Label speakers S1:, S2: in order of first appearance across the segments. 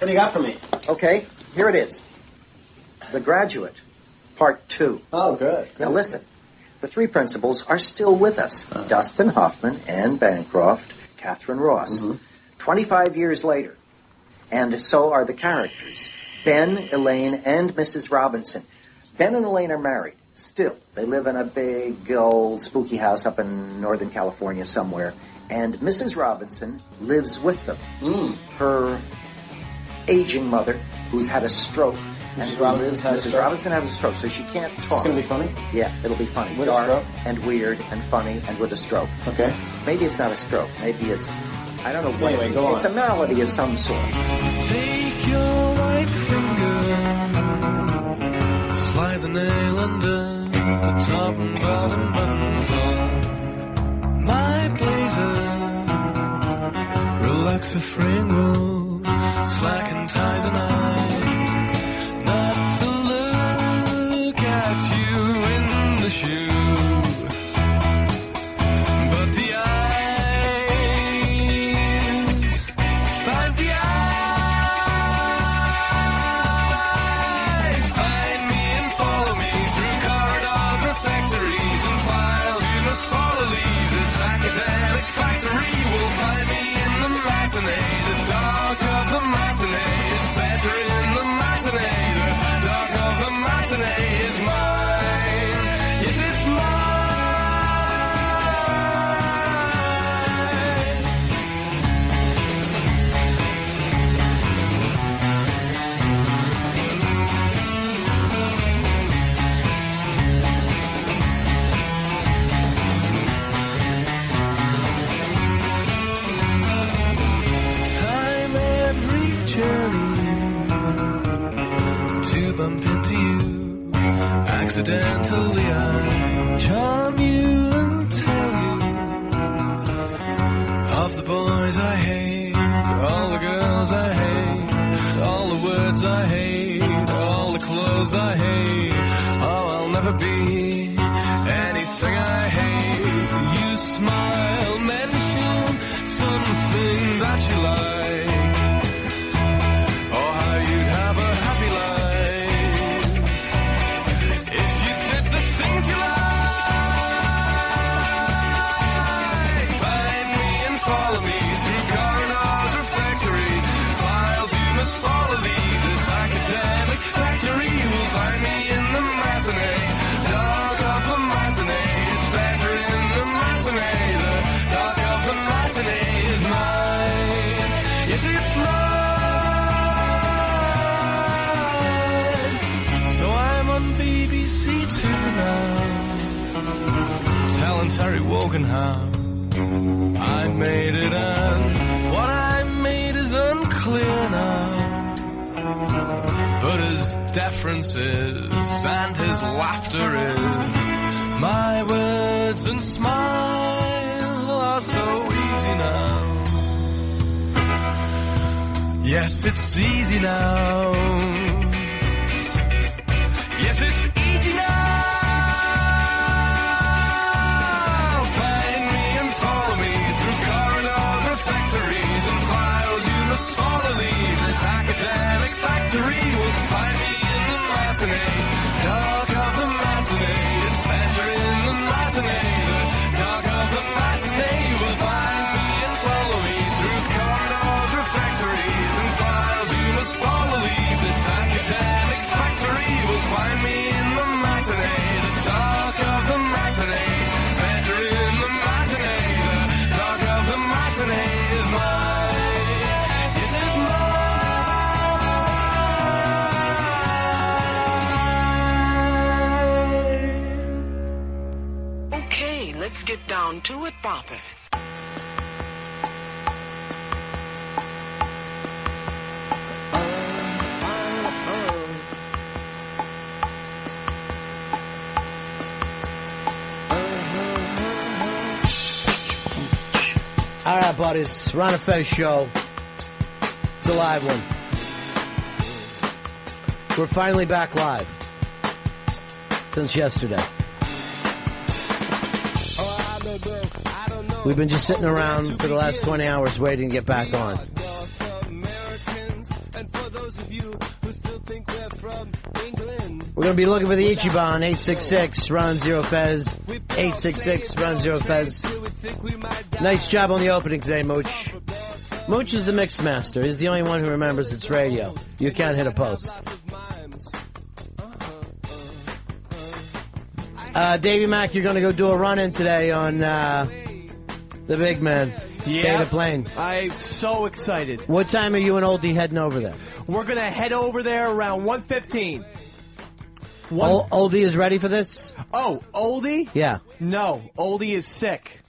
S1: What do you got for me?
S2: Okay, here it is. The Graduate, Part 2.
S1: Oh, good.
S2: Now listen, the three principals are still with us. Dustin Hoffman, Anne Bancroft, Catherine Ross. 25 years later. And so are the characters. Ben, Elaine, and Mrs. Robinson. Ben and Elaine are married. Still, they live in a big, old, spooky house up in Northern California somewhere. And Mrs. Robinson lives with them. Her aging mother, who's had a stroke.
S1: Mrs. Robinson
S2: has a stroke, so she can't talk.
S1: It's going to be funny?
S2: Yeah, it'll be funny.
S1: With
S2: Dark
S1: a stroke?
S2: and weird and funny and with a stroke.
S1: Okay.
S2: Maybe it's not a stroke. Maybe it's, I don't know what
S1: Anyway,
S2: it is.
S1: go on.
S2: It's a malady of some sort.
S3: Take your right finger, slide the nail under the top and bottom buttons on my blazer. Relax the fringle, slacken ties and I. Not to look at you in the shoe, but the eyes, find the eyes, find me and follow me through corridors or factories and files. You must follow, leave this academic factory. Will find me in the matinee, the dark of the matinee. It's better in the matinee. The dark of the matinee is mine. Yes, it's mine. Time every journey to bump into you. Accidentally I charm you and tell you of the boys I hate, all the girls I hate, all the words I hate, all the clothes I hate. Oh, I'll never be anything I hate. You smile, mention something that you like, or how you'd have a happy life if you did the things you like. Find me and follow me through corridors or factories, files you must follow. Leave this academic factory. You will find me in the matinee, dark of the matinee. It's better in the matinee. The dark of the matinee is mine. Yes, it's mine. So I'm on BBC Two now, telling Terry Woganhow I made it, and what I made is unclear now. But his deference is, and his laughter is, my words and smile are so easy now. Yes, it's easy now. Yes, it's easy now. Find me and follow me through corridors or factories and files you must follow. Leave this academic factory. Will find me in the matinee, dark of the matinee. It's better in the matinee. The dark of the matinee. You will find me and follow me through corridors or factories and files you must follow. Leave this academic factory. Will find me in the matinee, the dark of the matinee. Better in the matinee. The dark of the matinee is mine. Yes, it's mine.
S4: Okay, let's get down to it, Bopper.
S5: All right, buddies. Ron and Fez show. It's a live one. We're finally back live. Since yesterday. We've been just sitting around for the last 20 hours waiting to get back on.
S3: And for those of you who still think we're from England,
S5: We're going to be looking for the Ichiban, 866 Ron Zero Fez, 866 Ron Zero Fez. Nice job on the opening today, Mooch. Mooch is the mix master. He's the only one who remembers it's radio. You can't hit a post. Davey Mack, you're going to go do a run-in today on the big man.
S1: Yeah,
S5: Data Plane.
S1: I'm so excited.
S5: What time are you and Oldie heading over there?
S1: We're going to head over there around 1:15.
S5: Oldie is ready for this?
S1: Oh, Oldie?
S5: Yeah.
S1: No, Oldie is sick.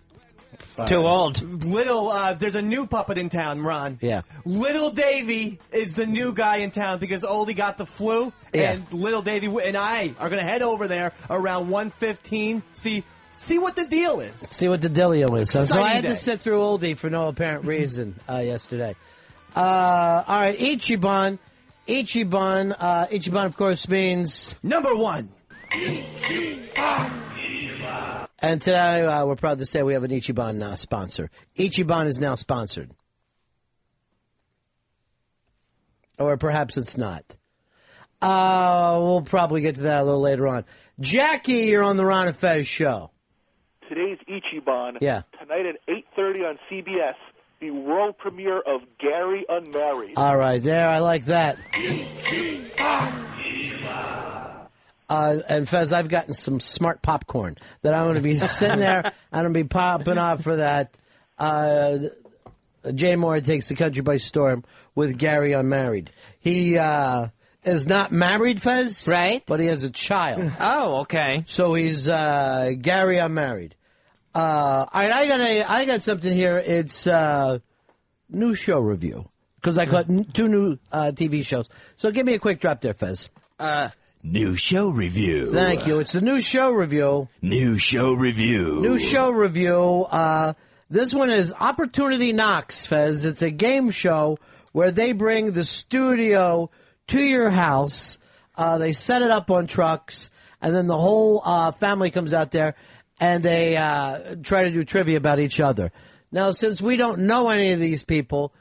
S6: Too old.
S1: There's a new puppet in town, Ron.
S5: Yeah.
S1: Little Davy is the new guy in town because Oldie got the flu.
S5: Yeah.
S1: And Little Davy and I are going to head over there around 1:15. See what the deal is.
S5: See what the dealio is. So I
S1: Exciting
S5: had
S1: day.
S5: to sit through Oldie for no apparent reason yesterday. All right, Ichiban. Ichiban, of course, means...
S1: Number one.
S5: And today we're proud to say we have an Ichiban sponsor. Ichiban is now sponsored. Or perhaps it's not. We'll probably get to that a little later on. Jackie, you're on the Ron and Fez show.
S7: Today's Ichiban.
S5: Yeah.
S7: Tonight at 8:30 on CBS, the world premiere of Gary Unmarried.
S5: All right, there, I like that. And Fez, I've gotten some smart popcorn that I'm going to be sitting there. I'm going to be popping off for that. Jay Moore takes the country by storm with Gary Unmarried. He is not married, Fez.
S6: Right.
S5: But he has a child.
S6: Oh, okay.
S5: So he's Gary Unmarried. All right, I got something here. It's new show review. Because I got two new TV shows. So give me a quick drop there, Fez.
S6: New show review.
S5: Thank you. It's the new show review.
S6: New show review.
S5: New show review. This one is Opportunity Knocks, Fez. It's a game show where they bring the studio to your house. They set it up on trucks, and then the whole family comes out there, and they try to do trivia about each other. Now, since we don't know any of these people,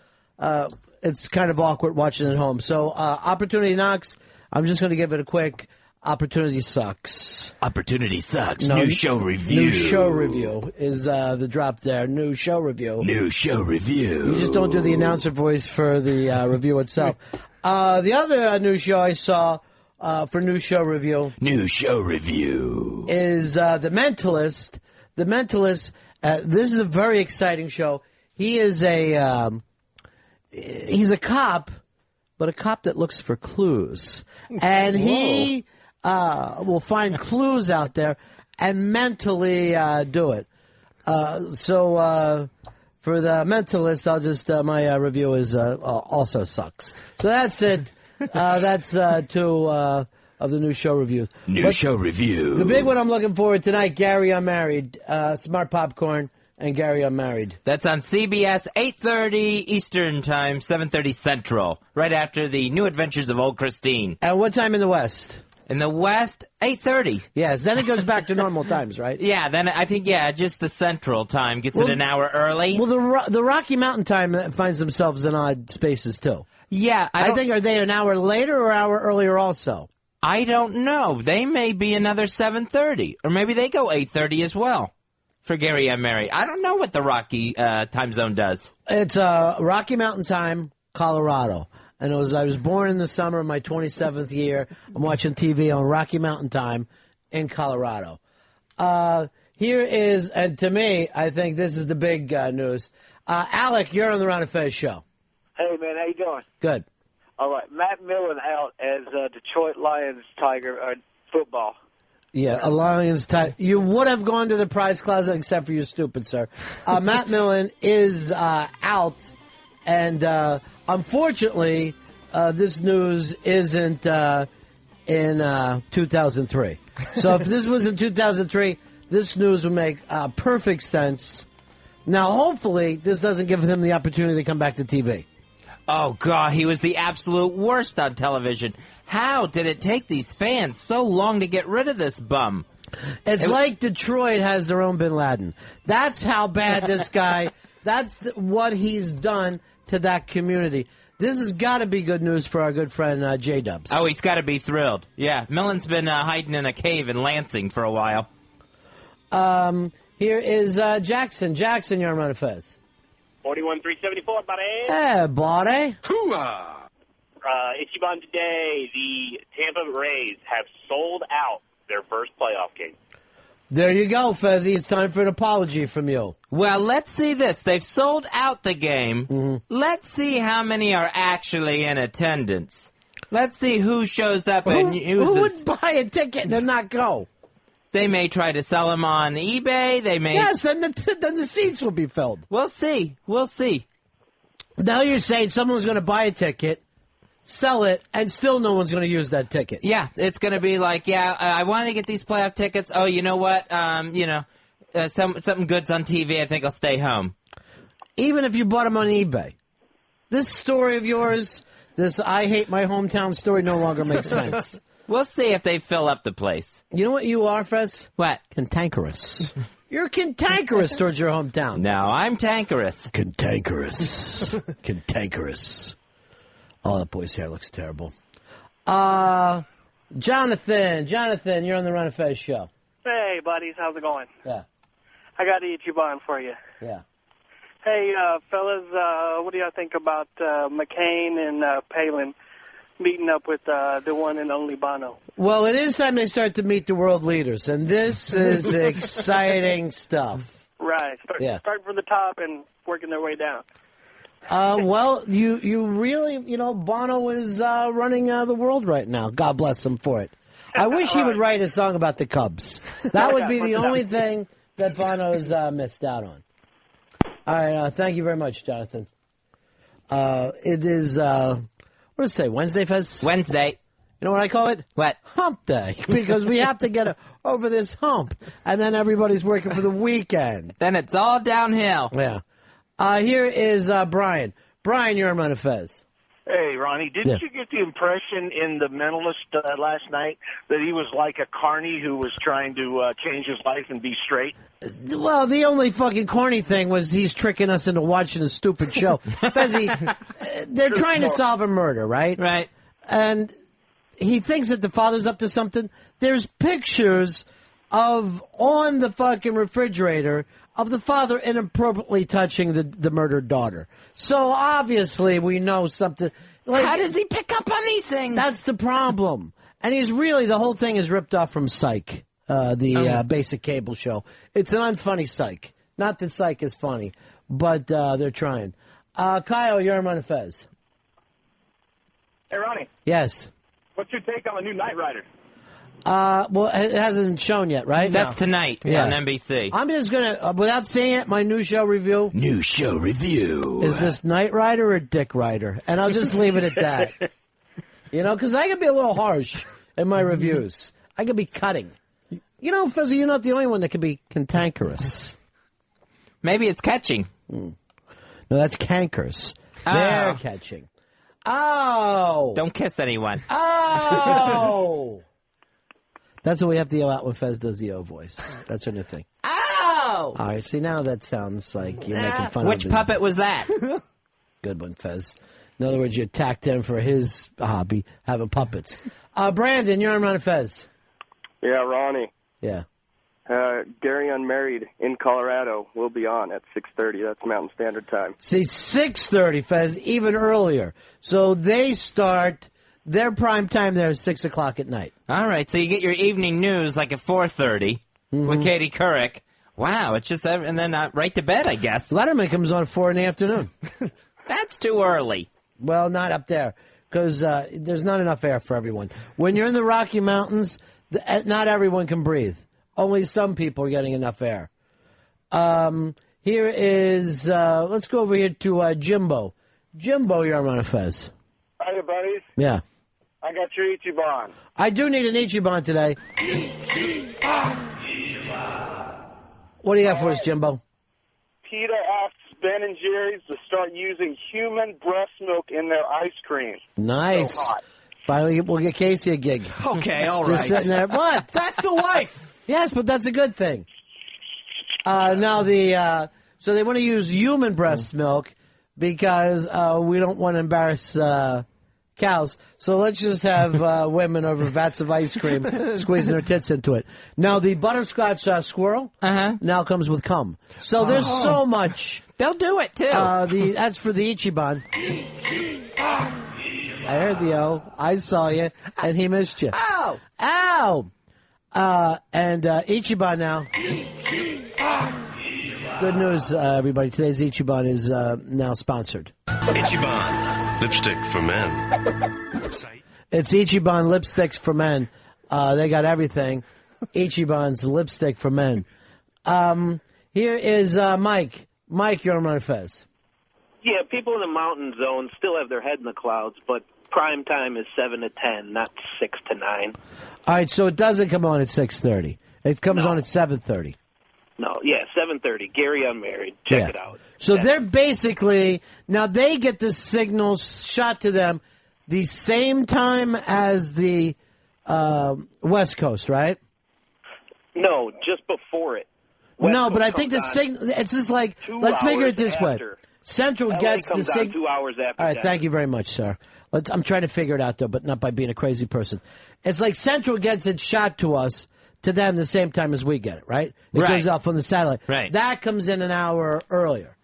S5: it's kind of awkward watching at home. So, Opportunity Knocks, I'm just going to give it a quick Opportunity Sucks.
S6: Opportunity sucks.
S5: No,
S6: new show review.
S5: New show review is the drop there. New show review.
S6: New show review.
S5: You just don't do the announcer voice for the review itself. The other new show I saw for new show review.
S6: New show review.
S5: Is The Mentalist. The Mentalist, this is a very exciting show. He is he's a cop, but a cop that looks for clues. And he will find clues out there and mentally do it. So for The Mentalist, I'll just, my review is also sucks. So that's it. That's two of the new show reviews.
S6: New show review.
S5: The big one I'm looking forward tonight, Gary Unmarried. Smart Popcorn and Gary Unmarried.
S6: That's on CBS, 8:30 Eastern Time, 7:30 Central, right after the New Adventures of Old Christine.
S5: And what time in the West?
S6: In the West, 8:30.
S5: Yes, then it goes back to normal times, right?
S6: Yeah, then I think, just the Central Time gets it an hour early.
S5: Well, the Rocky Mountain Time finds themselves in odd spaces, too.
S6: Yeah,
S5: I think, are they an hour later or an hour earlier also?
S6: I don't know. They may be another 7:30, or maybe they go 8:30 as well for Gary Unmarried. I don't know what the Rocky time zone does.
S5: It's Rocky Mountain Time, Colorado. And I was born in the summer of my 27th year. I'm watching TV on Rocky Mountain Time in Colorado. Here is, and to me, I think this is the big news. Alec, you're on the Ron and Fez show.
S7: Hey, man, how you doing?
S5: Good.
S7: All right, Matt Millen out as Detroit Lions Tiger football.
S5: Yeah, a Lions type. You would have gone to the prize closet except for you're stupid, sir. Matt Millen is out, and unfortunately, this news isn't in 2003. So if this was in 2003, this news would make perfect sense. Now, hopefully, this doesn't give him the opportunity to come back to TV.
S6: Oh, God, he was the absolute worst on television. How did it take these fans so long to get rid of this bum?
S5: It's like Detroit has their own Bin Laden. That's how bad this guy, what he's done to that community. This has got to be good news for our good friend J-Dubs.
S6: Oh, he's got to be thrilled. Yeah, Millen's been hiding in a cave in Lansing for a while.
S5: Here is Jackson. Jackson, you're on Ron and Fez.
S8: 41-374, buddy.
S5: Hey, buddy.
S8: Hooah! Ichiban today, the Tampa Rays have sold out their first playoff game.
S5: There you go, Fezzy. It's time for an apology from you.
S6: Well, let's see this. They've sold out the game.
S5: Mm-hmm.
S6: Let's see how many are actually in attendance. Let's see who shows up and uses.
S5: Who would buy a ticket and not go?
S6: They may try to sell them on eBay. They may.
S5: Yes, then the seats will be filled.
S6: We'll see. We'll see.
S5: Now you're saying someone's going to buy a ticket, sell it, and still no one's going to use that ticket.
S6: Yeah, it's going to be like, I wanted to get these playoff tickets. Oh, you know what? Something good's on TV. I think I'll stay home.
S5: Even if you bought them on eBay. This story of yours, this I hate my hometown story no longer makes sense.
S6: We'll see if they fill up the place.
S5: You know what you are, Fez?
S6: What?
S5: Cantankerous. You're cantankerous towards your hometown.
S6: No, I'm tankerous.
S5: Cantankerous. Cantankerous. Oh, that boy's hair looks terrible. Jonathan, you're on the Ron and Fez show.
S9: Hey, buddies, how's it going?
S5: Yeah.
S9: I got Ichiban for you.
S5: Yeah.
S9: Hey, fellas, what do y'all think about McCain and Palin meeting up with the one and only Bono?
S5: Well, it is time they start to meet the world leaders, and this is exciting stuff.
S9: Right. Start from the top and working their way down.
S5: Well, you really, Bono is running the world right now. God bless him for it. I wish he would write a song about the Cubs. That would be the only thing that Bono's missed out on. All right, thank you very much, Jonathan. It is, what does it say, Wednesday, Fez?
S6: Wednesday.
S5: You know what I call it?
S6: What?
S5: Hump day, because we have to get over this hump, and then everybody's working for the weekend.
S6: Then it's all downhill.
S5: Yeah. Here is Brian. Brian, you're on Ron and Fez.
S10: Hey, Ronnie, didn't you get the impression in The Mentalist last night that he was like a carny who was trying to change his life and be straight?
S5: Well, the only fucking corny thing was he's tricking us into watching a stupid show. Fezzy, they're trying to solve a murder, right?
S6: Right.
S5: And he thinks that the father's up to something. There's pictures on the fucking refrigerator of the father inappropriately touching the murdered daughter. So obviously we know something. Like,
S6: how does he pick up on these things?
S5: That's the problem. And the whole thing is ripped off from Psych, the basic cable show. It's an unfunny Psych. Not that Psych is funny, but they're trying. Kyle, you're on Ron and Fez.
S11: Hey, Ronnie.
S5: Yes.
S11: What's your take on the new Knight Rider?
S5: Well, it hasn't shown yet, right?
S6: That's tonight on NBC.
S5: I'm just going to, without seeing it, my new show review.
S6: New show review.
S5: Is this Knight Rider or Dick Rider? And I'll just leave it at that. Because I can be a little harsh in my reviews. I can be cutting. Fuzzy, you're not the only one that can be cantankerous.
S6: Maybe it's catching.
S5: No, that's cankers. They're catching. Oh!
S6: Don't kiss anyone.
S5: Oh! That's what we have to yell out when Fez does the O voice. That's her new thing.
S6: Oh!
S5: All right, see, now that sounds like you're making fun of
S6: Which puppet was that?
S5: Good one, Fez. In other words, you attacked him for his hobby, having puppets. Brandon, you're on Ron and Fez.
S12: Yeah, Ronnie.
S5: Yeah.
S12: Gary Unmarried in Colorado will be on at 6:30. That's Mountain Standard Time.
S5: See, 6:30, Fez, even earlier. So they start... Their prime time there is 6 o'clock at night.
S6: All right, so you get your evening news like at 4:30 with Katie Couric. Wow, it's just and then right to bed, I guess.
S5: Letterman comes on at 4 in the afternoon.
S6: That's too early.
S5: Well, not up there because there's not enough air for everyone. When you're in the Rocky Mountains, not everyone can breathe. Only some people are getting enough air. Here is let's go over here to Jimbo. Jimbo, you're on Ron and Fez.
S11: Hi, buddies.
S5: Yeah.
S11: I got your Ichiban.
S5: I do need an Ichiban today. What do you got for us, Jimbo?
S11: PETA asks Ben and Jerry's to start using human breast milk in their ice cream.
S5: Nice.
S11: So hot.
S5: Finally, we'll get Casey a gig.
S1: Okay, all
S5: Just
S1: right.
S5: sitting there. What?
S1: That's the wife.
S5: Yes, but that's a good thing. Now so they want to use human breast milk, because we don't want to embarrass cows. So let's just have women over vats of ice cream squeezing their tits into it. Now, the butterscotch squirrel now comes with cum. So there's so much.
S6: They'll do it, too.
S5: That's for the Ichiban. I heard the O. I saw you, and he missed you.
S1: Ow!
S5: Ow! And Ichiban now. Good news, everybody. Today's Ichiban is now sponsored.
S13: Ichiban, lipstick for men.
S5: It's Ichiban lipsticks for men. They got everything. Ichiban's lipstick for men. Here is Mike. Mike, you're on Ron and Fez.
S14: Yeah, people in the mountain zone still have their head in the clouds, but prime time is 7 to 10, not 6 to 9.
S5: All right, so it doesn't come on at 6:30. It comes on at 7:30.
S14: No, yeah, 7:30. Gary Unmarried. Check it out.
S5: So they're basically, now they get the signal shot to them the same time as the West Coast, right?
S14: No, just before it.
S5: No, but I think the signal, it's just like, let's make it this way. Central gets the signal.
S14: 2 hours after.
S5: All right, thank you very much, sir. I'm trying to figure it out, though, but not by being a crazy person. It's like Central gets it shot to us, to them, the same time as we get it, right? It goes up on the satellite.
S6: Right.
S5: That comes in an hour earlier.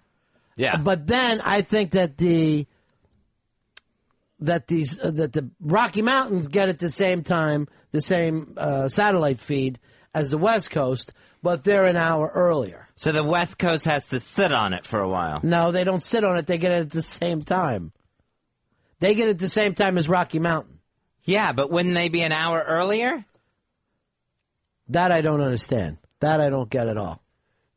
S6: Yeah.
S5: But then I think that the Rocky Mountains get at the same time, the same satellite feed as the West Coast, but they're an hour earlier.
S6: So the West Coast has to sit on it for a while.
S5: No, they don't sit on it. They get it at the same time. They get it at the same time as Rocky Mountain.
S6: Yeah, but wouldn't they be an hour earlier?
S5: That I don't understand. That I don't get at all.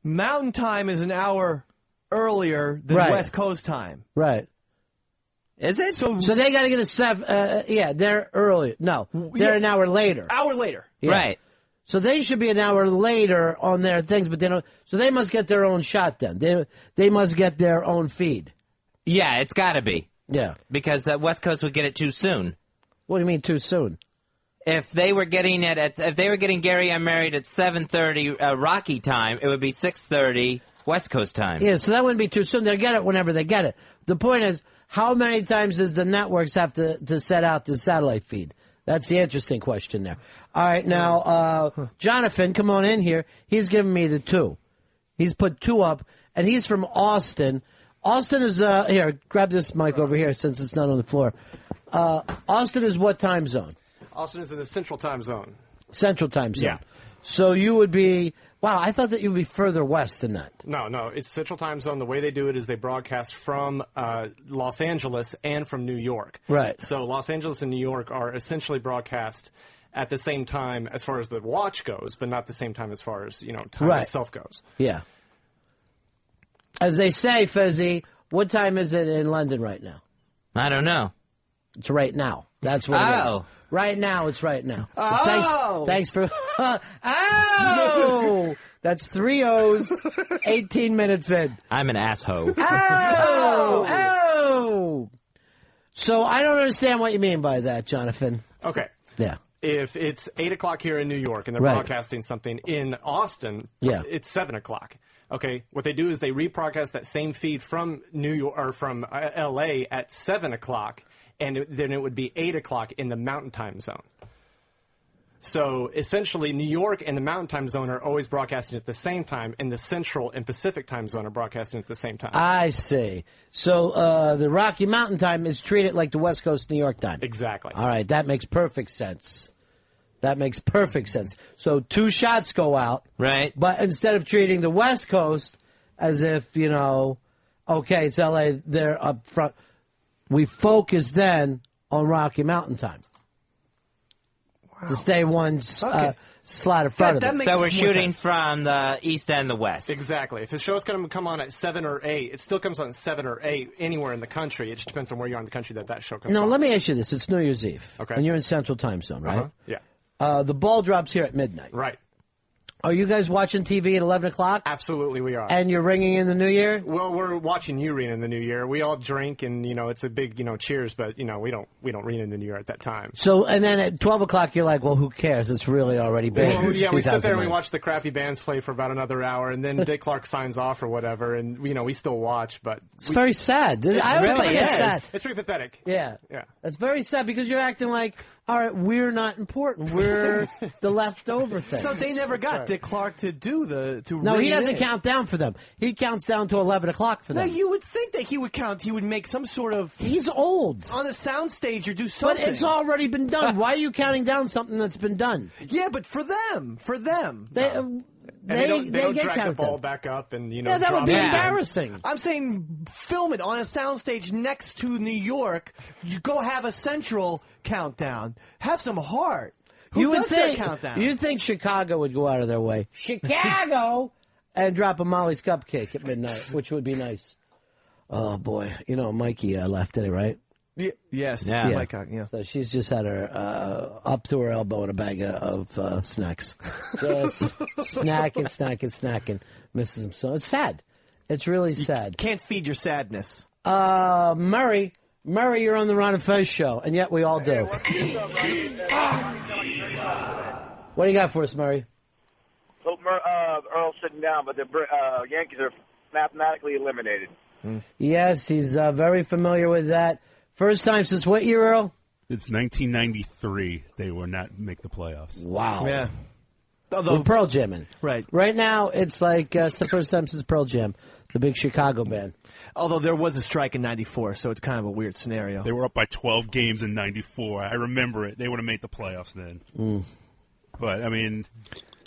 S1: Mountain time is an hour earlier than West Coast time.
S5: Right.
S6: Is it?
S5: So they got to get a 7. Yeah, they're earlier. No, they're an hour later.
S1: Hour later.
S5: Yeah.
S6: Right.
S5: So they should be an hour later on their things, but they don't. So they must get their own shot then. They must get their own feed.
S6: Yeah, it's got to be.
S5: Yeah.
S6: Because West Coast would get it too soon.
S5: What do you mean too soon?
S6: If they were getting it if they were getting Gary Unmarried at 7:30 Rocky time, it would be 6:30 West Coast time.
S5: Yeah, so that wouldn't be too soon. They'll get it whenever they get it. The point is, how many times does the networks have to set out the satellite feed? That's the interesting question there. All right, now, Jonathan, come on in here. He's giving me the 2. He's put 2 up, and he's from Austin. Austin is, here, grab this mic over here since it's not on the floor. Austin is what time zone?
S15: Austin is in the Central Time Zone.
S5: Central Time Zone.
S15: Yeah.
S5: So you would be, wow, I thought that you would be further west than that.
S15: No, it's Central Time Zone. The way they do it is they broadcast from Los Angeles and from New York.
S5: Right.
S15: So Los Angeles and New York are essentially broadcast at the same time as far as the watch goes, but not the same time as far as, time itself goes.
S5: Yeah. As they say, Fezzy, what time is it in London right now?
S6: I don't know.
S5: It's right now. That's what it is. Right now, it's right now.
S1: Oh!
S5: Thanks for... Oh! That's 3 O's, 18 minutes in.
S6: I'm an asshole.
S5: Oh! So I don't understand what you mean by that, Jonathan.
S15: Okay.
S5: Yeah.
S15: If it's 8 o'clock here in New York and they're broadcasting something in Austin, it's 7 o'clock. Okay, what they do is they rebroadcast that same feed from New York or from L.A. at 7 o'clock, and then it would be 8 o'clock in the Mountain Time Zone. So essentially, New York and the Mountain Time Zone are always broadcasting at the same time, and the Central and Pacific Time Zone are broadcasting at the same time.
S5: I see. So the Rocky Mountain Time is treated like the West Coast New York time.
S15: Exactly.
S5: All right, that makes perfect sense. That makes perfect sense. So 2 shots go out.
S6: Right.
S5: But instead of treating the West Coast as if, okay, it's L.A., they're up front, we focus then on Rocky Mountain time. Wow. To stay one slot in front of it.
S6: So we're shooting from the east and the west.
S15: Exactly. If the show's going to come on at 7 or 8, it still comes on at 7 or 8 anywhere in the country. It just depends on where you are in the country that show comes on.
S5: Now, let me ask you this. It's New Year's Eve.
S15: Okay.
S5: And you're in Central Time Zone, right?
S15: Yeah.
S5: The ball drops here at midnight.
S15: Right.
S5: Are you guys watching TV at 11 o'clock?
S15: Absolutely, we are.
S5: And you're ringing in the New Year?
S15: Well, we're watching you ring in the New Year. We all drink, and it's a big cheers, but we don't ring in the New Year at that time.
S5: So, and then at 12 o'clock, you're like, well, who cares? It's really already been.
S15: Well, yeah, we sit there and we watch the crappy bands play for about another hour, and then Dick Clark signs off or whatever, and we still watch, but
S5: it's very sad.
S15: It's
S5: really sad.
S15: It's pretty pathetic.
S5: Yeah,
S15: yeah.
S5: It's very sad because you're acting like, all right, we're not important. We're the leftover thing.
S1: So they never got Dick Clark to do
S5: No, he doesn't count down for them. He counts down to 11 o'clock for them.
S1: No, you would think that he would count. He would make some sort of.
S5: He's old
S1: on a soundstage or do something.
S5: But it's already been done. Why are you counting down something that's been done?
S1: Yeah, but for them,
S15: They don't
S5: get
S15: drag the
S5: counted
S15: ball
S5: down.
S15: back up and
S5: Yeah, that would be embarrassing.
S1: I'm saying film it on a soundstage next to New York. You go have a central countdown. Have some heart. Who does their countdown?
S5: You'd think Chicago would go out of their way. Chicago! And drop a Molly's Cupcake at midnight, which would be nice. Oh, boy. Mikey left today, right?
S1: Yes.
S5: Yeah.
S1: Mike, yeah.
S5: So she's just had her up to her elbow in a bag of snacks. Just snacking. Misses them so. It's sad. It's really sad.
S1: Can't feed your sadness.
S5: Murray, you're on the Ron and Fez show, and yet we all do. What do you got for us, Murray?
S16: So Earl's sitting down, but the Yankees are mathematically eliminated.
S5: Yes, he's very familiar with that. First time since what year, Earl?
S17: It's 1993. They will not make the playoffs.
S5: Wow.
S1: Yeah.
S5: With Pearl Jamming.
S1: Right.
S5: Right now, it's like it's the first time since Pearl Jam, the big Chicago band.
S1: Although there was a strike in 94, so it's kind of a weird scenario.
S17: They were up by 12 games in 94. I remember it. They would have made the playoffs then. But, I mean,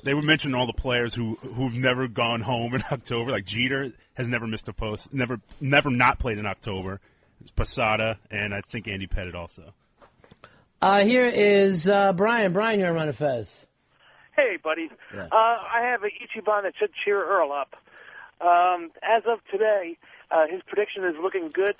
S17: they were mentioning all the players who've never gone home in October. Like Jeter has never missed a post, never not played in October. It's Posada, and I think Andy Pettit also.
S5: Here is Brian. Brian, you're on Ron and Fez.
S9: Hey, buddy.
S5: Yeah.
S9: I have an Ichiban that should cheer Earl up. As of today, his prediction is looking good.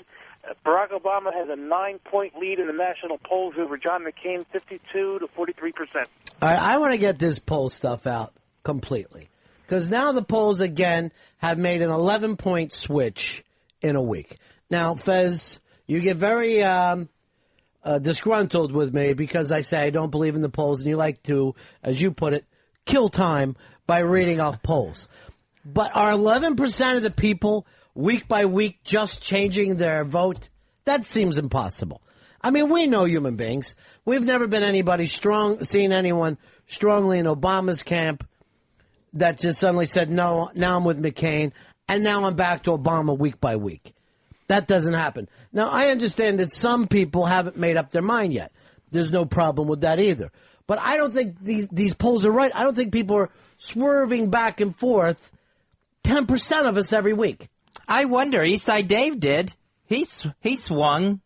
S9: Barack Obama has a 9-point lead in the national polls over John McCain, 52 to 43%.
S5: All right, I want to get this poll stuff out completely. Because now the polls, again, have made an 11-point switch in a week. Now, Fez, you get very disgruntled with me because I say I don't believe in the polls, and you like to, as you put it, kill time by reading off polls. But are 11% of the people, week by week, just changing their vote? That seems impossible. I mean, we know human beings. We've never been seen anyone strongly in Obama's camp that just suddenly said, no, now I'm with McCain, and now I'm back to Obama week by week. That doesn't happen. Now, I understand that some people haven't made up their mind yet. There's no problem with that either. But I don't think these polls are right. I don't think people are swerving back and forth 10% of us every week.
S6: I wonder. Eastside Dave did. He swung.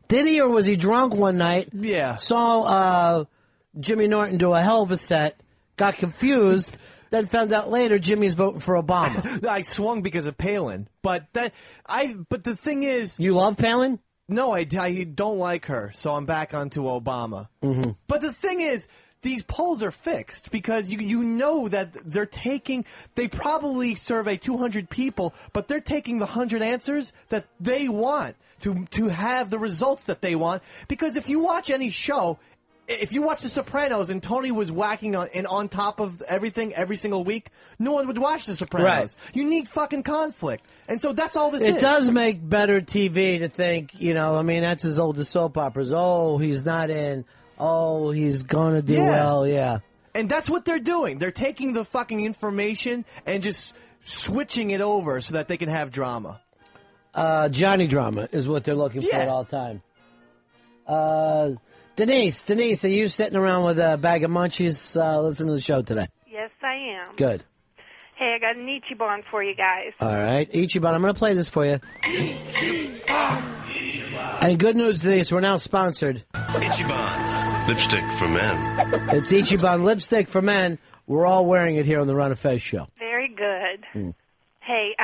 S5: Did he, or was he drunk one night?
S1: Yeah.
S5: Saw Jimmy Norton do a hell of a set, got confused, then found out later Jimmy's voting for Obama.
S1: I swung because of Palin, but the thing is,
S5: you love Palin?
S1: No, I don't like her, so I'm back onto Obama.
S5: Mm-hmm.
S1: But the thing is, these polls are fixed because you know that they probably survey 200 people, but they're taking the 100 answers that they want to have the results that they want. Because if you watch any show, if you watch The Sopranos and Tony was whacking on top of everything every single week, no one would watch The Sopranos.
S5: Right.
S1: You need fucking conflict. And so that's all this is.
S5: It does make better TV to think, that's as old as soap operas. Oh, he's not in. Oh, he's going to do well, yeah.
S1: And that's what they're doing. They're taking the fucking information and just switching it over so that they can have drama.
S5: Johnny drama is what they're looking for at all time. Denise, are you sitting around with a bag of munchies listening to the show today?
S18: Yes, I am.
S5: Good.
S18: Hey, I got an Ichiban for you guys.
S5: All right, Ichiban, I'm going to play this for you. And good news, Denise, we're now sponsored.
S13: Ichiban, lipstick for men.
S5: It's Ichiban lipstick for men. We're all wearing it here on the Ron and Fez show.
S18: Very good. Hey,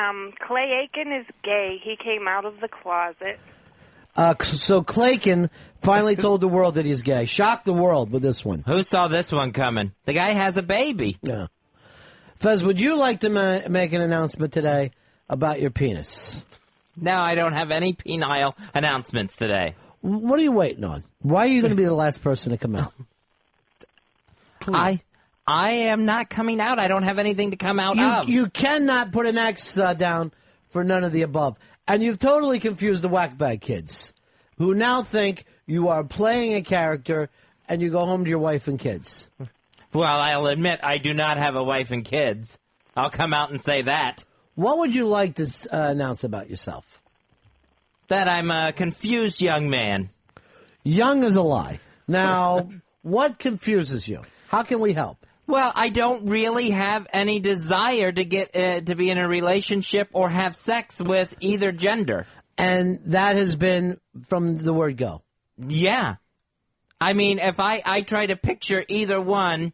S18: Clay Aiken is gay. He came out of the closet.
S5: So Clayton finally told the world that he's gay. Shocked the world with this one.
S6: Who saw this one coming? The guy has a baby.
S5: Yeah. Fez, would you like to make an announcement today about your penis?
S6: No, I don't have any penile announcements today.
S5: What are you waiting on? Why are you going to be the last person to come out?
S6: I am not coming out. I don't have anything to come out of.
S5: You cannot put an X down for none of the above. And you've totally confused the whackbag kids, who now think you are playing a character and you go home to your wife and kids.
S6: Well, I'll admit I do not have a wife and kids. I'll come out and say that.
S5: What would you like to announce about yourself?
S6: That I'm a confused young man.
S5: Young is a lie. Now, what confuses you? How can we help?
S6: Well, I don't really have any desire to get to be in a relationship or have sex with either gender.
S5: And that has been from the word go.
S6: Yeah. I mean, if I try to picture either one,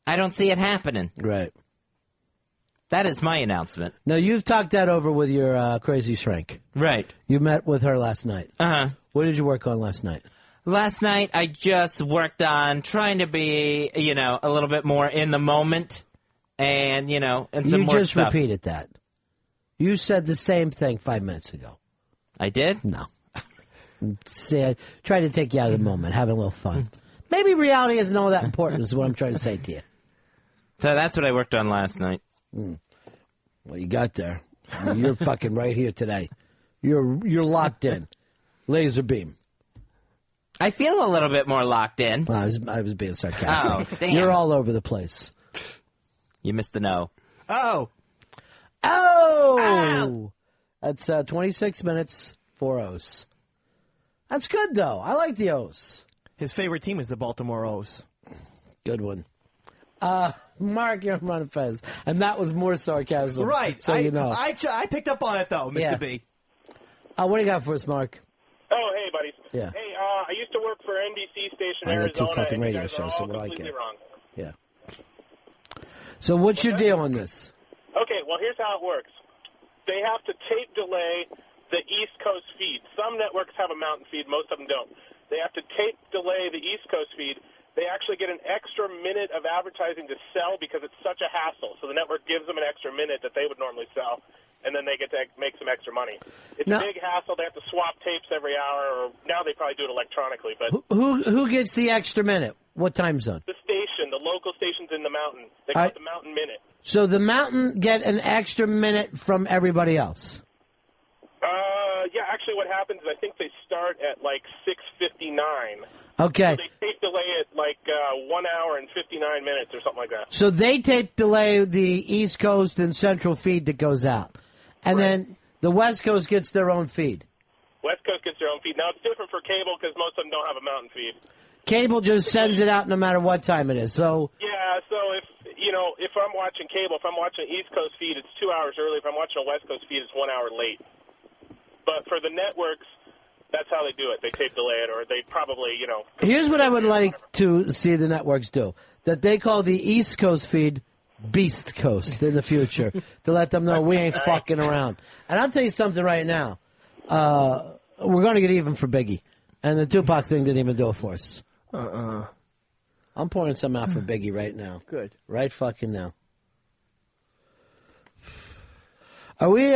S6: I don't see it happening.
S5: Right.
S6: That is my announcement.
S5: Now, you've talked that over with your crazy shrink.
S6: Right.
S5: You met with her last night.
S6: Uh-huh.
S5: What did you work on last night?
S6: Last night, I just worked on trying to be, a little bit more in the moment and, and some
S5: You
S6: more
S5: just
S6: stuff.
S5: repeated that. You said the same thing 5 minutes ago.
S6: I did?
S5: No. See, I tried to take you out of the moment, having a little fun. Maybe reality isn't all that important is what I'm trying to say to you.
S6: So that's what I worked on last night.
S5: Well, you got there. You're fucking right here today. You're locked in. Laser beam.
S6: I feel a little bit more locked in.
S5: Well, I was being sarcastic.
S6: Oh, damn.
S5: You're all over the place.
S6: You missed the no.
S1: Oh!
S5: Ow! That's 26 minutes, 4 O's. That's good, though. I like the O's.
S1: His favorite team is the Baltimore O's.
S5: Good one. Mark, you're on Ron and Fez. And that was more sarcasm.
S1: Right.
S5: So you know.
S1: I picked up on it, though, Mr.
S5: Yeah.
S1: B.
S5: What do you got for us, Mark?
S8: Oh, hey, buddies.
S5: Yeah.
S8: Hey, I used to work for NBC station
S5: I got
S8: Arizona.
S5: two fucking
S8: and you
S5: radio
S8: guys are
S5: shows,
S8: all
S5: so what do I
S8: completely
S5: get?
S8: wrong.
S5: Yeah. So what's your deal on this?
S8: Okay, well, here's how it works. They have to tape delay the East Coast feed. Some networks have a mountain feed. Most of them don't. They have to tape delay the East Coast feed. They actually get an extra minute of advertising to sell because it's such a hassle. So the network gives them an extra minute that they would normally sell, and then they get to make some extra money. It's a big hassle. They have to swap tapes every hour, or now they probably do it electronically. But
S5: Who gets the extra minute? What time zone?
S8: the station, the local stations in the mountain, they call it the Mountain Minute.
S5: So the mountain get an extra minute from everybody else.
S8: Yeah, actually what happens is I think they start at like 6:59.
S5: Okay.
S8: So they tape delay it like 1 hour and 59 minutes or something like that.
S5: So they tape delay the East Coast and Central feed that goes out. And then the West Coast gets their own feed.
S8: West Coast gets their own feed. Now, it's different for cable because most of them don't have a mountain feed.
S5: Cable just sends it out no matter what time it is. So
S8: Yeah, so if I'm watching cable, if I'm watching an East Coast feed, it's 2 hours early. If I'm watching a West Coast feed, it's 1 hour late. But for the networks, that's how they do it. They tape delay it, or they probably,
S5: here's what I would like to see the networks do. That they call the East Coast feed Beast Coast in the future to let them know we ain't fucking around. And I'll tell you something right now. We're going to get even for Biggie. And the Tupac thing didn't even do it for us. I'm pouring some out for Biggie right now.
S1: Good.
S5: Right fucking now. Are we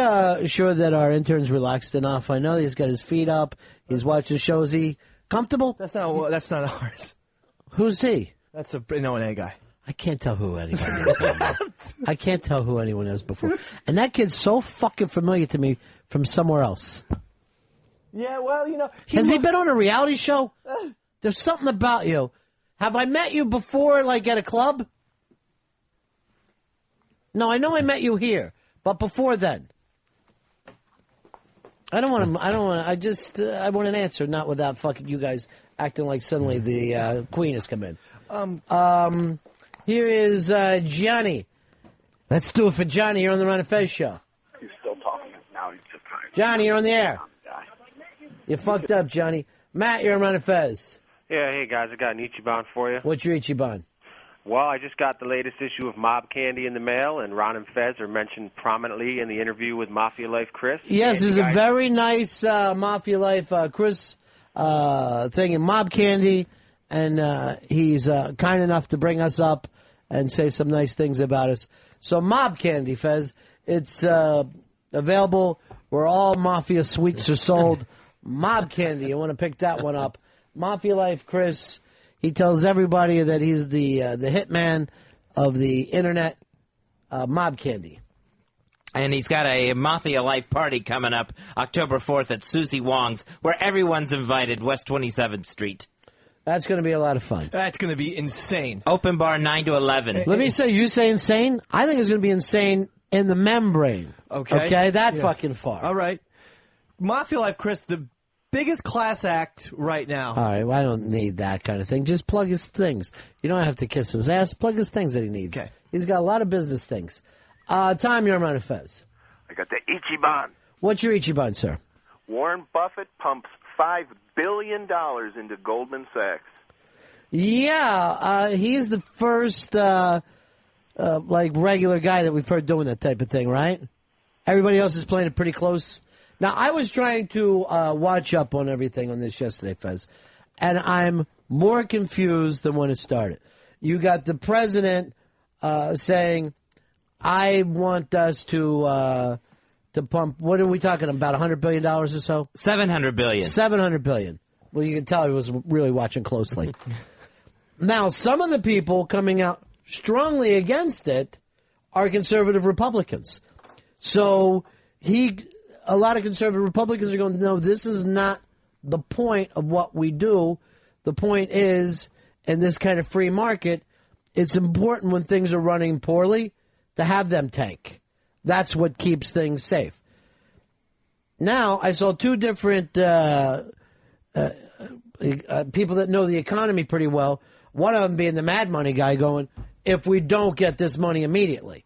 S5: sure that our intern's relaxed enough? I know he's got his feet up. He's watching shows. He comfortable?
S1: That's not ours.
S5: Who's he?
S1: That's a A guy.
S5: I can't tell who anyone is. I can't tell who anyone is before. And that kid's so fucking familiar to me from somewhere else.
S1: Yeah, well,
S5: Has he been on a reality show? There's something about you. Have I met you before, like at a club? No, I know I met you here, but before then. I want an answer, not without fucking you guys acting like suddenly the queen has come in. Here is Johnny. Let's do it for Johnny. You're on the Ron and Fez show.
S19: He's still talking. Now he's just trying.
S5: Johnny, you're on the air. You fucked up, Johnny. Matt, you're on Ron and Fez.
S20: Yeah, hey guys, I got an Ichiban for you.
S5: What's your Ichiban?
S20: Well, I just got the latest issue of Mob Candy in the mail, and Ron and Fez are mentioned prominently in the interview with Mafia Life Chris.
S5: Yes,
S20: And
S5: there's
S20: you
S5: a
S20: guys-
S5: very nice Mafia Life Chris thing in Mob Candy, and he's kind enough to bring us up and say some nice things about us. So Mob Candy, Fez, it's available where all Mafia sweets are sold. Mob Candy, you want to pick that one up. Mafia Life Chris, he tells everybody that he's the hitman of the internet. Mob Candy.
S6: And he's got a Mafia Life party coming up October 4th at Susie Wong's, where everyone's invited, West 27th Street.
S5: That's going to be a lot of fun.
S1: That's going to be insane.
S6: Open bar 9 to 11.
S5: Let me say, you say insane? I think it's going to be insane in the membrane.
S1: Okay.
S5: Okay, that fucking far.
S1: All right. Mafia Life Chris, the biggest class act right now.
S5: All right, well, I don't need that kind of thing. Just plug his things. You don't have to kiss his ass. Plug his things that he needs.
S1: Okay.
S5: He's got a lot of business things. Tom, you're Ron and Fez.
S19: I got the Ichiban.
S5: What's your Ichiban, sir?
S19: Warren Buffett pumps $5 billion into Goldman Sachs.
S5: Yeah, he's the first regular guy that we've heard doing that type of thing, right? Everybody else is playing it pretty close. Now, I was trying to watch up on everything on this yesterday, Fez, and I'm more confused than when it started. You got the president saying, I want us to pump, what are we talking about, $100 billion or so?
S6: $700 billion.
S5: $700 billion. Well, you can tell he was really watching closely. Now, some of the people coming out strongly against it are conservative Republicans. So a lot of conservative Republicans are going, no, this is not the point of what we do. The point is, in this kind of free market, it's important when things are running poorly to have them tank. That's what keeps things safe. Now, I saw two different people that know the economy pretty well, one of them being the Mad Money guy going, if we don't get this money immediately,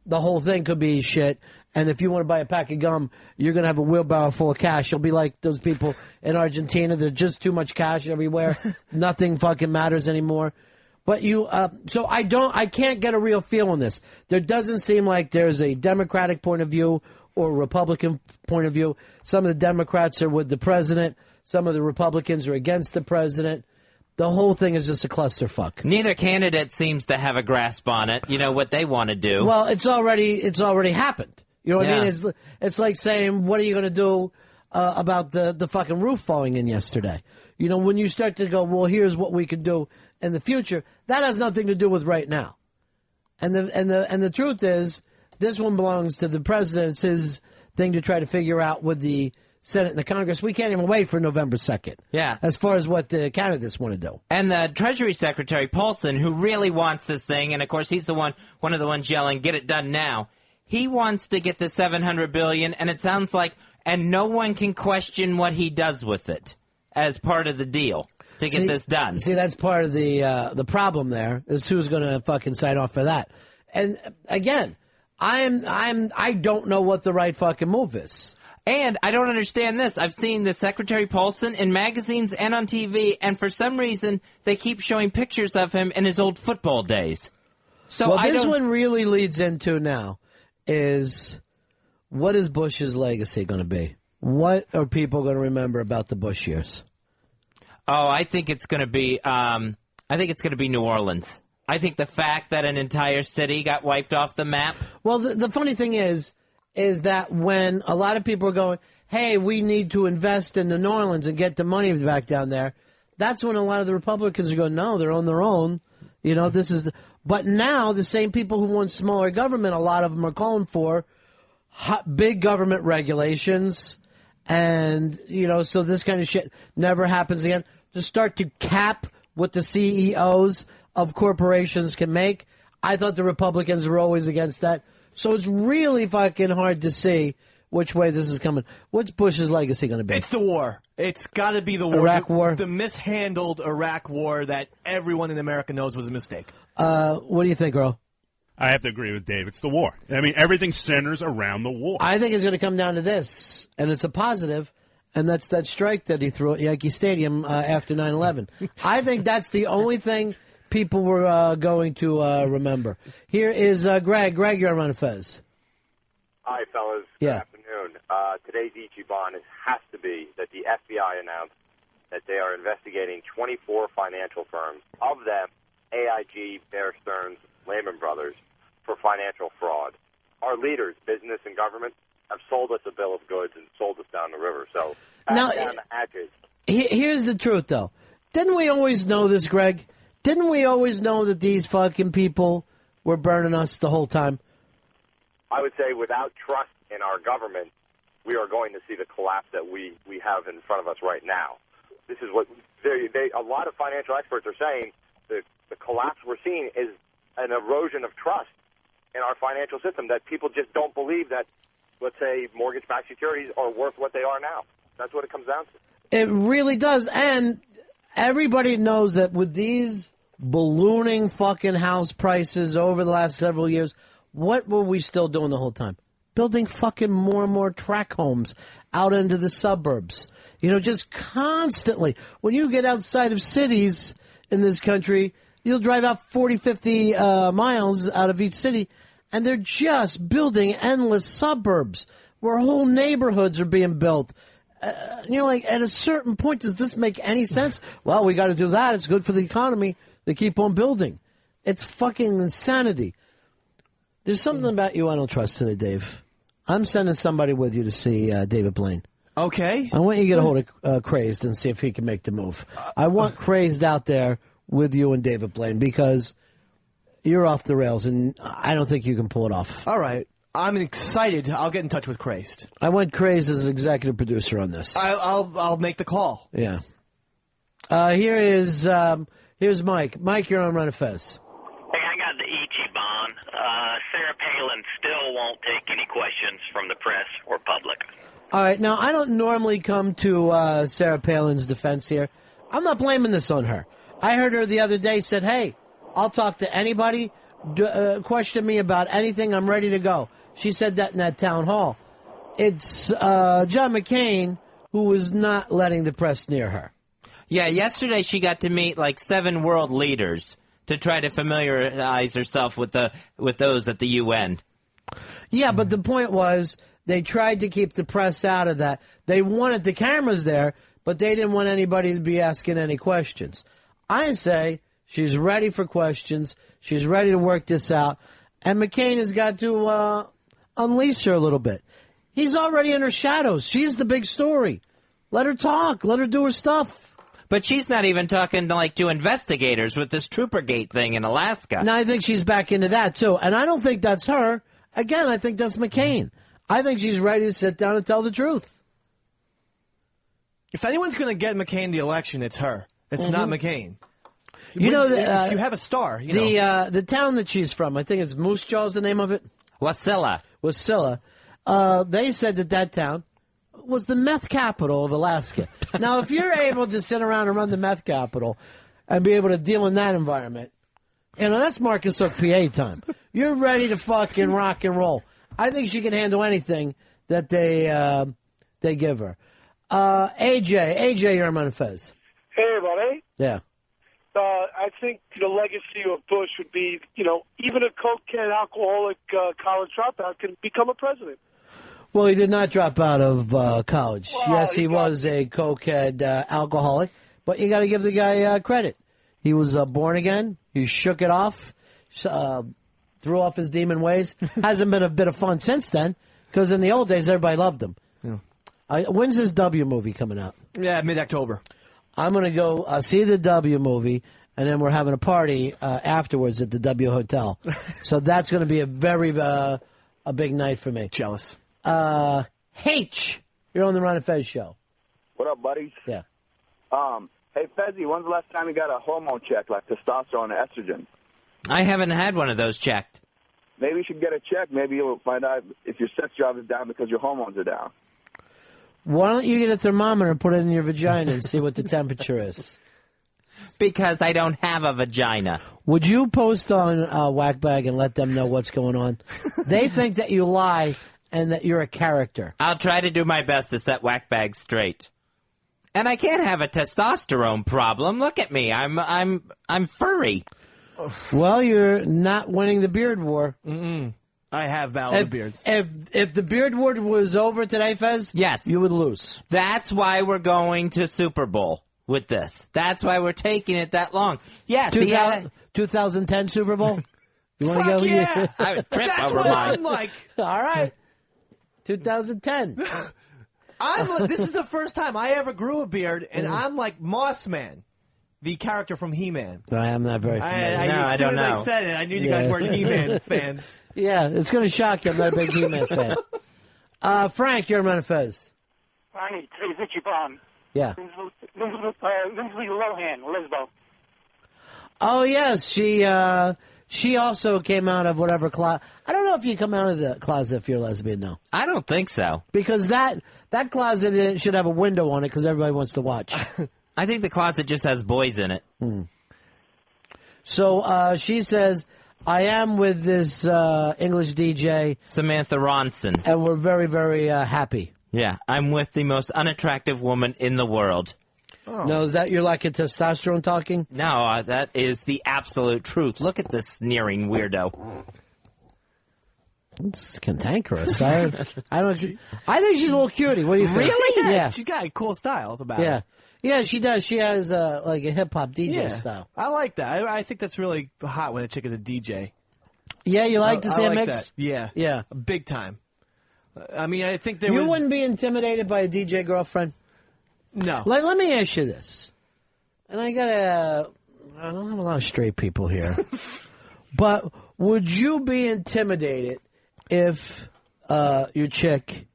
S5: the whole thing could be shit. And if you want to buy a pack of gum, you're going to have a wheelbarrow full of cash. You'll be like those people in Argentina. There's just too much cash everywhere. Nothing fucking matters anymore. But so I can't get a real feel on this. There doesn't seem like there's a Democratic point of view or a Republican point of view. Some of the Democrats are with the president. Some of the Republicans are against the president. The whole thing is just a clusterfuck.
S6: Neither candidate seems to have a grasp on it. You know what they want to do.
S5: Well, it's already happened. You know what I mean? It's like saying, what are you going to do about the fucking roof falling in yesterday? You know, when you start to go, well, here's what we could do in the future, that has nothing to do with right now. And the truth is, this one belongs to the president. It's his thing to try to figure out with the Senate and the Congress. We can't even wait for November 2nd.
S6: Yeah.
S5: As far as what the candidates want to do.
S6: And the Treasury Secretary, Paulson, who really wants this thing, and of course he's one of the ones yelling, get it done now. He wants to get the $700 billion, and it sounds like, and no one can question what he does with it as part of the deal to get this done.
S5: See, that's part of the problem there, is who's going to fucking sign off for that. And again, I don't know what the right fucking move is.
S6: And I don't understand this. I've seen the Secretary Paulson in magazines and on TV, and for some reason they keep showing pictures of him in his old football days. So
S5: this one really leads into now is, what is Bush's legacy going to be? What are people going to remember about the Bush years?
S6: Oh, I think it's going to be New Orleans. I think the fact that an entire city got wiped off the map.
S5: Well, the funny thing is that when a lot of people are going, hey, we need to invest in New Orleans and get the money back down there, that's when a lot of the Republicans are going, no, they're on their own. You know, but now the same people who want smaller government, a lot of them are calling for big government regulations. And, you know, so this kind of shit never happens again. To start to cap what the CEOs of corporations can make. I thought the Republicans were always against that. So it's really fucking hard to see which way this is coming. What's Bush's legacy going to be?
S1: It's the war. It's got to be the war.
S5: Iraq war?
S1: The mishandled Iraq war that everyone in America knows was a mistake.
S5: What do you think, Earl?
S17: I have to agree with Dave. It's the war. I mean, everything centers around the war.
S5: I think it's going to come down to this, and it's a positive, and that's that strike that he threw at Yankee Stadium after 9/11. I think that's the only thing people were going to remember. Here is Greg. Greg, you're on Ron and Fez.
S21: Hi, fellas.
S5: Yeah.
S21: Good afternoon. Today's Ichiban has to be that the FBI announced that they are investigating 24 financial firms. Of them, AIG, Bear Stearns, Lehman Brothers for financial fraud. Our leaders, business and government, have sold us a bill of goods and sold us down the river. So
S5: Now,
S21: down the hatches.
S5: Here's the truth, though. Didn't we always know this, Greg? Didn't we always know that these fucking people were burning us the whole time?
S21: I would say without trust in our government, we are going to see the collapse that we have in front of us right now. This is what a lot of financial experts are saying. The collapse we're seeing is an erosion of trust in our financial system, that people just don't believe that, let's say, mortgage-backed securities are worth what they are now. That's what it comes down to.
S5: It really does. And everybody knows that with these ballooning fucking house prices over the last several years, what were we still doing the whole time? Building fucking more and more tract homes out into the suburbs. You know, just constantly. When you get outside of cities in this country, you'll drive out 40, 50 miles out of each city, and they're just building endless suburbs where whole neighborhoods are being built. You're like, at a certain point, does this make any sense? Well, we got to do that. It's good for the economy to keep on building. It's fucking insanity. There's something about you I don't trust today, Dave. I'm sending somebody with you to see David Blaine.
S1: Okay.
S5: I want you to get a hold of Crazed and see if he can make the move. I want Crazed out there with you and David Blaine because you're off the rails, and I don't think you can pull it off.
S1: All right. I'm excited. I'll get in touch with Crazed.
S5: I want Crazed as executive producer on this.
S1: I'll make the call.
S5: Yeah. Here's Mike. Mike, you're on Ron and Fez.
S2: Hey, I got the Ichiban. Sarah Palin still won't take any questions from the press or public.
S5: All right. Now, I don't normally come to Sarah Palin's defense here. I'm not blaming this on her. I heard her the other day said, hey, I'll talk to anybody, question me about anything, I'm ready to go. She said that in that town hall. It's John McCain who was not letting the press near her.
S6: Yeah, yesterday she got to meet like 7 world leaders to try to familiarize herself with those at the UN.
S5: Yeah, but the point was they tried to keep the press out of that. They wanted the cameras there, but they didn't want anybody to be asking any questions. I say she's ready for questions. She's ready to work this out. And McCain has got to unleash her a little bit. He's already in her shadows. She's the big story. Let her talk. Let her do her stuff.
S6: But she's not even talking to investigators with this Troopergate thing in Alaska.
S5: Now, I think she's back into that, too. And I don't think that's her. Again, I think that's McCain. I think she's ready to sit down and tell the truth.
S1: If anyone's going to get McCain the election, it's her. It's not McCain.
S5: You know,
S1: if you have a star.
S5: The town that she's from, I think it's Moose Jaw is the name of it.
S6: Wasilla.
S5: They said that town was the meth capital of Alaska. Now, if you're able to sit around and run the meth capital and be able to deal in that environment, that's Marcus Hook PA time. You're ready to fucking rock and roll. I think she can handle anything that they give her. AJ, you're on Fez.
S22: Hey, everybody.
S5: Yeah.
S22: I think the legacy of Bush would be, even a cokehead alcoholic college dropout can become a president.
S5: Well, he did not drop out of college. Well, yes, he was a cokehead alcoholic, but you got to give the guy credit. He was born again. He shook it off, threw off his demon ways. Hasn't been a bit of fun since then, because in the old days, everybody loved him. Yeah. When's this W movie coming out?
S1: Yeah, mid-October.
S5: I'm going to go see the W movie, and then we're having a party afterwards at the W Hotel. So that's going to be a very a big night for me.
S1: Jealous.
S5: H, you're on the Ron and Fez show.
S11: What up, buddies?
S5: Yeah.
S11: Hey, Fezzy, when's the last time you got a hormone check, like testosterone or estrogen?
S6: I haven't had one of those checked.
S11: Maybe you should get a check. Maybe you'll find out if your sex drive is down because your hormones are down.
S5: Why don't you get a thermometer and put it in your vagina and see what the temperature is?
S6: Because I don't have a vagina.
S5: Would you post on Whackbag and let them know what's going on? They think that you lie and that you're a character.
S6: I'll try to do my best to set Whackbag straight. And I can't have a testosterone problem. Look at me. I'm furry.
S5: Well, you're not winning the beard war.
S1: Mm-mm. I have battled the beards.
S5: If the beard war was over today, Fez,
S6: yes,
S5: you would lose.
S6: That's why we're going to Super Bowl with this. That's why we're taking it that long. Yes,
S5: 2010 Super Bowl? You want to go?
S1: Yeah.
S6: I would trip
S1: That's
S6: over
S1: what
S6: mine.
S1: I'm like.
S5: All right. 2010.
S1: This is the first time I ever grew a beard, and I'm like Moss Man, the character from He-Man.
S5: I am not very familiar.
S1: As soon as I said it, I knew you guys weren't He-Man fans.
S5: Yeah, it's going to shock you. I'm not a big He-Man fan. Frank, you're Ron and Fez.
S9: Ronnie, today's Itchy Bomb.
S5: Yeah.
S9: Lindsay Lohan, Lisbo.
S5: Oh, yes. She also came out of whatever closet. I don't know if you come out of the closet if you're a lesbian, no.
S6: I don't think so.
S5: Because that closet should have a window on it because everybody wants to watch.
S6: I think the closet just has boys in it.
S5: So she says, I am with this English DJ.
S6: Samantha Ronson.
S5: And we're very, very happy.
S6: Yeah, I'm with the most unattractive woman in the world.
S5: Oh. No, is that your lack of testosterone talking?
S6: No, that is the absolute truth. Look at this sneering weirdo.
S5: It's cantankerous. I think she's a little cutie. What do you think?
S1: Really?
S5: Yeah.
S1: She's got a cool style about her.
S5: Yeah. Yeah, she does. She has like a hip-hop DJ style.
S1: I like that. I think that's really hot when a chick is a DJ.
S5: Yeah, you like to see a
S1: like
S5: mix?
S1: that. Yeah.
S5: Yeah.
S1: Big time. I mean, I think
S5: You wouldn't be intimidated by a DJ girlfriend?
S1: No.
S5: Let me ask you this. And I don't have a lot of straight people here. But would you be intimidated if your chick,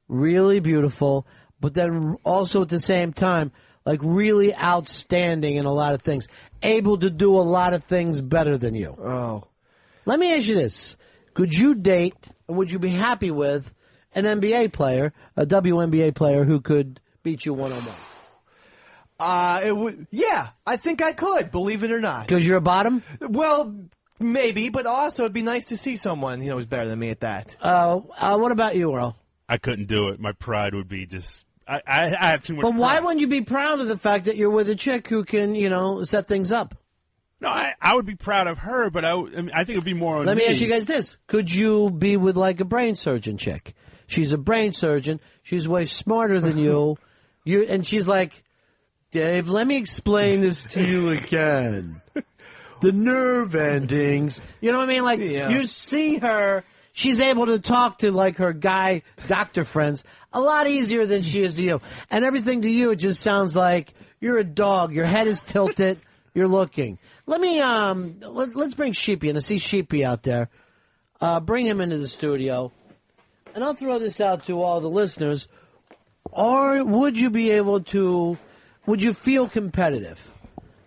S5: really beautiful, but then also at the same time, like really outstanding in a lot of things, able to do a lot of things better than you?
S1: Oh.
S5: Let me ask you this. Could you date, and would you be happy with, an NBA player, a WNBA player who could beat you one-on-one?
S1: It would. Yeah, I think I could, believe it or not.
S5: Because you're a bottom?
S1: Well, maybe, but also it'd be nice to see someone who's better than me at that.
S5: What about you, Earl?
S17: I couldn't do it. My pride would be just... I have too much
S5: But why
S17: pride.
S5: wouldn't you be proud of the fact that you're with a chick who can, set things up?
S17: No, I would be proud of her, but I think it would be more on
S5: Let me ask you guys this. Could you be with, like, a brain surgeon chick? She's a brain surgeon. She's way smarter than you. And she's like, Dave, let me explain this to you again. The nerve endings. You know what I mean? Like, you see her. She's able to talk to, like, her guy doctor friends a lot easier than she is to you. And everything to you, it just sounds like you're a dog. Your head is tilted. You're looking. Let me, let's bring Sheepy in. I see Sheepy out there. Bring him into the studio. And I'll throw this out to all the listeners. Or would you be able to, would you feel competitive?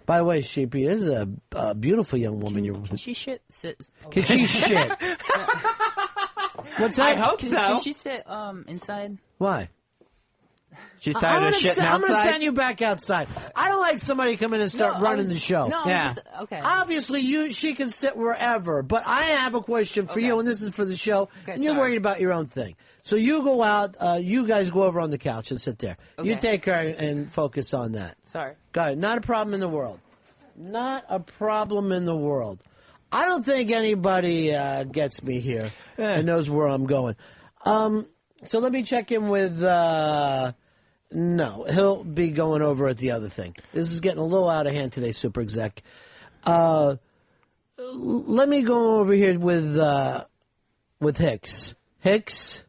S5: By the way, Sheepy is a beautiful young woman.
S3: Can she shit?
S5: Can she shit? What's that?
S6: I hope so.
S3: Can she sit inside?
S5: Why?
S6: She's tired of shitting outside?
S5: I'm going to send you back outside. I don't like somebody come in and start running the show.
S3: No, okay.
S5: Obviously, she can sit wherever, but I have a question for you, and this is for the show, and you're worried about your own thing. So you go out, you guys go over on the couch and sit there.
S3: Okay.
S5: You take her and focus on that.
S3: Sorry.
S5: Go ahead. Not a problem in the world. Not a problem in the world. I don't think anybody gets me here and knows where I'm going. So let me check in with... No, he'll be going over at the other thing. This is getting a little out of hand today, Super Exec. Let me go over here with Hicks. Hicks?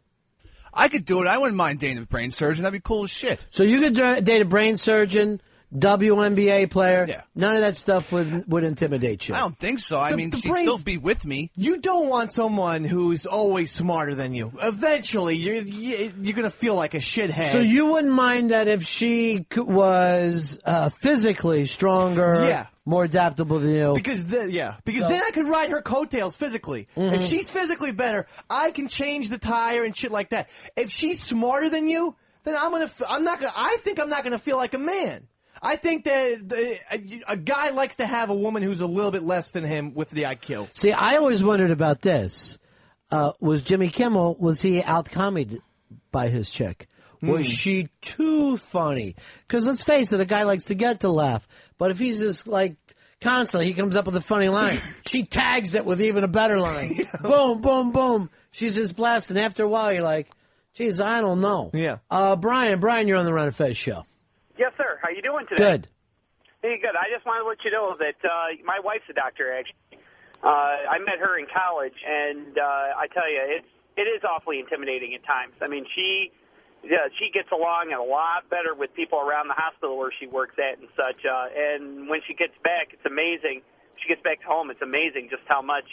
S4: I could do it. I wouldn't mind dating a brain surgeon. That'd be cool as shit.
S5: So you could date a brain surgeon, WNBA player. Yeah. None of that stuff would intimidate you.
S4: I don't think so. I mean, she'd still be with me.
S1: You don't want someone who's always smarter than you. Eventually, you're going to feel like a shithead.
S5: So you wouldn't mind that if she was physically stronger, more adaptable than you?
S1: Because then I could ride her coattails physically.
S5: Mm-hmm.
S1: If she's physically better, I can change the tire and shit like that. If she's smarter than you, then I think I'm not gonna feel like a man. I think that a guy likes to have a woman who's a little bit less than him with the IQ.
S5: See, I always wondered about this. Was Jimmy Kimmel, was he out-commied by his chick? Was she too funny? Because let's face it, a guy likes to get to laugh. But if he's just like constantly, he comes up with a funny line. She tags it with even a better line. Boom, boom, boom. She's just blasting. After a while, you're like, geez, I don't know.
S1: Yeah.
S5: Brian, you're on the Ron and Fez show.
S23: Yes, sir. How you doing today?
S5: Good.
S7: Hey, good. I just wanted to let you know that my wife's a doctor, actually. I met her in college, and I tell you, it is awfully intimidating at times. I mean, she gets along a lot better with people around the hospital where she works at and such. And when she gets back, it's amazing. She gets back home, it's amazing just how much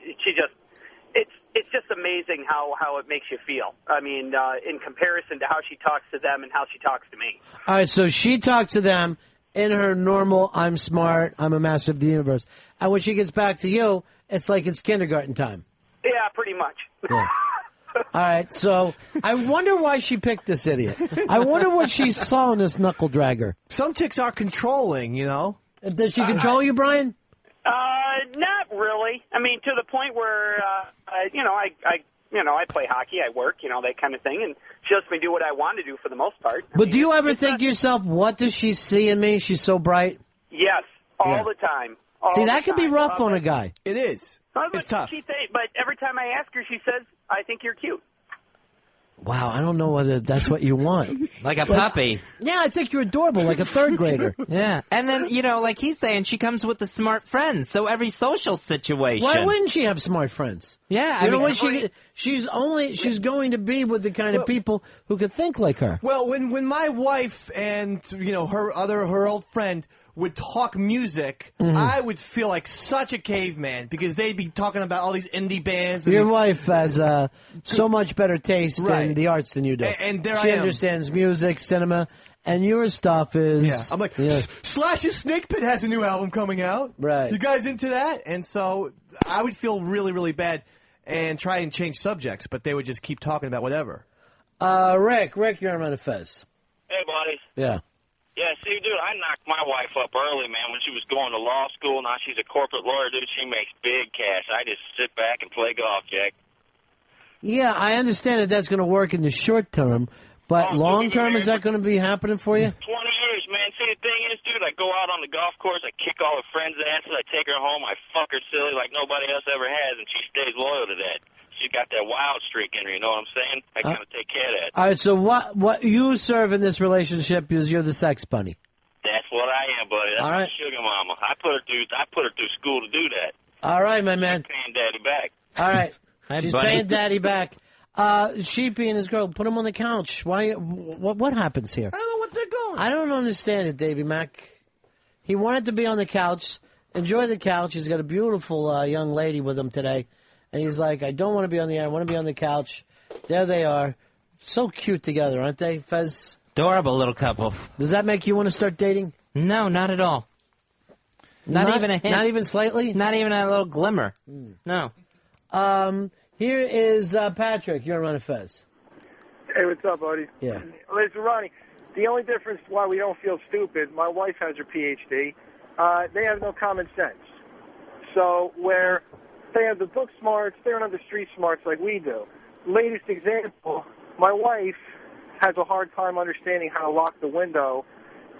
S7: it's just amazing how it makes you feel. I mean, in comparison to how she talks to them and how she talks to me.
S5: All right, so she talks to them in her normal, I'm smart, I'm a master of the universe. And when she gets back to you, it's like it's kindergarten time.
S7: Yeah, pretty much.
S5: Yeah. All right, so I wonder why she picked this idiot. I wonder what she saw in this knuckle dragger.
S1: Some chicks are controlling, you know.
S5: Does she control you, Brian?
S7: Not really. I mean, to the point where, I play hockey, I work, that kind of thing, and she lets me do what I want to do for the most part.
S5: But do you ever think to yourself, what does she see in me? She's so bright.
S7: Yes, all the time.
S5: See, that could be rough on a guy.
S1: It is. It's tough.
S7: But every time I ask her, she says, I think you're cute.
S5: Wow, I don't know whether that's what you want.
S6: Like a puppy.
S5: Yeah, I think you're adorable, like a third grader.
S6: Yeah. And then, like he's saying, she comes with the smart friends, so every social situation.
S5: Why wouldn't she have smart friends?
S6: Yeah.
S5: You know what? She's going to be with the kind of people who could think like her.
S1: Well, when my wife and, her old friend would talk music, I would feel like such a caveman because they'd be talking about all these indie bands. And
S5: Your wife has so much better taste in the arts than you do.
S1: And there
S5: she
S1: I am.
S5: understands music, cinema, and your stuff is...
S1: Yeah, I'm like, Slash's Snake Pit has a new album coming out.
S5: Right.
S1: You guys into that? And so I would feel really, really bad and try and change subjects, but they would just keep talking about whatever.
S5: Rick, you're on Ron and Fez.
S10: Hey, buddy.
S5: Yeah.
S10: Yeah, see, dude, I knocked my wife up early, man, when she was going to law school. Now she's a corporate lawyer, dude. She makes big cash. I just sit back and play golf, Jack.
S5: Yeah, I understand that that's going to work in the short term, but long term, is that going to be happening for you?
S10: 20 years, man. See, the thing is, dude, I go out on the golf course, I kick all her friends' asses, I take her home, I fuck her silly like nobody else ever has, and she stays loyal to that. She's got that wild streak in her, you know what I'm saying? I kind of take care of that.
S5: All right, so what you serve in this relationship is you're the sex bunny.
S10: That's what I am, buddy. That's
S5: All
S10: my
S5: right.
S10: sugar mama. I put her through school to do that.
S5: All right, my man.
S10: Paying daddy back.
S5: All right.
S6: Hi,
S5: She's
S6: buddy.
S5: paying daddy back. Sheepy and his girl, put him on the couch. Why? What happens here?
S1: I don't know what they're going.
S5: I don't understand it, Davy Mac. He wanted to be on the couch, enjoy the couch. He's got a beautiful young lady with him today. And he's like, I don't want to be on the air. I want to be on the couch. There they are. So cute together, aren't they, Fez?
S6: Adorable little couple.
S5: Does that make you want to start dating?
S6: No, not at all. Not even a hint.
S5: Not even slightly?
S6: Not even a little glimmer. No.
S5: Here is Patrick. You're on Ron and Fez.
S11: Hey, what's up, buddy?
S5: Yeah.
S11: Listen, Ronnie, the only difference why we don't feel stupid, my wife has her PhD. They have no common sense. So where they have the book smarts, they don't have the street smarts like we do. Latest example, my wife has a hard time understanding how to lock the window.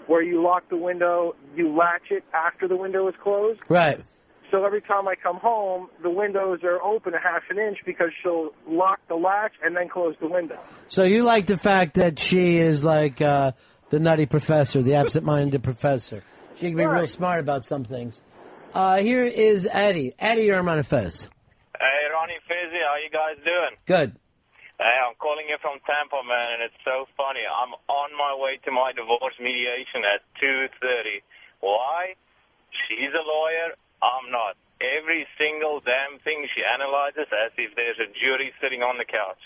S11: Where you lock the window, you latch it after the window is closed.
S5: Right.
S11: So every time I come home, the windows are open a half an inch because she'll lock the latch and then close the window.
S5: So you like the fact that she is like the nutty professor, the absent-minded professor. She can be real smart about some things. Here is Eddie. Eddie, you're on Ron and Fez.
S10: Hey, Ronnie, Fezzy, how you guys doing?
S5: Good.
S10: Hey, I'm calling you from Tampa, man, and it's so funny. I'm on my way to my divorce mediation at 2:30. Why? She's a lawyer. I'm not. Every single damn thing she analyzes as if there's a jury sitting on the couch.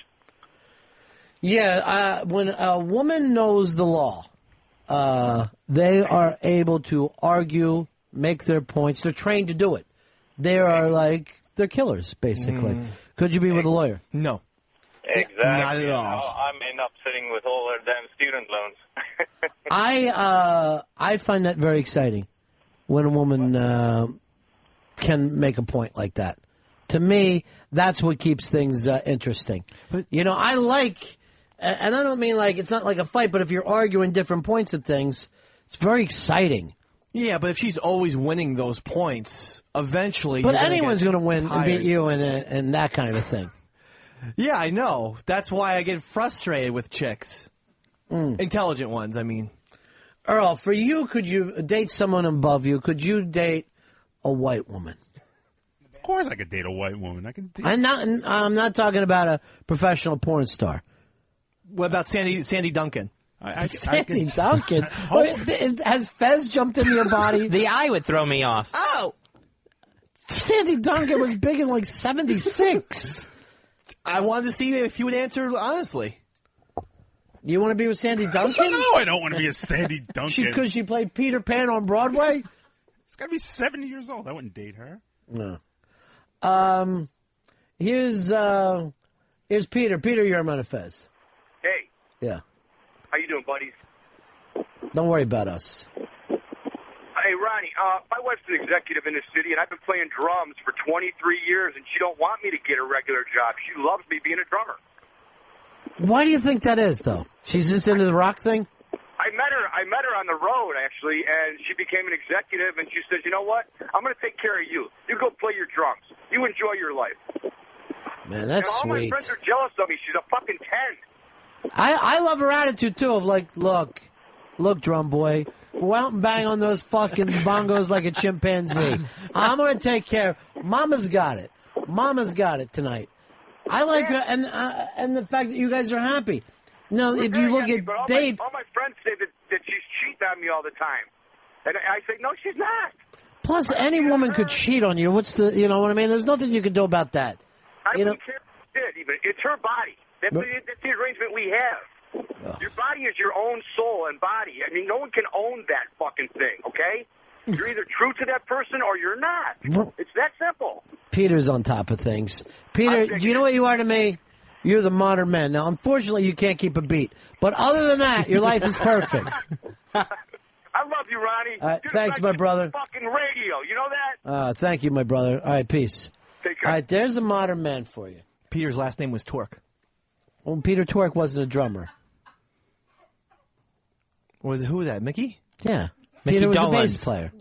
S5: Yeah, when a woman knows the law, they are able to argue, make their points. They're trained to do it. They are they're killers, basically. Could you be with a lawyer?
S1: No.
S10: Exactly.
S1: Not at all.
S10: I'm end up sitting with all her damn student loans.
S5: I find that very exciting when a woman can make a point like that. To me, that's what keeps things interesting. I like, and I don't mean it's not like a fight, but if you're arguing different points of things, it's very exciting.
S1: Yeah, but if she's always winning those points, eventually...
S5: But anyone's going to win and beat you and that kind of thing.
S1: Yeah, I know. That's why I get frustrated with chicks. Intelligent ones, I mean.
S5: Earl, for you, could you date someone above you? Could you date a white woman?
S17: Of course I could date a white woman. I can date...
S5: I'm not talking about a professional porn star.
S1: What about Sandy Duncan?
S5: Sandy Duncan? Wait, has Fez jumped into your body?
S6: The eye would throw me off.
S1: Oh!
S5: Sandy Duncan was big in like 76.
S1: I wanted to see if you would answer honestly.
S5: You want to be with Sandy Duncan?
S17: No, I don't want to be a Sandy Duncan.
S5: Because she played Peter Pan on Broadway?
S17: It's got to be 70 years old. I wouldn't date her.
S5: No. Here's Peter. Peter, you're Ron and Fez.
S21: Hey,
S5: Yeah.
S21: how you doing, buddies?
S5: Don't worry about us.
S21: Hey, Ronnie, my wife's an executive in the city, and I've been playing drums for 23 years, and she don't want me to get a regular job. She loves me being a drummer.
S5: Why do you think that is, though? She's just into the rock thing?
S21: I met her on the road, actually, and she became an executive, and she says, you know what? I'm going to take care of you. You go play your drums. You enjoy your life.
S5: Man, that's
S21: and all
S5: sweet.
S21: my friends are jealous of me. She's a fucking 10.
S5: I love her attitude, too, of like, look, drum boy, go out and bang on those fucking bongos like a chimpanzee. I'm going to take care. Mama's got it. Mama's got it tonight. I like her, and the fact that you guys are happy. Now, if you look at Dave...
S21: All my friends say that she's cheating on me all the time. And I say, no, she's not.
S5: Plus, any woman could cheat on you. What's the, you know what I mean? There's nothing you can do about that.
S21: I don't care if she did, even. It's her body. That's the arrangement we have. Your body is your own soul and body. I mean, no one can own that fucking thing, okay? You're either true to that person or you're not. It's that simple.
S5: Peter's on top of things. Peter, you know what you are to me? You're the modern man. Now, unfortunately, you can't keep a beat. But other than that, your life is perfect.
S21: I love you, Ronnie.
S5: Thanks, my brother.
S21: Fucking radio. You know that?
S5: Thank you, my brother. All right, peace.
S21: Take care.
S5: All right, there's a modern man for you.
S1: Peter's last name was Torque.
S5: Well, Peter Torque wasn't a drummer.
S1: Who was that, Mickey?
S5: Yeah.
S1: Mickey
S5: Peter was
S1: Dolenz.
S5: a bass player.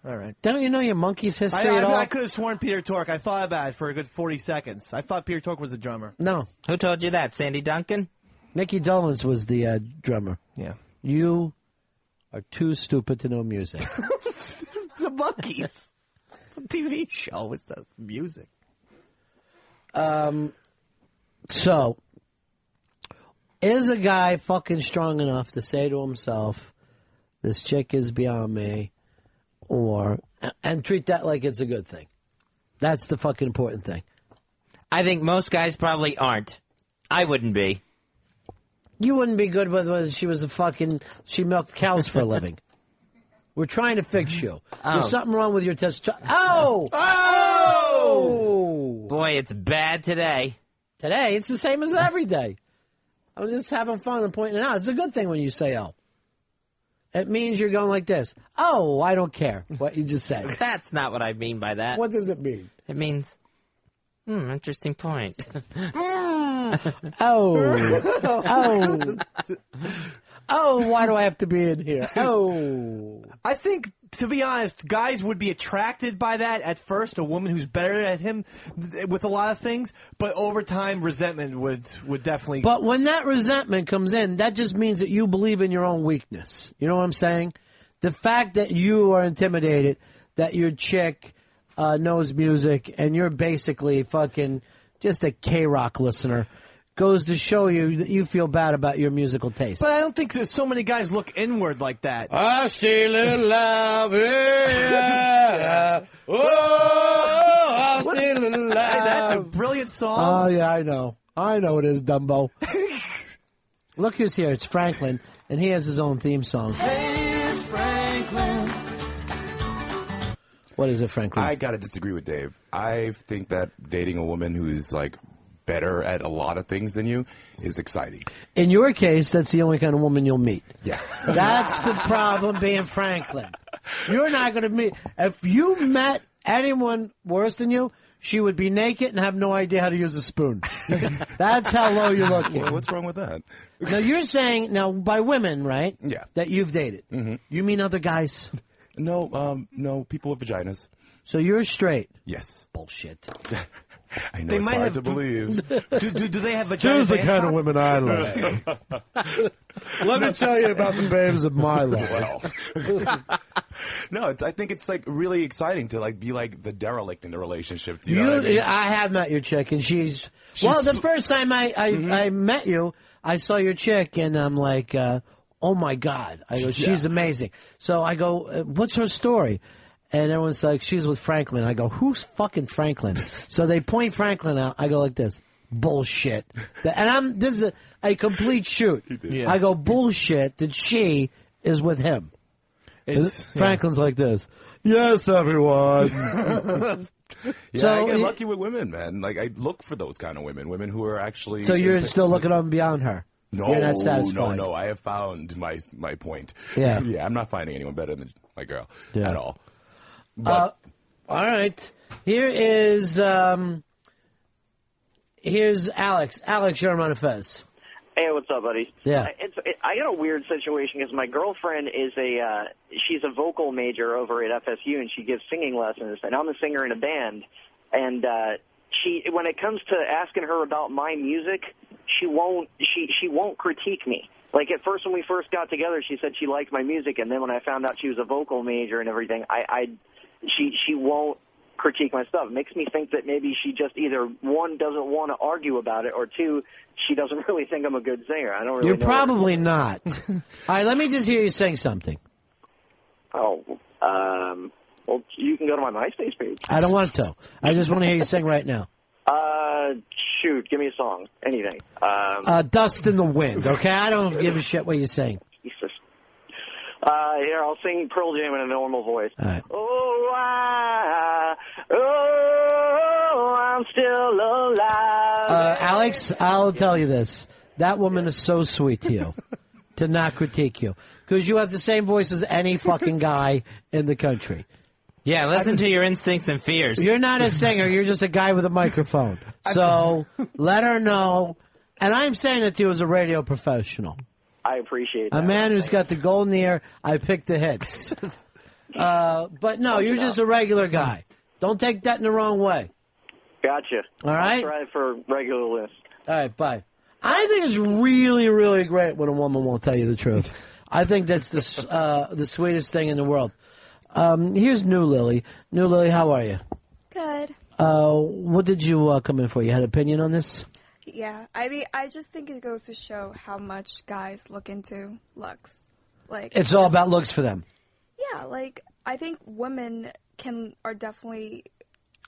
S1: All right.
S5: Don't you know your Monkees history at all?
S1: I could have sworn Peter Torque. I thought about it for a good 40 seconds. I thought Peter Torque was the drummer.
S5: No.
S6: Who told you that? Sandy Duncan?
S5: Mickey Dolenz was the drummer.
S1: Yeah.
S5: You are too stupid to know music.
S1: The Monkees. It's a TV show. It's the music.
S5: So, is a guy fucking strong enough to say to himself, this chick is beyond me, and treat that like it's a good thing? That's the fucking important thing.
S6: I think most guys probably aren't. I wouldn't be.
S5: You wouldn't be good with whether she was she milked cows for a living. We're trying to fix you. There's something wrong with your testosterone. Oh! Oh!
S6: Boy, it's bad today.
S5: Today? It's the same as every day. I'm just having fun and pointing it out. It's a good thing when you say oh. It means you're going like this. Oh, I don't care what you just said.
S6: That's not what I mean by that.
S5: What does it mean?
S6: It means, interesting point.
S5: Oh, why do I have to be in here? Oh.
S1: I think, to be honest, guys would be attracted by that at first, a woman who's better at him with a lot of things, but over time, resentment would definitely...
S5: But when that resentment comes in, that just means that you believe in your own weakness. You know what I'm saying? The fact that you are intimidated, that your chick knows music, and you're basically fucking just a K-Rock listener, goes to show you that you feel bad about your musical taste.
S1: But I don't think there's so many guys look inward like that.
S5: I see little love, yeah. Oh, I see little love.
S1: Hey, that's a brilliant song.
S5: Oh, yeah, I know. I know it is, Dumbo. Look who's here. It's Franklin, and he has his own theme song.
S12: Hey, it's Franklin.
S5: What is it, Franklin?
S12: I gotta disagree with Dave. I think that dating a woman who's like better at a lot of things than you is exciting.
S5: In your case, that's the only kind of woman you'll meet.
S12: Yeah.
S5: That's the problem being Franklin. You're not going to meet... If you met anyone worse than you, she would be naked and have no idea how to use a spoon. That's how low you're looking.
S12: Well, what's wrong with that?
S5: Now, you're saying... Now, by women, right?
S12: Yeah.
S5: That you've dated.
S12: Mm-hmm.
S5: You mean other guys?
S12: No, people with vaginas.
S5: So you're straight?
S12: Yes.
S5: Bullshit.
S12: I know it's hard to believe.
S1: Do they have vaginas?
S5: Choose the kind of women I like. Let me tell you about the babes of my life.
S12: No, I think it's like really exciting to like be like the derelict in the relationship. Do you know what I mean?
S5: I have met your chick, and she's well. The first time I met you, I saw your chick, and I'm like, oh my God! I go, she's amazing. So I go, what's her story? And everyone's like, she's with Franklin. I go, who's fucking Franklin? So they point Franklin out. I go like this, bullshit. And this is a complete shoot.
S1: Yeah.
S5: I go, bullshit that she is with him. Franklin's like this. Yes, everyone.
S12: I get lucky with women, man. Like I look for those kind of women who are actually.
S5: So you're still looking on beyond her.
S12: No,
S5: you're not satisfied.
S12: no. I have found my point.
S5: Yeah,
S12: yeah. I'm not finding anyone better than my girl at all.
S5: All right. Here's Alex. Alex, you're on Ron and Fez.
S14: Hey, what's up, buddy?
S5: Yeah.
S14: I got a weird situation because my girlfriend is she's a vocal major over at FSU, and she gives singing lessons, and I'm a singer in a band. And when it comes to asking her about my music, she won't critique me. Like at first, when we first got together, she said she liked my music, and then when I found out she was a vocal major and everything, she won't critique my stuff. It makes me think that maybe she just either, one, doesn't want to argue about it, or two, she doesn't really think I'm a good singer. I don't really
S5: You're
S14: know.
S5: probably not. All right, let me just hear you sing something.
S14: Oh, well, you can go to my MySpace page.
S5: I don't want to. I just want to hear you sing right now.
S14: Shoot, give me a song. Anything.
S5: Dust in the Wind, okay? I don't give a shit what you sing.
S14: Jesus. Here, I'll sing Pearl Jam in a normal voice.
S5: All right.
S14: I'm still alive.
S5: Alex, I'll tell you this. That woman is so sweet to you to not critique you. Because you have the same voice as any fucking guy in the country.
S6: Yeah, listen to your instincts and fears.
S5: You're not a singer. You're just a guy with a microphone. So let her know. And I'm saying it to you as a radio professional.
S14: I appreciate that.
S5: A man who's got the golden ear, I pick the hits. But no, you're just a regular guy. Don't take that in the wrong way.
S14: Gotcha.
S5: All right?
S14: I'll try for regular list.
S5: All right, bye. I think it's really, really great when a woman won't tell you the truth. I think that's the sweetest thing in the world. Here's New Lily. New Lily, how are you?
S15: Good.
S5: What did you come in for? You had an opinion on this?
S15: Yeah, I mean, I just think it goes to show how much guys look into looks. Like
S5: It's all about looks for them.
S15: Yeah, like I think women are definitely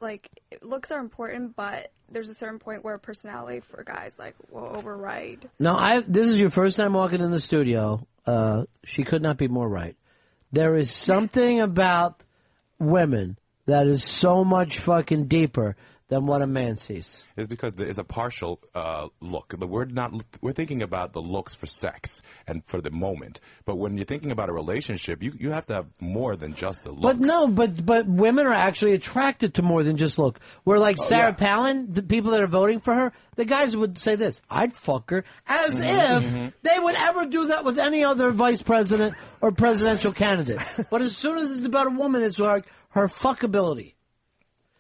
S15: like looks are important, but there's a certain point where personality for guys like will override.
S5: No, this is your first time walking in the studio. She could not be more right. There is something about women that is so much fucking deeper than what a man sees.
S12: It's because there is a partial look. We're thinking about the looks for sex and for the moment. But when you're thinking about a relationship, you have to have more than just the looks.
S5: But no, but women are actually attracted to more than just look. Where like Sarah Palin, the people that are voting for her, the guys would say this: "I'd fuck her," as if they would ever do that with any other vice president or presidential candidate. But as soon as it's about a woman, it's like her fuckability.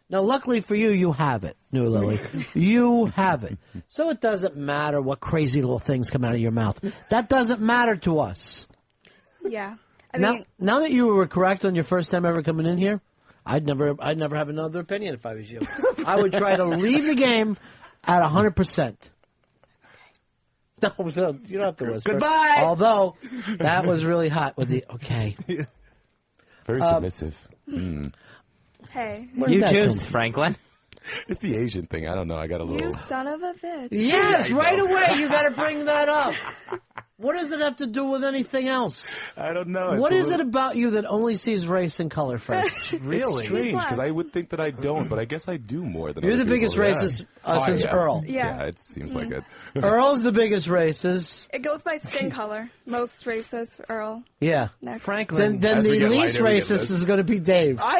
S5: Now, luckily for you, you have it, New Lily. You have it. So it doesn't matter what crazy little things come out of your mouth. That doesn't matter to us.
S15: Yeah. I mean,
S5: now that you were correct on your first time ever coming in here, I'd never have another opinion if I was you. I would try to leave the game at 100%. No, you don't have to whisper.
S1: Goodbye!
S5: Although, that was really hot with the, okay.
S12: Very submissive.
S15: hey.
S6: You choose, Franklin.
S12: It's the Asian thing. I don't know. I got a little...
S15: You son of a bitch.
S5: Yes, right away. You got to bring that up. What does it have to do with anything else?
S12: I don't know.
S5: What is it about you that only sees race and color first?
S12: Really? It's strange, because I would think that I don't, but I guess I do more than
S5: You're
S12: other
S5: the biggest
S12: people.
S5: racist since Earl.
S15: Yeah.
S12: It seems like it.
S5: Earl's the biggest racist.
S15: It goes by skin color. Most racist, Earl.
S5: Yeah.
S15: Next.
S1: Franklin.
S5: Then the least racist is going to be Dave.
S1: I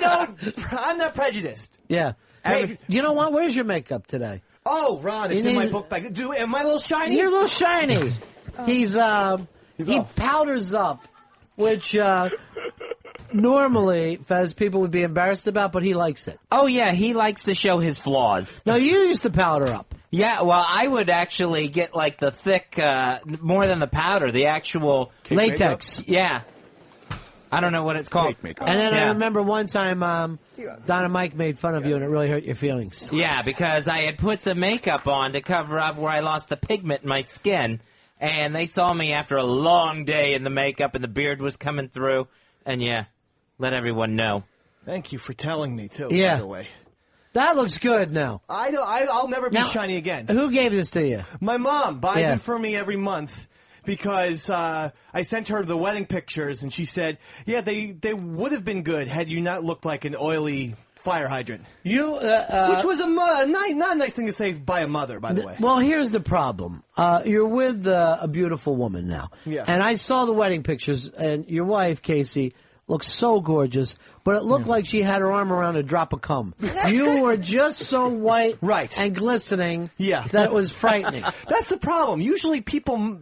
S1: am. I'm not prejudiced.
S5: Yeah. Hey, you know what? Where's your makeup today?
S1: Oh, Ron, it's in my book bag. Am I a little shiny?
S5: You're a little shiny. He powders up, which normally, Fez, people would be embarrassed about, but he likes it.
S6: Oh, yeah, he likes to show his flaws.
S5: Now, you used to powder up.
S6: Yeah, well, I would actually get like the thick, more than the powder, the actual
S5: latex.
S6: Yeah. I don't know what it's called.
S5: And then I remember one time Don and Mike made fun of you, and it really hurt your feelings.
S6: Yeah, because I had put the makeup on to cover up where I lost the pigment in my skin, and they saw me after a long day in the makeup, and the beard was coming through, and let everyone know.
S1: Thank you for telling me, too,
S5: Yeah.
S1: by the way.
S5: That looks good now.
S1: I'll never be
S5: Now,
S1: shiny again.
S5: Who gave this to you?
S1: My mom buys
S5: Yeah.
S1: them for me every month because I sent her the wedding pictures, and she said, yeah, they would have been good had you not looked like an oily fire hydrant. Which was not a nice thing to say by a mother, by the way.
S5: Well, here's the problem. You're with a beautiful woman now.
S1: Yeah.
S5: And I saw the wedding pictures, and your wife, Casey, looks so gorgeous, but it looked like she had her arm around a drop of cum. You were just so white and glistening that it was frightening.
S1: That's the problem. Usually people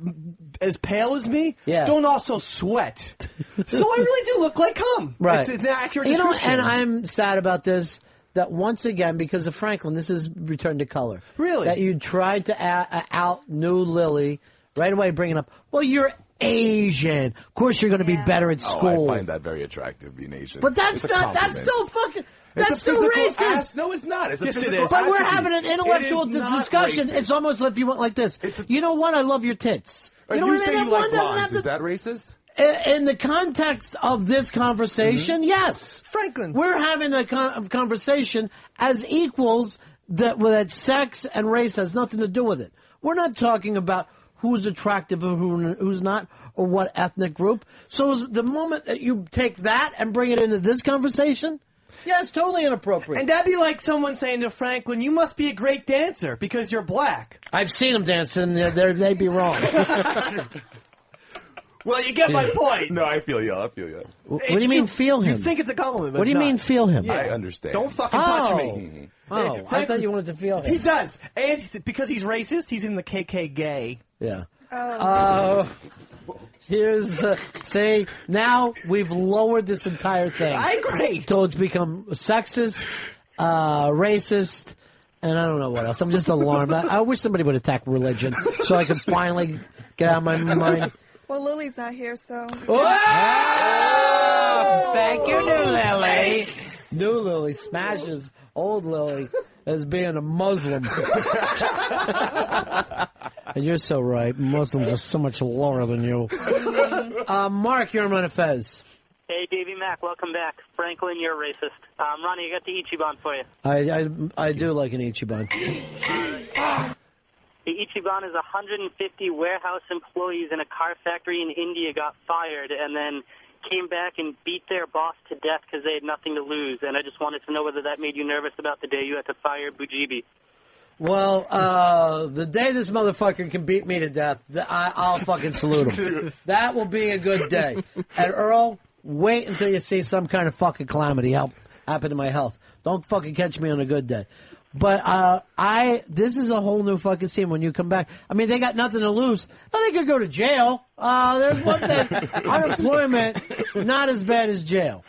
S1: as pale as me don't also sweat. So I really do look like cum.
S5: Right.
S1: It's an accurate
S5: You know,
S1: description.
S5: and I'm sad about this, that once again, because of Franklin, this is Return to Color.
S1: Really?
S5: That you tried to out New Lily right away, bringing up, well, you're Asian. Of course you're going to be better at school.
S12: Oh, I find that very attractive, being Asian.
S5: But that's
S12: It's a
S5: not, that's
S12: compliment.
S5: still fucking,
S12: It's
S5: that's
S12: a
S5: still
S12: physical
S5: racist.
S12: No, it's not. It's a
S1: Yes, it
S12: physical
S1: is.
S5: But we're
S12: attribute.
S5: having an
S12: It
S5: intellectual
S12: is not
S5: discussion.
S12: racist.
S5: It's almost if you went like this. You know what? I love your tits.
S12: You,
S5: know what I
S12: say
S5: mean?
S12: you
S5: One
S12: like
S5: doesn't
S12: blondes.
S5: have to-
S12: Is that racist?
S5: In the context of this conversation, yes.
S1: Franklin.
S5: We're having a conversation as equals that sex and race has nothing to do with it. We're not talking about who's attractive or who's not, or what ethnic group. So is the moment that you take that and bring it into this conversation, it's totally inappropriate.
S1: And that'd be like someone saying to Franklin, you must be a great dancer because you're black.
S5: I've seen them dancing. They'd be wrong.
S1: Well, you get my point.
S12: No, I feel you.
S5: What do you mean feel him?
S1: You think it's a compliment, but
S5: What do you
S1: it's
S5: mean
S1: not.
S5: feel him?
S1: Yeah.
S12: I understand.
S1: Don't fucking punch me.
S5: Oh, I thought you wanted to feel him.
S1: He does. And because he's racist, he's in the KK gay.
S5: Yeah.
S15: Oh.
S5: Here's, say, now we've lowered this entire thing.
S1: I agree.
S5: So it's become sexist, racist, and I don't know what else. I'm just alarmed. I wish somebody would attack religion so I could finally get out of my mind.
S15: Well, Lily's not here, so.
S5: Oh!
S6: Thank you, New Lily.
S5: New Lily smashes old Lily as being a Muslim. And you're so right. Muslims are so much lower than you. Mark, you're on Ron and Fez.
S13: Hey, Davey Mack, welcome back. Franklin, you're racist. Ronnie, I got the Ichiban for you.
S5: I do like an Ichiban.
S13: The Ichiban is 150 warehouse employees in a car factory in India got fired and then came back and beat their boss to death because they had nothing to lose. And I just wanted to know whether that made you nervous about the day you had to fire Bujibi.
S5: Well, the day this motherfucker can beat me to death, I'll fucking salute him. That will be a good day. And Earl, wait until you see some kind of fucking calamity happen to my health. Don't fucking catch me on a good day. But this is a whole new fucking scene when you come back. I mean, they got nothing to lose. They could go to jail. There's one thing. Unemployment, not as bad as jail.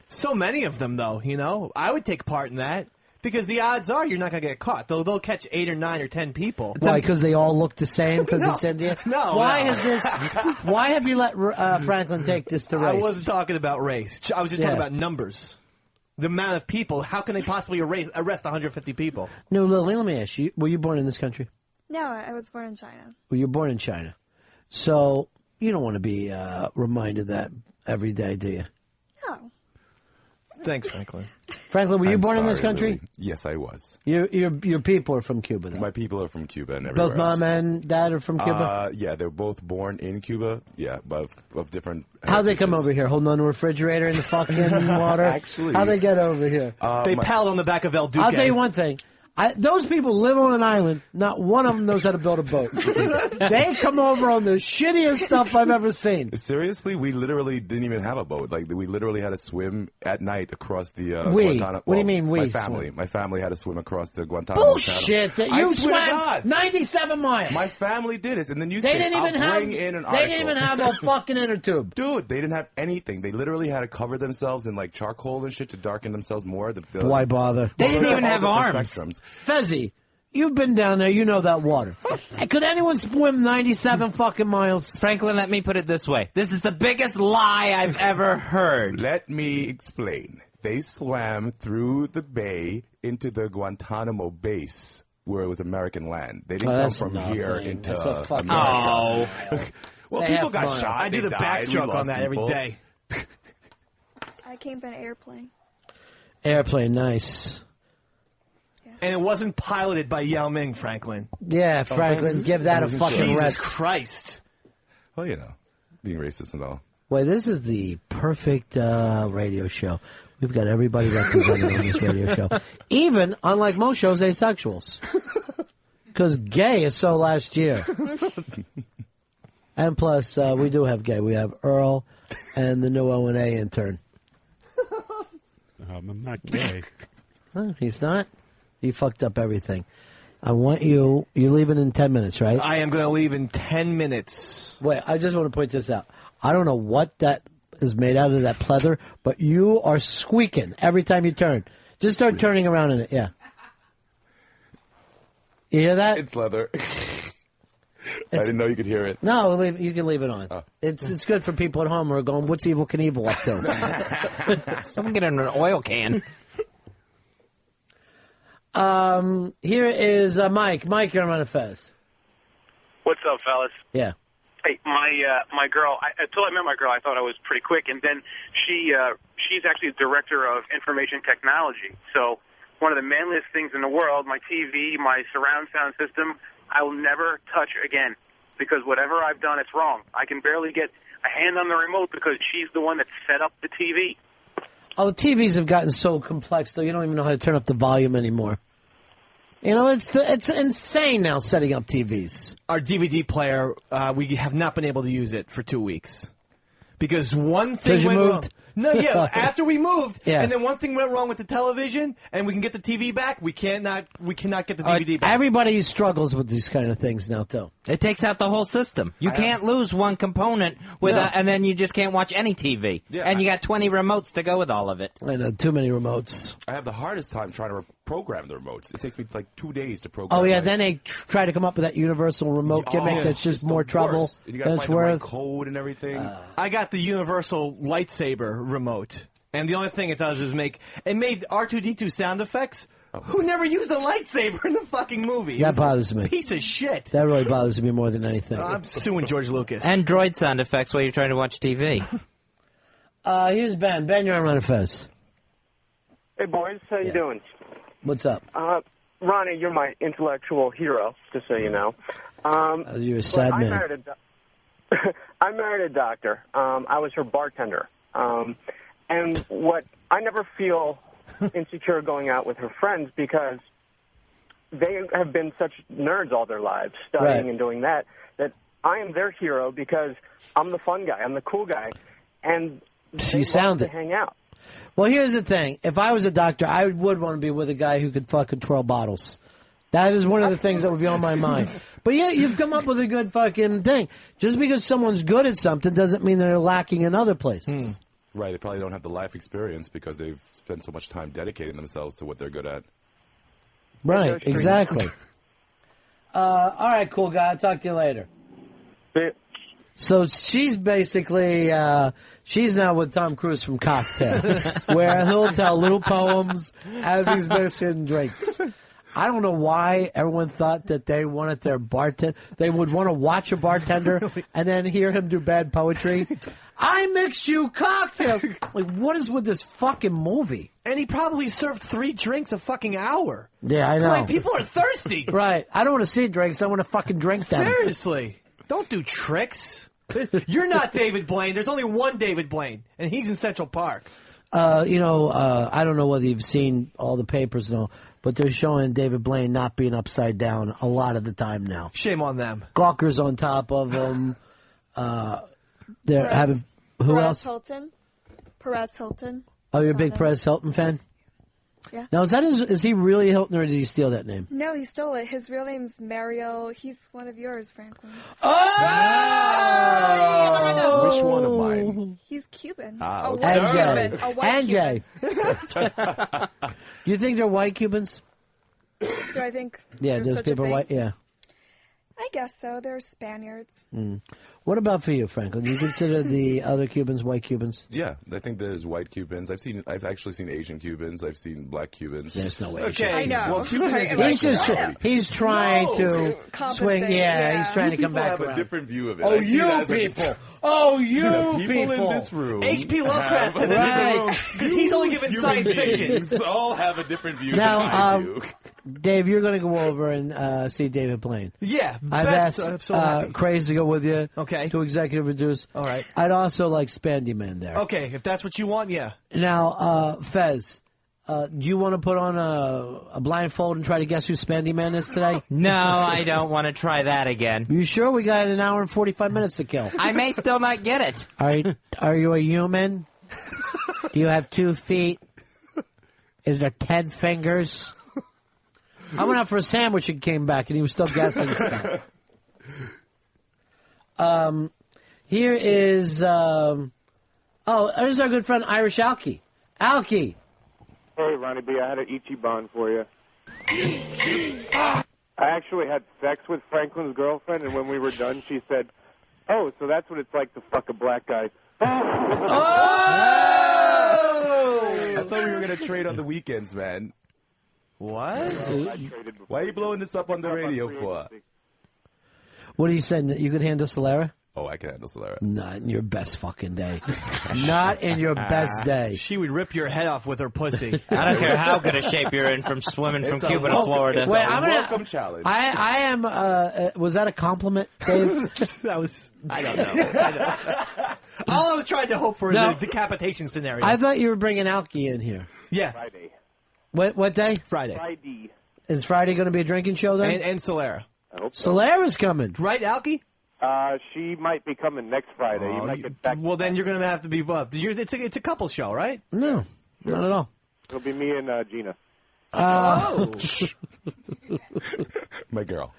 S1: So many of them, though, you know. I would take part in that. Because the odds are you're not going to get caught. They'll catch 8 or 9 or 10 people.
S5: Why? Because they all look the same? Because
S1: No.
S5: it's India?
S1: No.
S5: Why
S1: no.
S5: is this? Why have you let Franklin take this to race?
S1: I wasn't talking about race. I was just talking about numbers. The amount of people. How can they possibly arrest 150 people?
S5: No, Lily, let me ask you. Were you born in this country?
S15: No, I was born in China.
S5: Well, you're born in China. So you don't want to be reminded that every day, do you?
S15: No.
S1: Thanks, Franklin.
S5: Franklin, were you
S12: I'm
S5: born in this
S12: sorry,
S5: country?
S12: Lily. Yes, I was.
S5: Your people are from Cuba, though.
S12: My people are from Cuba and everywhere
S5: Both mom
S12: else.
S5: and dad are from Cuba?
S12: Yeah, they're both born in Cuba. Yeah, but of different.
S5: How'd they come
S12: heritages.
S5: over here? Holding on to a refrigerator in the fucking water?
S12: Actually.
S5: How'd they get over here?
S1: They paddled on the back of El Duque.
S5: I'll tell you one thing. Those people live on an island. Not one of them knows how to build a boat. They come over on the shittiest stuff I've ever seen.
S12: Seriously, we literally didn't even have a boat. Like we literally had to swim at night across the
S5: We?
S12: Guantanamo.
S5: What do you mean we
S12: My family.
S5: swim?
S12: My family had to swim across the Guantanamo.
S5: Bullshit! That
S12: I
S5: you
S12: swear to
S5: swam
S12: God.
S5: 97 miles.
S12: My family did it in the
S5: They
S12: newspaper.
S5: didn't even
S12: I'll
S5: have.
S12: bring in an
S5: They
S12: article.
S5: didn't even have a fucking inner tube.
S12: Dude, they didn't have anything. They literally had to cover themselves in like charcoal and shit to darken themselves more.
S5: Why bother?
S6: They didn't even
S12: all
S6: have
S12: different
S6: arms.
S12: spectrums.
S5: Fezzy, You've been down there. You know that water. Could anyone swim 97 fucking miles?
S6: Franklin, let me put it this way. This is the biggest lie I've ever heard.
S12: Let me explain. They swam through the bay into the Guantanamo base where it was American land. They didn't come from here into
S5: That's a fucking
S12: America. Well,
S1: They
S12: people
S1: have
S12: got
S1: fun.
S12: shot.
S1: I do
S12: they
S1: the
S12: died, we
S1: backstroke
S12: lost
S1: on that every
S12: people.
S1: day.
S15: I came by an airplane.
S5: Airplane, nice.
S1: And it wasn't piloted by Yao Ming, Franklin.
S5: Yeah, Franklin, give that a fucking
S1: Jesus
S5: rest.
S1: Christ.
S12: Well, being racist and all.
S5: Wait, this is the perfect radio show. We've got everybody represented on this radio show. Even, unlike most shows, asexuals. Because gay is so last year. And plus, we do have gay. We have Earl and the new O&A intern.
S17: I'm not gay.
S5: Huh, he's not? You fucked up everything. I want you're leaving in 10 minutes, right?
S1: I am going to leave in 10 minutes.
S5: Wait, I just want to point this out. I don't know what that is made out of, that pleather, but you are squeaking every time you turn. Just start turning around in it, yeah. You hear that?
S12: It's leather. I didn't know you could hear it.
S5: No, you can leave it on. It's good for people at home who are going, what's Evil Knievel up to?
S6: Someone get an oil can.
S5: Here is Mike. Mike, you're on Ron and Fez.
S16: What's up, fellas?
S5: Yeah.
S16: Hey, my girl. Until I met my girl, I thought I was pretty quick, and then she's actually the director of information technology. So one of the manliest things in the world, my TV, my surround sound system, I will never touch again because whatever I've done, it's wrong. I can barely get a hand on the remote because she's the one that set up the TV.
S5: Oh, TVs have gotten so complex, though. You don't even know how to turn up the volume anymore. You know, it's insane now setting up TVs.
S1: Our DVD player, we have not been able to use it for 2 weeks. Because one thing
S5: 'Cause you
S1: went
S5: moved?
S1: wrong. No, yeah, after we moved,
S5: Yeah.
S1: and then one thing went wrong with the television, and we can get the TV back, we cannot get the DVD back.
S5: Everybody struggles with these kind of things now, too.
S6: It takes out the whole system. You can't lose one component and then you just can't watch any TV.
S12: Yeah,
S6: and you got 20 remotes to go with all of it.
S5: I know, too many remotes.
S12: I have the hardest time trying to program the remotes. It takes me like 2 days to program.
S5: Oh, yeah,
S12: like,
S5: then they try to come up with that universal remote gimmick that's just more trouble
S12: worst. And you gotta
S5: than it's
S12: find the right
S5: worth.
S12: code and everything.
S1: I got the universal lightsaber remote, and the only thing it does is made R2-D2 sound effects. Who never used a lightsaber in the fucking movie? It
S5: That
S1: was
S5: bothers
S1: a
S5: me.
S1: Piece of shit.
S5: That really bothers me more than anything.
S1: I'm suing George Lucas.
S6: And droid sound effects while you're trying to watch TV.
S5: Here's Ben. Ben, you're on Ron and Fez.
S18: Hey, boys. How you doing?
S5: What's up?
S18: Ronnie, you're my intellectual hero, just so you know.
S5: You're a sad
S18: but
S5: man.
S18: I married a doctor. I was her bartender. And I never feel insecure going out with her friends because they have been such nerds all their lives, studying and doing that I am their hero because I'm the fun guy. I'm the cool guy. And they love to hang out.
S5: Well, here's the thing. If I was a doctor, I would want to be with a guy who could fucking twirl bottles. That is one of the things that would be on my mind. But yeah, you've come up with a good fucking thing. Just because someone's good at something doesn't mean they're lacking in other places.
S12: Right, they probably don't have the life experience because they've spent so much time dedicating themselves to what they're good at.
S5: Right, exactly. All right, cool guy. I'll talk to you later. So she's basically, she's now with Tom Cruise from Cocktail, where he'll tell little poems as he's mixing drinks. I don't know why everyone thought that they wanted their bartender, they would want to watch a bartender and then hear him do bad poetry. I mix you cocktails. Like, what is with this fucking movie?
S1: And he probably served 3 drinks a fucking hour.
S5: Yeah, I know.
S1: Like, people are thirsty.
S5: Right. I don't want to see drinks. I want to fucking drink them.
S1: Seriously. Don't do tricks. You're not David Blaine. There's only one David Blaine, and he's in Central Park.
S5: I don't know whether you've seen all the papers and all, but they're showing David Blaine not being upside down a lot of the time now.
S1: Shame on them.
S5: Gawker's on top of him. They're having who else?
S15: Perez Hilton.
S5: Oh, you're a big Perez Hilton fan?
S15: Yeah.
S5: Now, is he really Hilton, or did he steal that name?
S15: No, he stole it. His real name's Mario. He's one of yours, Franklin.
S5: Oh!
S12: Which one of mine?
S15: He's Cuban.
S12: Ah,
S15: A
S12: okay.
S15: white Cuban. A white
S5: And
S15: Cuban.
S5: Jay. You think they're white Cubans?
S15: Do I think
S5: Yeah,
S15: there's
S5: those
S15: such a
S5: people
S15: thing?
S5: white. Yeah.
S15: I guess so. They're Spaniards.
S5: Mm. What about for you, Franklin? Do you consider the other Cubans white Cubans?
S12: Yeah, I think there's white Cubans. I've actually seen Asian Cubans. I've seen black Cubans.
S5: There's no
S12: Asian.
S5: Okay.
S15: I know.
S12: Well, Cuban is
S5: He's trying to swing.
S15: Compensate,
S5: Yeah, he's trying to come
S12: People
S5: back
S12: have
S5: around.
S12: a different view of it.
S5: Oh,
S12: I see
S5: you
S12: it as
S5: people. Oh, you
S12: people
S5: people.
S12: in this room.
S1: H.P. Lovecraft
S12: have-
S1: in the room because he's only given
S12: Human
S1: science fiction.
S12: beings all have a different view than
S5: Now,
S12: I do.
S5: Dave, you're going to go over and see David Blaine.
S1: Yeah,
S5: I've
S1: best,
S5: asked
S1: I'm so happy.
S5: Craze to go with you.
S1: Okay.
S5: To executive produce.
S1: All right.
S5: I'd also like Spandy Man there.
S1: Okay, if that's what you want, yeah.
S5: Now, Fez, do you want to put on a blindfold and try to guess who Spandy Man is today?
S6: No, I don't want to try that again.
S5: You sure? We got an hour and 45 minutes to kill.
S6: I may still not get it.
S5: Are you a human? Do you have 2 feet? Is there 10 fingers? I went out for a sandwich and came back, and he was still guessing stuff. Here is, there's our good friend Irish Alki. Alki.
S8: Hey, Ronnie B, I had an Ichiban for you. I actually had sex with Franklin's girlfriend, and when we were done, she said, "Oh, so that's what it's like to fuck a black guy."
S12: I thought we were going to trade on the weekends, man.
S1: What?
S12: Why are you blowing this up on the radio for?
S5: What are you saying? That you could handle Solera?
S12: Oh, I can handle Solera.
S5: Not in your best fucking day. Not in your best day.
S1: She would rip your head off with her pussy.
S6: I don't care how good a shape you're in from swimming from
S1: It's a
S6: Cuba to
S1: welcome-
S6: Florida.
S1: it's
S5: Wait,
S1: a
S5: I'm gonna-
S1: welcome challenge.
S5: I am, was that a compliment, Dave?
S1: That was, I don't know. All I was trying to hope for is
S5: No.
S1: a decapitation scenario.
S5: I thought you were bringing Alki in here.
S1: Yeah.
S8: Friday.
S5: What day?
S1: Friday.
S8: Friday.
S5: Is Friday going to be a drinking show then?
S1: And Solera.
S8: I hope so.
S5: Solera's coming.
S1: Right, Alki?
S8: She might be coming next Friday. You might get back.
S1: Well, then you're going to have to be buffed. It's a couple show, right?
S5: No, not at all.
S8: It'll be me and Gina.
S1: Oh.
S12: My girl.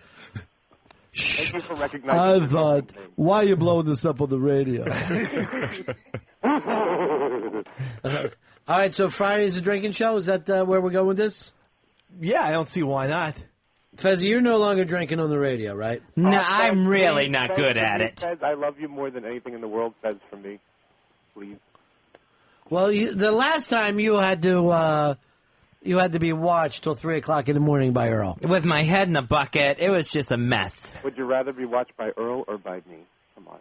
S8: Thank you for recognizing.
S5: I thought, why are you blowing this up on the radio? All right, so Friday's a drinking show. Is that where we're going with this?
S1: Yeah, I don't see why not.
S5: Fezzy, you're no longer drinking on the radio, right?
S6: No, I'm really
S8: Fez,
S6: not
S8: Fez,
S6: good
S8: for
S6: at
S8: me,
S6: it.
S8: Fez, I love you more than anything in the world. Fez, for me, please.
S5: Well, the last time you had to be watched till 3 o'clock in the morning by Earl.
S6: With my head in a bucket, it was just a mess.
S8: Would you rather be watched by Earl or by me? Come on.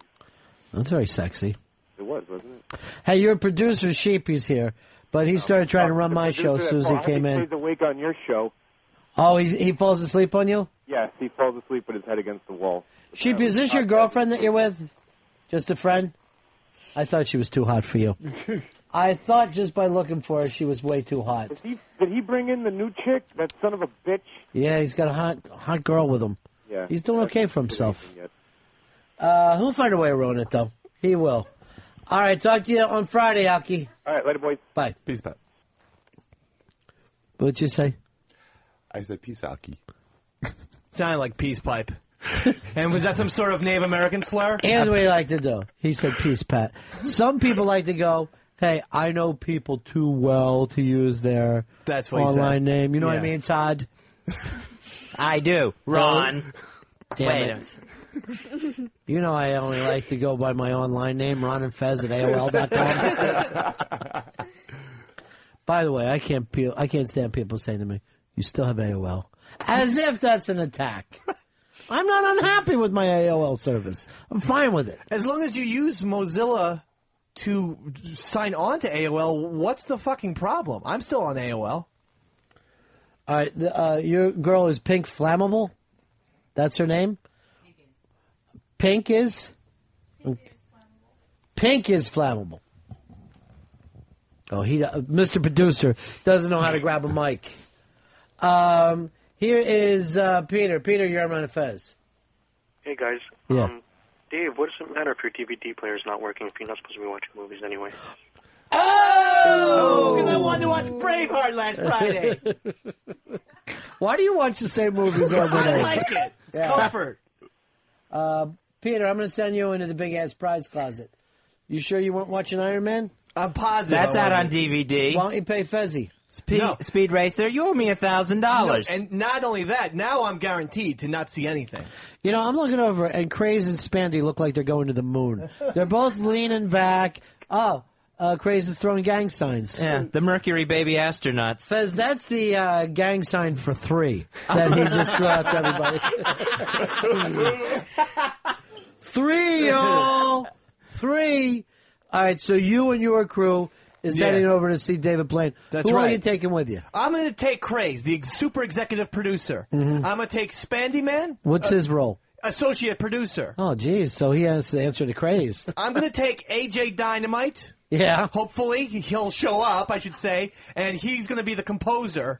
S5: That's very sexy.
S8: It was, wasn't it?
S5: Hey, your producer Sheepy's here, but he started trying to run my show as soon as he came
S8: He
S5: in.
S8: stays awake on your show.
S5: Oh, he falls asleep on you?
S8: Yes, he falls asleep with his head against the wall.
S5: Sheepy, is this your girlfriend that you're with? Just a friend? I thought she was too hot for you. I thought just by looking for her, she was way too hot.
S8: Did he bring in the new chick? That son of a bitch.
S5: Yeah, he's got a hot girl with him.
S8: Yeah.
S5: He's doing okay for himself. He'll find a way around it, though. He will. All right, talk to you on Friday, Alki.
S8: All right, later, boys.
S5: Bye.
S12: Peace, Pat.
S5: What'd you say?
S12: I said peace, Alki.
S1: Sounded like peace pipe. And was that some sort of Native American slur?
S5: Here's what he liked to do. He said, peace, Pat. Some people like to go, hey, I know people too well to use their
S1: That's what he
S5: online
S1: said.
S5: name. You know what I
S1: Yeah.
S5: mean, Todd?
S6: I do. Ron.
S5: Damn
S6: Wait
S5: it. You know I only like to go by my online name, Ron and Fez at AOL.com. By the way, I can't stand people saying to me, you still have AOL. As if that's an attack. I'm not unhappy with my AOL service. I'm fine with it.
S1: As long as you use Mozilla to sign on to AOL, what's the fucking problem? I'm still on AOL.
S5: All right, your girl is Pink Flammable? That's her name? Pink is? Pink is flammable. Oh, Mr. Producer doesn't know how to grab a mic. Here is Peter. Peter, you're on Ron and Fez.
S20: Hey, guys.
S5: Yeah.
S20: Dave, what does it matter if your DVD player is not working if you're not supposed to be watching movies anyway?
S1: Oh, because I wanted to watch Braveheart last Friday.
S5: Why do you watch the same movies all day?
S1: I like it. It's comfort.
S5: Peter, I'm going to send you into the big-ass prize closet. You sure you weren't watching Iron Man?
S1: I'm positive.
S6: That's out on DVD.
S5: Why don't you pay Fezzy?
S6: Speed Racer, you owe me $1,000.
S1: And not only that, now I'm guaranteed to not see anything.
S5: You know, I'm looking over, and Craze and Spandy look like they're going to the moon. They're both leaning back. Oh, Craze is throwing gang signs.
S6: Yeah, the Mercury baby astronauts.
S5: Says that's the gang sign for 3 that he just threw out to everybody. 3, y'all. 3. All right, so you and your crew is heading over to see David Blaine.
S1: That's
S5: Who
S1: right.
S5: are you taking with you?
S1: I'm going to take Craze, the super executive producer.
S5: Mhm.
S1: I'm going to take Spandy Man.
S5: What's his role?
S1: Associate producer.
S5: Oh, geez. So he has the answer to Craze.
S1: I'm going to take AJ Dynamite.
S5: Yeah.
S1: Hopefully he'll show up, I should say, and he's going to be the composer.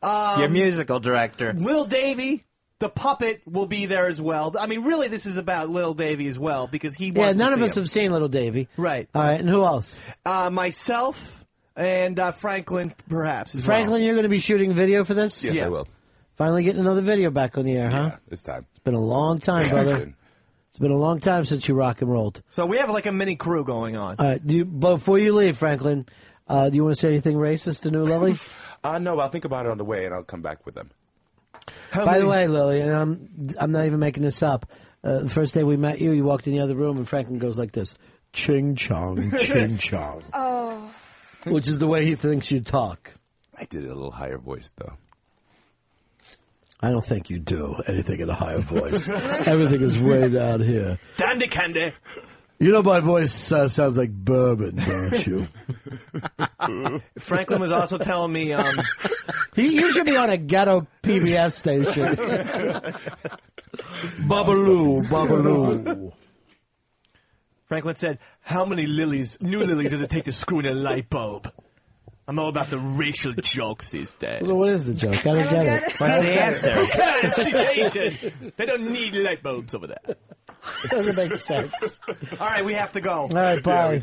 S6: Your musical director.
S1: Lil Davy, the puppet, will be there as well. I mean, really, this is about Lil Davy as well, because he wants
S5: Yeah, none
S1: to
S5: of
S1: see
S5: us
S1: him.
S5: have seen Little Davy.
S1: Right.
S5: All right, and who else?
S1: Myself and Franklin, perhaps, as
S5: Franklin, you're going to be shooting video for this?
S12: Yes, I will.
S5: Finally getting another video back on the air, huh?
S12: It's time.
S5: It's been a long time, brother. It's been a long time since you rock and rolled.
S1: So we have like a mini crew going on.
S5: All right, before you leave, Franklin, do you want to say anything racist to New Lily?
S12: No, I'll think about it on the way, and I'll come back with them.
S5: By the way, Lily, and I'm not even making this up. The first day we met you, you walked in the other room, and Franklin goes like this: "Ching chong, ching chong,"
S15: Oh.
S5: which is the way he thinks you talk.
S12: I did it a little higher voice, though.
S5: I don't think you do anything in a higher voice. Everything is way down here.
S1: Dandy candy.
S5: You know my voice sounds like bourbon, don't you?
S1: Franklin was also telling me...
S5: You should be on a ghetto PBS station. Babaloo, babaloo.
S1: Franklin said, how many new lilies does it take to screw in a light bulb? I'm all about the racial jokes these days.
S5: Well, what is the joke? I don't get it.
S6: What's the answer?
S1: Because she's Asian. They don't need light bulbs over there.
S5: It doesn't make sense.
S1: All right, we have to go.
S5: All right, bye.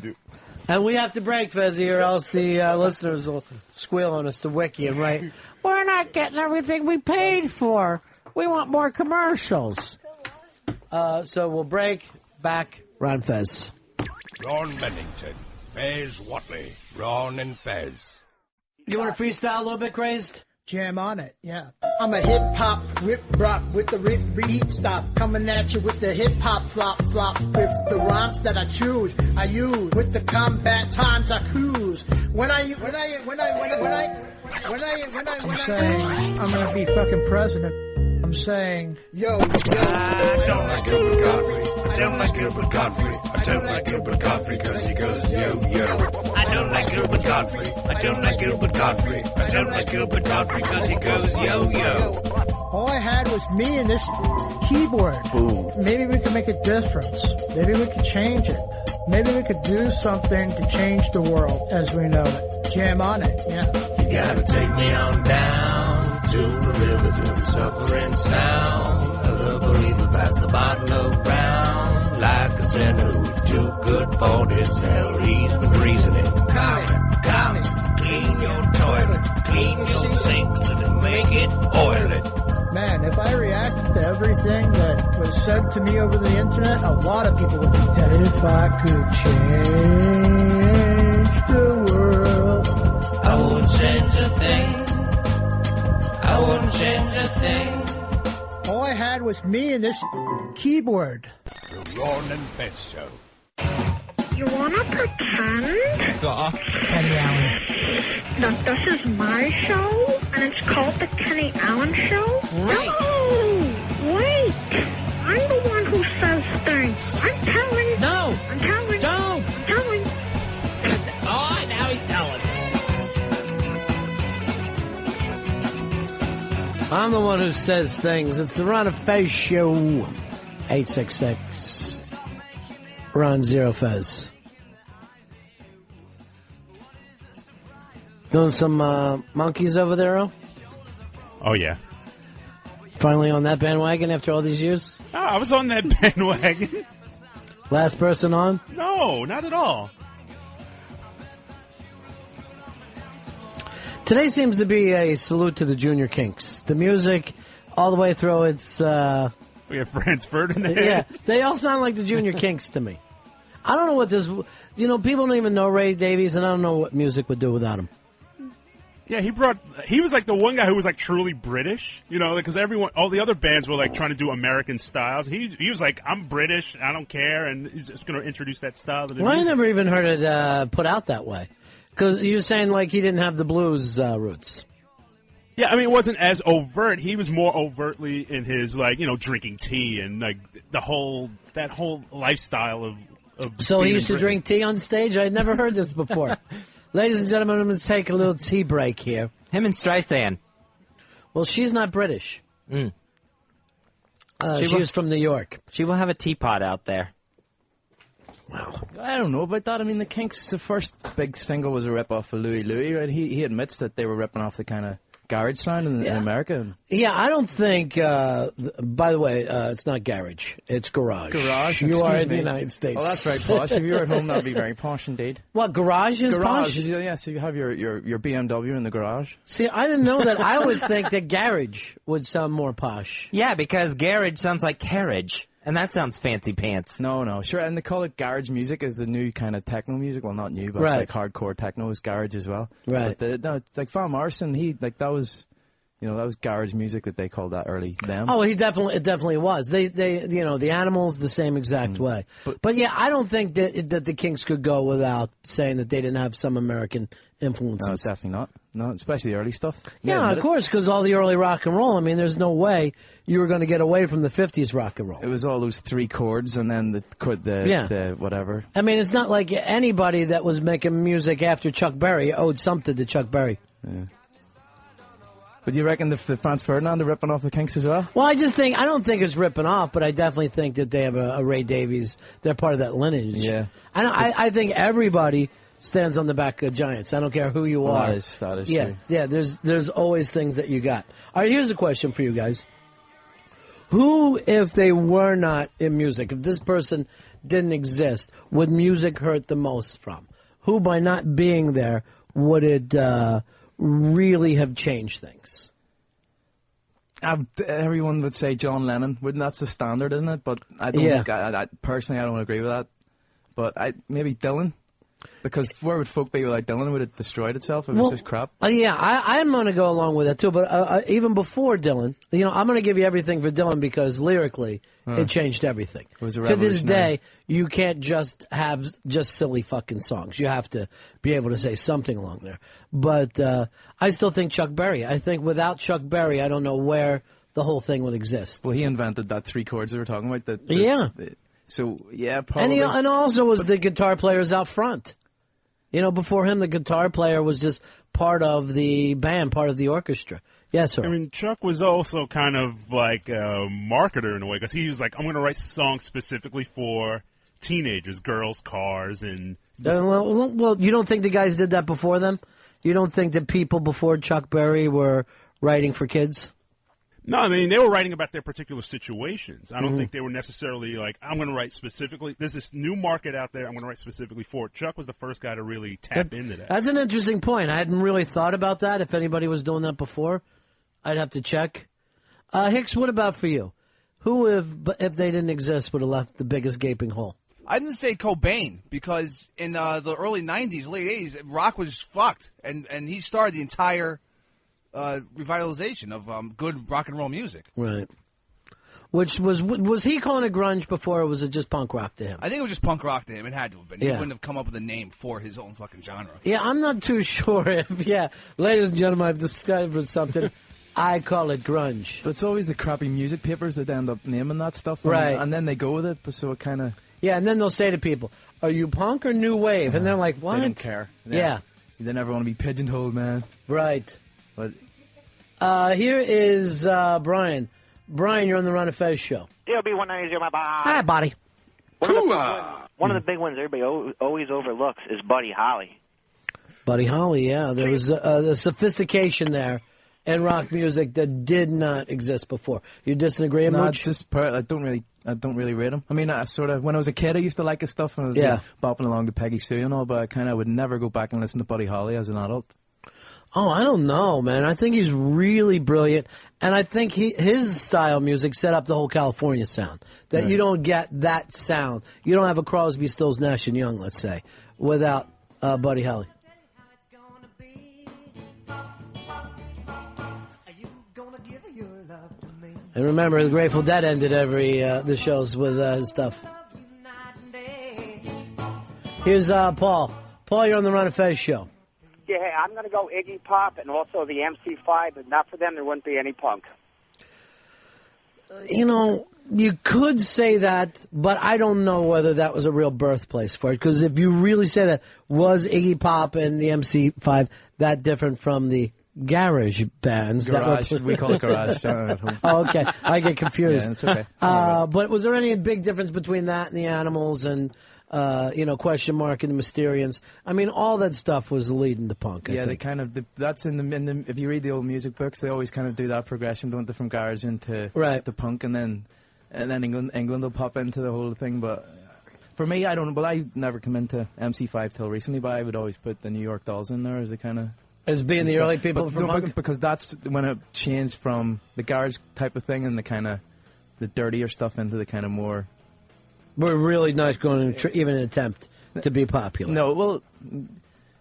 S5: And we have to break, Fezzy, or else the listeners will squeal on us, the wiki, and write, "We're not getting everything we paid for. We want more commercials." So we'll break. Back, Ron Fez.
S2: Ron Bennington, Fez Watley, Ron and Fez.
S5: You want to freestyle a little bit, Crazed?
S19: Jam on it, yeah. I'm a hip-hop rip-rock with the beat stop. Coming at you with the hip-hop flop-flop. With the rhymes that I choose, I use. With the combat times I cruise. When I'm saying I'm gonna be fucking president. I'm saying, yo.
S2: I don't like Gilbert Godfrey. I don't like Gilbert Godfrey. I don't like Gilbert Godfrey because he goes yo. I don't like Gilbert Godfrey. I don't like Gilbert Godfrey. I don't like Gilbert Godfrey because he goes yo.
S19: All I had was me and this keyboard.
S2: Boom.
S19: Maybe we could make a difference. Maybe we could change it. Maybe we could do something to change the world as we know it. Jam on it, yeah.
S2: You gotta take me on down to the river to the suffering sound. A little believer past the bottle of brown. Like a sinner who's too good for this hell. He's been reasoning. Come, clean your toilets, clean your sinks, and make it oily.
S19: Man, if I reacted to everything that was said to me over the internet, a lot of people would be dead. If I could change the world,
S2: I wouldn't change a thing. I wouldn't change a thing.
S19: all I had was me and this keyboard.
S2: The Ron and Fez Show.
S23: You wanna pretend
S19: Kenny Allen.
S23: that this is my show and it's called the Kenny Allen Show?
S19: Right.
S23: No! Wait! I'm the one who says things. I'm telling.
S19: No!
S23: I'm telling.
S19: Don't!
S23: I'm telling.
S19: Oh, now he's telling.
S5: I'm the one who says things. It's the Ron and Fez Show. 866 Ron Zero Fez. Doing some monkeys over there, Earl?
S17: Oh, yeah.
S5: Finally on that bandwagon after all these years?
S17: Oh, I was on that bandwagon.
S5: Last person on?
S17: No, not at all.
S5: Today seems to be a salute to the Junior Kinks. The music, all the way through, it's...
S17: We have Franz Ferdinand.
S5: Yeah, they all sound like the Junior Kinks to me. I don't know what this... You know, people don't even know Ray Davies, and I don't know what music would do without him.
S17: Yeah, he was like the one guy who was like truly British, you know, because all the other bands were like trying to do American styles. He was like, I'm British, I don't care, and he's just going to introduce that style to the
S5: Well, I
S17: music.
S5: never even heard it put out that way. Because you're saying like he didn't have the blues roots.
S17: Yeah, I mean, it wasn't as overt. He was more overtly in his, like, you know, drinking tea and like that whole lifestyle of
S5: So he
S17: being
S5: used to
S17: British.
S5: drink tea on stage? I had never heard this before. Ladies and gentlemen, I'm going to take a little tea break here.
S6: Him and Streisand.
S5: Well, she's not British.
S6: Mm.
S5: She was from New York.
S6: She will have a teapot out there.
S5: Wow.
S3: I don't know about that. I mean, the Kinks, the first big single was a rip-off of Louie Louie, right? He admits that they were ripping off the kind of garage sound in America.
S5: Yeah, I don't think, by the way, it's not garage. It's garage.
S3: Garage?
S5: You are
S3: Excuse
S5: in the
S3: me.
S5: United States.
S3: Oh, that's very posh. If you were at home, that would be very posh indeed.
S5: What, garage is
S3: garage,
S5: posh?
S3: Yeah, so you have your BMW in the garage.
S5: See, I didn't know that. I would think that garage would sound more posh.
S6: Yeah, because garage sounds like carriage. And that sounds fancy pants.
S3: No, sure. And they call it garage music is the new kind of techno music. Well, not new, but
S5: Right.
S3: it's like hardcore techno is garage as well.
S5: Right.
S3: But no, it's like Van Morrison, that was garage music that they called that early then.
S5: Oh, it definitely was. They, the Animals the same exact way. But yeah, I don't think that the Kinks could go without saying that they didn't have some American influences.
S3: No, definitely not. No, especially the early stuff.
S5: Yeah, of course, because all the early rock and roll. I mean, there's no way you were going to get away from the 50s rock and roll.
S3: It was all those 3 chords and then the whatever.
S5: I mean, it's not like anybody that was making music after Chuck Berry owed something to Chuck Berry.
S3: Yeah. But do you reckon the Franz Ferdinand are ripping off the Kinks as well?
S5: Well, I don't think it's ripping off, but I definitely think that they have a Ray Davies. They're part of that lineage.
S3: Yeah.
S5: I think everybody stands on the back of Giants. I don't care who you are.
S3: That is
S5: yeah,
S3: true.
S5: Yeah, there's always things that you got. All right, here's a question for you guys. Who, if they were not in music, if this person didn't exist, would music hurt the most from? Who, by not being there, would it really have changed things?
S3: Everyone would say John Lennon. Wouldn't that's the standard, isn't it? But I don't think I personally I don't agree with that. But maybe Dylan. Because where would folk be without Dylan? Would it destroyed itself? It was just crap.
S5: Yeah, I'm going to go along with that too. But even before Dylan, I'm going to give you everything for Dylan because lyrically, it changed everything.
S3: It was a
S5: to this
S3: revolutionary.
S5: day, you can't just have just silly fucking songs. You have to be able to say something along there. But I still think Chuck Berry. I think without Chuck Berry, I don't know where the whole thing would exist.
S3: Well, he invented that 3 chords that we're talking about. So, yeah,
S5: And
S3: probably.
S5: and also was the guitar players out front. Before him, the guitar player was just part of the band, part of the orchestra. Yes, sir.
S17: I mean, Chuck was also kind of like a marketer in a way because he was like, I'm going to write songs specifically for teenagers, girls, cars, and...
S5: Well, you don't think the guys did that before them? You don't think that people before Chuck Berry were writing for kids?
S17: No, I mean, they were writing about their particular situations. I don't
S5: Mm-hmm.
S17: think they were necessarily like, I'm going to write specifically, there's this new market out there, I'm going to write specifically for it. Chuck was the first guy to really tap into that.
S5: That's an interesting point. I hadn't really thought about that. If anybody was doing that before, I'd have to check. Hicks, what about for you? Who, if they didn't exist, would have left the biggest gaping hole?
S4: I didn't say Cobain because in the early 90s, late 80s, rock was fucked. And he started the entire revitalization of good rock and roll music.
S5: Right. Which was he calling it grunge before, or was it just punk rock to him?
S4: I think it was just punk rock to him. It had to have been. He
S5: Yeah.
S4: wouldn't have come up with a name for his own fucking genre.
S5: Yeah, I'm not too sure if, ladies and gentlemen, I've discovered something. I call it grunge.
S3: But it's always the crappy music papers that end up naming that stuff. And,
S5: Right.
S3: And then they go with it, but so it kind of...
S5: Yeah, and then they'll say to people, are you punk or new wave? And they're like, what?
S3: They don't care.
S5: Yeah.
S3: They never want to be pigeonholed, man.
S5: Right.
S3: But
S5: Here is Brian. Brian, you're on the Ron and Fez show.
S9: DLB-190, my bye.
S5: Hi, buddy.
S9: One of the big ones everybody always overlooks is Buddy Holly.
S5: Buddy Holly, yeah. There was a sophistication there in rock music that did not exist before. You disagree,
S3: no,
S5: much?
S3: I don't really rate him. I mean, I sort of when I was a kid, I used to like his stuff and I was bopping along to Peggy Sue and all, but I kind of would never go back and listen to Buddy Holly as an adult.
S5: Oh, I don't know, man. I think he's really brilliant, and I think his style music set up the whole California sound. That you don't get that sound. You don't have a Crosby, Stills, Nash and Young, let's say, without Buddy Holly. And remember, the Grateful Dead ended the shows with stuff. Here's Paul. Paul, you're on the Ron and Fez show.
S7: Yeah, hey, I'm going to go Iggy Pop and also the MC5. If not for them, there wouldn't be any punk.
S5: You know, you could say that, but I don't know whether that was a real birthplace for it. Because if you really say that, was Iggy Pop and the MC5 that different from the garage bands?
S3: Garage,
S5: that were
S3: we call it garage.
S5: Oh, okay. I get confused.
S3: Yeah, it's okay.
S5: But was there any big difference between that and the Animals and, Question Mark and the Mysterians? I mean, all that stuff was leading to punk, I
S3: Yeah,
S5: think.
S3: they kind of, that's in the, if you read the old music books, they always kind of do that progression, don't they, from garage into the punk, and then England will pop into the whole thing. But for me, I don't know, but I never come into MC5 till recently, but I would always put the New York Dolls in there as the kind of...
S5: As being the early people from punk?
S3: Because that's when it changed from the garage type of thing and the kind of the dirtier stuff into the kind of more...
S5: We're really not going to even attempt to be popular.
S3: No, well,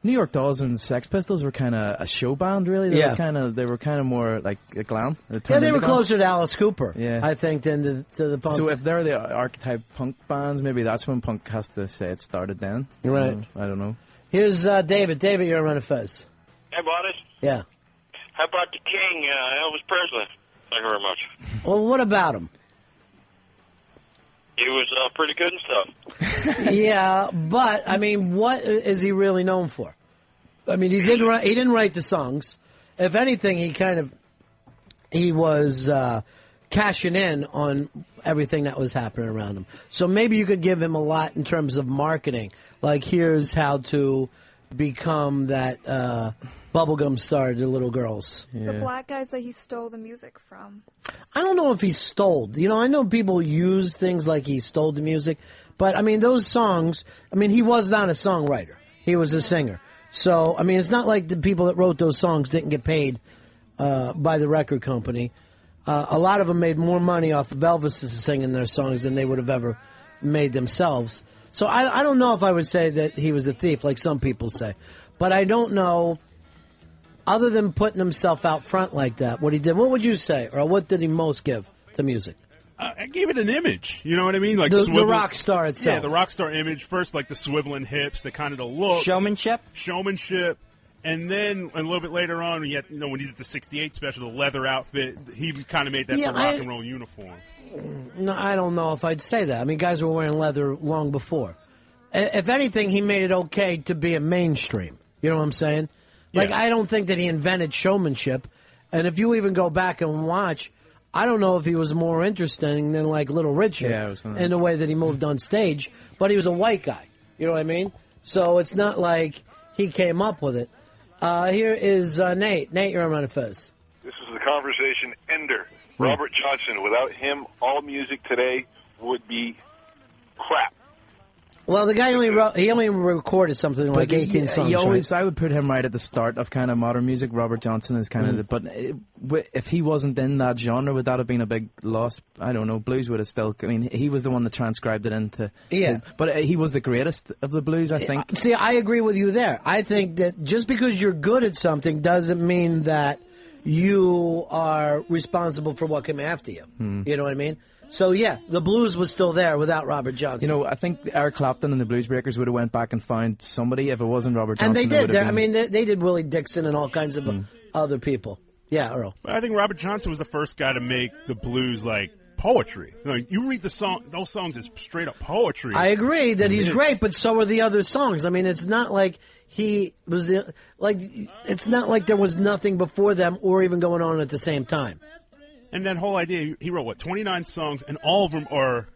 S3: New York Dolls and Sex Pistols were kind of a show band, really. They were kind of more like a glam.
S5: Yeah, they were
S3: glam.
S5: closer to Alice Cooper,
S3: Yeah.
S5: I think, than to the punk.
S3: So if they're the archetype punk bands, maybe that's when punk has to say it started then.
S5: Right.
S3: I don't know.
S5: Here's David. David, you're on Ron and Fez.
S11: Hey, buddy.
S5: Yeah.
S11: How about the King, Elvis Presley? Thank you very much.
S5: Well, what about him?
S11: He was pretty good and stuff.
S5: Yeah, but I mean, what is he really known for? I mean, he didn't write the songs. If anything, he was cashing in on everything that was happening around him. So maybe you could give him a lot in terms of marketing. Like, here's how to become that bubblegum star to little girls.
S15: The black guys that he stole the music from.
S5: I don't know if he stole. I know people use things like he stole the music, but I mean, those songs, he was not a songwriter. He was a singer. So, it's not like the people that wrote those songs didn't get paid by the record company. A lot of them made more money off of Elvis singing their songs than they would have ever made themselves. So I don't know if I would say that he was a thief, like some people say. But I don't know, other than putting himself out front like that, what he did. What would you say? Or what did he most give to music?
S17: I gave it an image. You know what I mean? Like
S5: the rock star itself.
S17: Yeah, the rock star image. First, like the swiveling hips, the kind of the look.
S6: Showmanship.
S17: And then a little bit later on, when he did the 68 special, the leather outfit, he kind of made that the rock and roll uniform.
S5: No, I don't know if I'd say that. Guys were wearing leather long before. If anything, he made it okay to be a mainstream. You know what I'm saying? Like, I don't think that he invented showmanship. And if you even go back and watch, I don't know if he was more interesting than, like, Little Richard in the way that he moved on stage. But he was a white guy. You know what I mean? So it's not like he came up with it. Here is Nate. Nate, you're on Ron and Fez.
S22: This is the conversation ender. Robert Johnson. Without him, all music today would be crap.
S5: Well, the guy only recorded something like 18 songs.
S3: I would put him right at the start of kind of modern music. Robert Johnson is kind of, but if he wasn't in that genre, would that have been a big loss? I don't know. Blues would have still. He was the one that transcribed it into. Yeah, but he was the greatest of the blues, I think.
S5: See, I agree with you there. I think that just because you're good at something doesn't mean that you are responsible for what came after you. You know what I mean? So, yeah, the blues was still there without Robert Johnson.
S3: I think Eric Clapton and the Blues Breakers would have went back and found somebody if it wasn't Robert Johnson.
S5: And they did. They did Willie Dixon and all kinds of other people. Yeah, Earl.
S17: But I think Robert Johnson was the first guy to make the blues, like, poetry. You read the song; those songs is straight up poetry.
S5: I agree that he's great, but so are the other songs. It's not like he was it's not like there was nothing before them or even going on at the same time.
S17: And that whole idea, he wrote 29 songs, and all of them are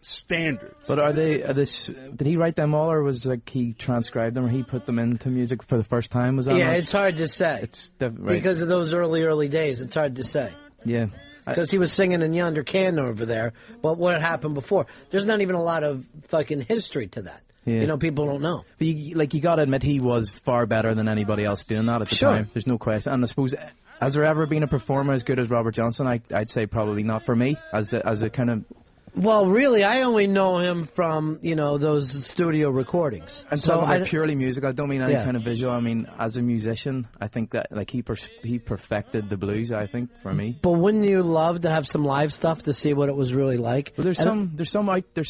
S17: standards.
S3: But did he write them all, or was he transcribed them, or he put them into music for the first time? Was that
S5: it's hard to say. Because of those early days, it's hard to say.
S3: Yeah.
S5: Because he was singing in Yonder Can over there, but what happened before? There's not even a lot of fucking history to that.
S3: Yeah.
S5: People don't know.
S3: But you got to admit, he was far better than anybody else doing that at the time. There's no question. And I suppose, has there ever been a performer as good as Robert Johnson? I'd say probably not for me. As a kind of
S5: Well, really, I only know him from, those studio recordings.
S3: I'm
S5: So
S3: talking about purely music. I don't mean any
S5: Yeah.
S3: kind of visual. I mean, as a musician, I think that he perfected the blues. I think for me.
S5: But wouldn't you love to have some live stuff to see what it was really like?
S3: Well, there's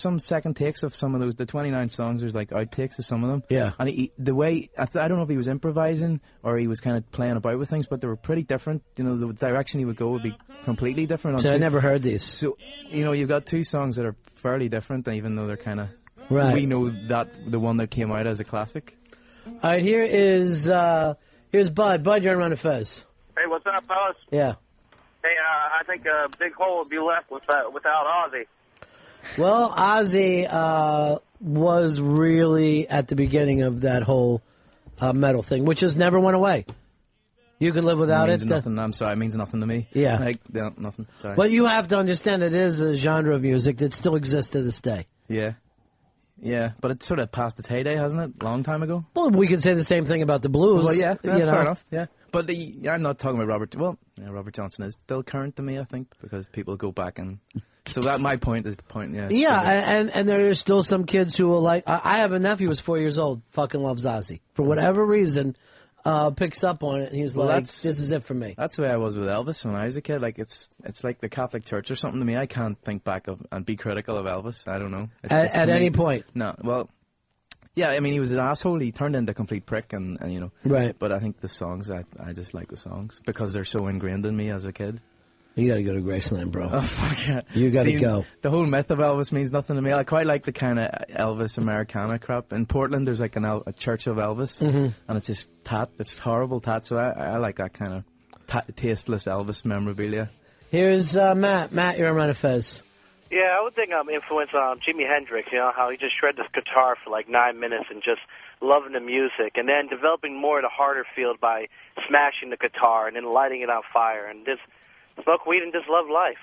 S3: some second takes of some of those. The 29 songs. There's like outtakes of some of them.
S5: Yeah.
S3: And the way I don't know if he was improvising or he was kind of playing about with things, but they were pretty different. The direction he would go would be completely different.
S5: So I never heard these.
S3: So you've got two songs that are fairly different, even though they're kind of.
S5: Right.
S3: We know that the one that came out as a classic.
S5: All right, here's Bud. Bud, you're on Ron and Fez.
S11: Hey, what's up, fellas?
S5: Yeah.
S11: Hey, I think a big hole would be left without Ozzy.
S5: Well, Ozzy was really at the beginning of that whole metal thing, which has never went away. You could live without it.
S3: Means nothing. I'm sorry, it means nothing to me.
S5: Yeah.
S3: Nothing. Sorry.
S5: But you have to understand it is a genre of music that still exists to this day.
S3: Yeah. Yeah, but it's sort of past its heyday, hasn't it? Long time ago.
S5: Well, we could say the same thing about the blues.
S3: Well, yeah,
S5: you
S3: fair
S5: know.
S3: enough. Yeah, but I'm not talking about Robert. Well, Robert Johnson is still current to me, I think, because people go back and. So that my point is point. Yeah.
S5: Yeah, and there are still some kids who will like. I have a nephew who's 4 years old, fucking loves Ozzy for whatever reason. Picks up on it and he's like, "This is it for me."
S3: That's the way I was with Elvis when I was a kid. Like it's like the Catholic Church or something to me. I can't think back of and be critical of Elvis. I don't know. It's
S5: At any point.
S3: No. Well. Yeah, I mean, he was an asshole. He turned into a complete prick, and
S5: Right.
S3: But I think the songs, I just like the songs because they're so ingrained in me as a kid.
S5: You got to go to Graceland, bro.
S3: Oh fuck yeah!
S5: You got to go.
S3: The whole myth of Elvis means nothing to me. I quite like the kind of Elvis Americana crap. In Portland, there's like a Church of Elvis,
S5: Mhm.
S3: and it's just tat. It's horrible tat. So I like that kind of tasteless Elvis memorabilia.
S5: Here's Matt. Matt, you're on Ron and Fez.
S20: Yeah, I would think influence on Jimi Hendrix, how he just shred this guitar for like 9 minutes and just loving the music, and then developing more of the harder field by smashing the guitar and then lighting it on fire and just smoke weed and just love life.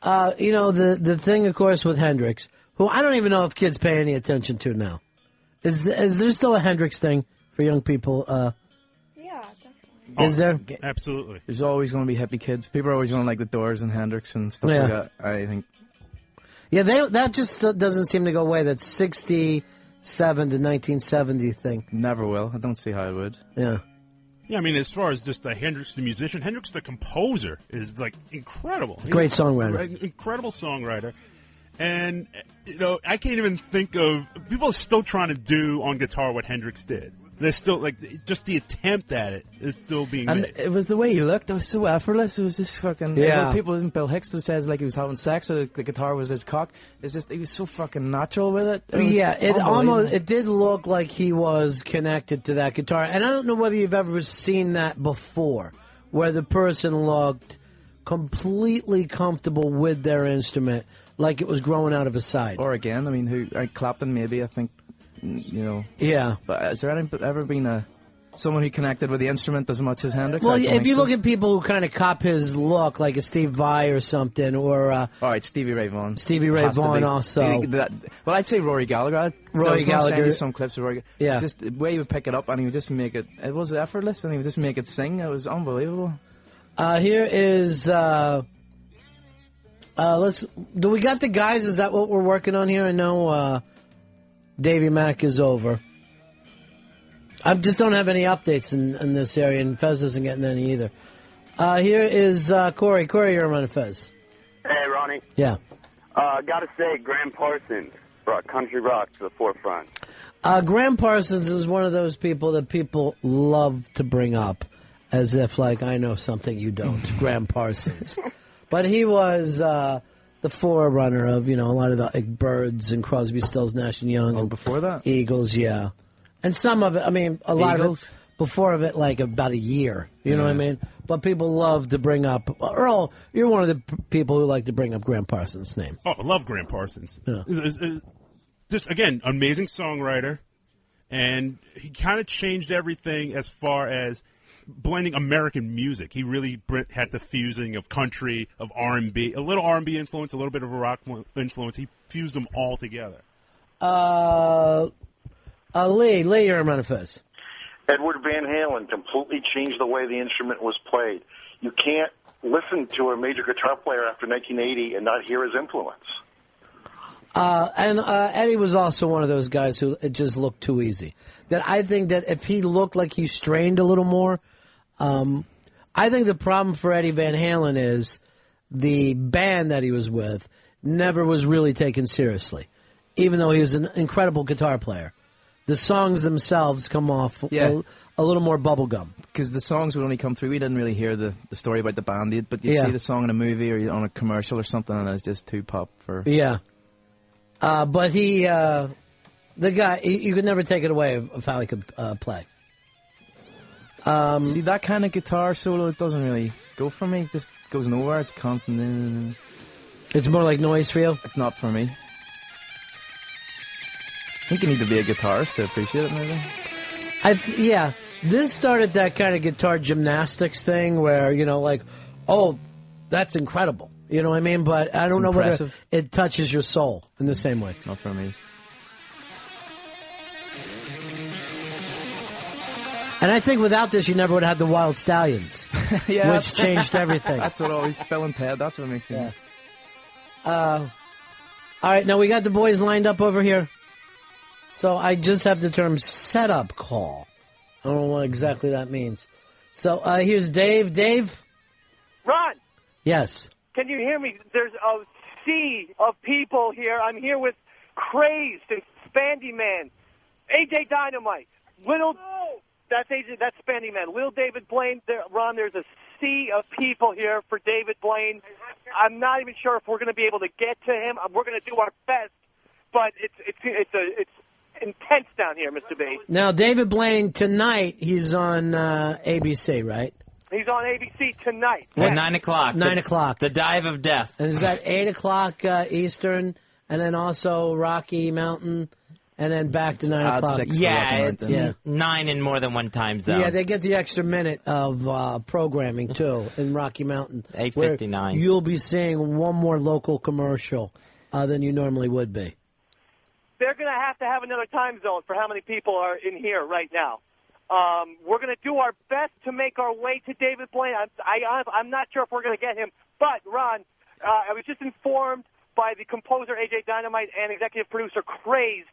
S5: The thing, of course, with Hendrix, who I don't even know if kids pay any attention to now. Is there still a Hendrix thing for young people?
S15: Yeah, definitely.
S5: Is there?
S17: Absolutely.
S3: There's always going to be hippie kids. People are always going to like the Doors and Hendrix and stuff
S5: Yeah.
S3: like that. I think.
S5: Yeah, that just doesn't seem to go away. That 67 to 1970 thing.
S3: Never will. I don't see how it would.
S5: Yeah.
S17: Yeah, I mean, as far as just Hendrix the musician, Hendrix the composer is like incredible.
S5: Great songwriter.
S17: Incredible songwriter. And, I can't even think of... People are still trying to do on guitar what Hendrix did. They're still, just the attempt at it is still being
S3: And
S17: made.
S3: it was the way he looked. It was so effortless. It was this fucking...
S17: Yeah.
S3: People, isn't Bill Hicks that says like he was having sex or the guitar was his cock? It's just, he was so fucking natural with it. It was unbelievable.
S5: It did look like he was connected to that guitar. And I don't know whether you've ever seen that before, where the person looked completely comfortable with their instrument, like it was growing out of his side.
S3: Or again, I mean, Clapton maybe, I think,
S5: Yeah.
S3: But has there ever been someone who connected with the instrument as much as Hendrix?
S5: Well,
S3: I don't
S5: if
S3: think
S5: you
S3: so.
S5: look at people who kind of cop his look, like a Steve Vai or something, or...
S3: All right, Stevie Ray Vaughan.
S5: Stevie Ray
S3: Has to
S5: Vaughan
S3: be.
S5: also.
S3: Well, I'd say Rory Gallagher.
S5: Rory
S3: I was gonna send
S5: Gallagher.
S3: you some clips of Rory.
S5: Yeah.
S3: Just the way he would pick it up and he would just make it. It was effortless and he would just make it sing. It was unbelievable.
S5: Here is... do we got the guys? Is that what we're working on here? I know Davey Mack is over. I just don't have any updates in this area, and Fez isn't getting any either. Here is Corey. Corey, you're on Fez.
S10: Hey, Ronnie.
S5: Yeah.
S10: Gotta say, Graham Parsons brought country rock to the forefront.
S5: Graham Parsons is one of those people that people love to bring up as if, like, I know something you don't. Graham Parsons. But he was the forerunner of, a lot of the Birds and Crosby, Stills, Nash and Young. And
S3: before that?
S5: Eagles, yeah. And some of it, I mean, a lot
S3: Eagles?
S5: of it before of it, like about a year. You know what I mean? But people love to bring up, Earl, you're one of the people who like to bring up Graham Parsons' name.
S17: Oh, I love Graham Parsons.
S5: Yeah.
S17: Just, again, amazing songwriter. And he kind of changed everything as far as blending American music. He really had the fusing of country, of R&B, a little R&B influence, a little bit of a rock influence. He fused them all together.
S5: Lee, you're in Fez.
S22: Edward Van Halen completely changed the way the instrument was played. You can't listen to a major guitar player after 1980 and not hear his influence.
S5: And Eddie was also one of those guys who it just looked too easy. That I think that if he looked like he strained a little more, I think the problem for Eddie Van Halen is the band that he was with never was really taken seriously, even though he was an incredible guitar player. The songs themselves come off a little more bubblegum.
S3: Because the songs would only come through. We didn't really hear the story about the band, but you'd see the song in a movie or on a commercial or something, and it's just too pop for...
S5: Yeah. But he, the guy, you could never take it away of how he could play.
S3: See, that kind of guitar solo, it doesn't really go for me. It just goes nowhere. It's constant.
S5: It's more like noise for you?
S3: It's not for me. I think you need to be a guitarist to appreciate it, maybe.
S5: Yeah. This started that kind of guitar gymnastics thing where, like, oh, that's incredible. You know what I mean? But I don't know whether it touches your soul in the same way.
S3: Not for me.
S5: And I think without this, you never would have had the Wild Stallions, which changed everything.
S3: That's what always Bill and Ted. That's what makes me.
S5: All right, now we got the boys lined up over here. So I just have the term setup call. I don't know what exactly that means. So here's Dave. Dave?
S13: Ron!
S5: Yes.
S13: Can you hear me? There's a sea of people here. I'm here with Crazed and Spandy Man, AJ Dynamite, that's Spandy Man, Lil David Blaine. Ron, there's a sea of people here for David Blaine. I'm not even sure if we're going to be able to get to him. We're going to do our best, but it's intense down here, Mr. B.
S5: Now, David Blaine, tonight, he's on ABC, right?
S13: He's on ABC tonight.
S6: At 9 o'clock.
S5: 9 o'clock.
S6: The Dive of Death.
S5: And is that 8 o'clock Eastern, and then also Rocky Mountain, and then back to 9 o'clock?
S6: Yeah, it's 9 in more than one time zone.
S5: Yeah, they get the extra minute of programming, too, in Rocky Mountain.
S6: 8:59.
S5: You'll be seeing one more local commercial than you normally would be.
S13: They're going to have another time zone for how many people are in here right now. We're going to do our best to make our way to David Blaine. I'm not sure if we're going to get him. But, Ron, I was just informed by the composer, AJ Dynamite, and executive producer, Crazed,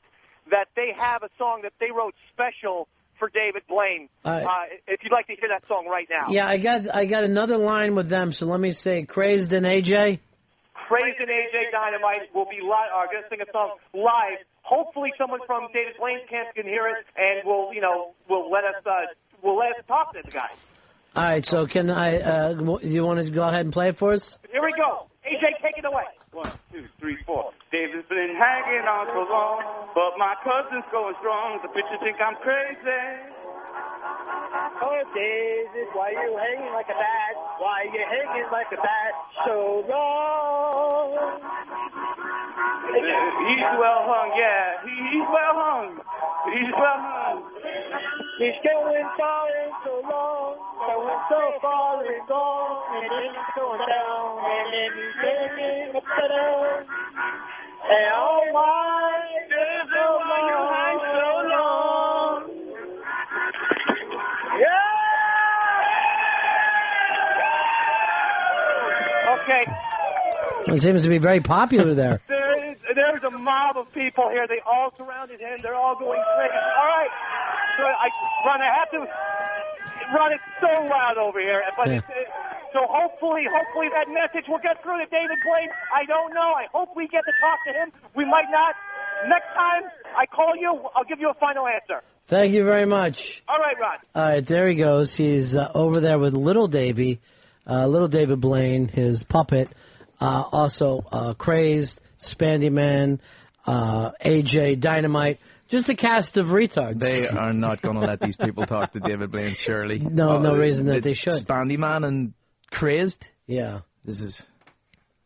S13: that they have a song that they wrote special for David Blaine. If you'd like to hear that song right now.
S5: Yeah, I got another line with them, so let me say Crazed and AJ.
S13: Crazed and AJ Dynamite will be going to sing a song live. Hopefully, someone from David Blaine's camp can hear it, and will let us talk to the guy.
S5: All right, so can I? You want to go ahead and play it for us?
S13: Here we go. AJ, take it away.
S10: 1, 2, 3, 4. David's been hanging on so long, but my cousin's going strong. The bitches think I'm crazy.
S23: Oh, David, why you hanging like a bat? Why you hanging like a bat so long?
S10: He's well hung, yeah. He's well hung. He's well hung.
S23: He's going far and so long, going so far and gone, and then he's going down, and then he's hanging upside down. And oh my, David, why you hang so long?
S13: Okay.
S5: It seems to be very popular there.
S13: There's a mob of people here. They all surrounded him. They're all going crazy. All right. So Ron, it's so loud over here. But so hopefully that message will get through to David Blaine. I don't know. I hope we get to talk to him. We might not. Next time I call you, I'll give you a final answer.
S5: Thank you very much.
S13: All right, Ron.
S5: All right, there he goes. He's over there with Little David Blaine, his puppet. Also Crazed, Spandy Man, AJ Dynamite. Just a cast of retards.
S3: They are not going to let these people talk to David Blaine, surely.
S5: No reason that they should.
S3: Spandy Man and Crazed?
S5: Yeah.
S3: This is...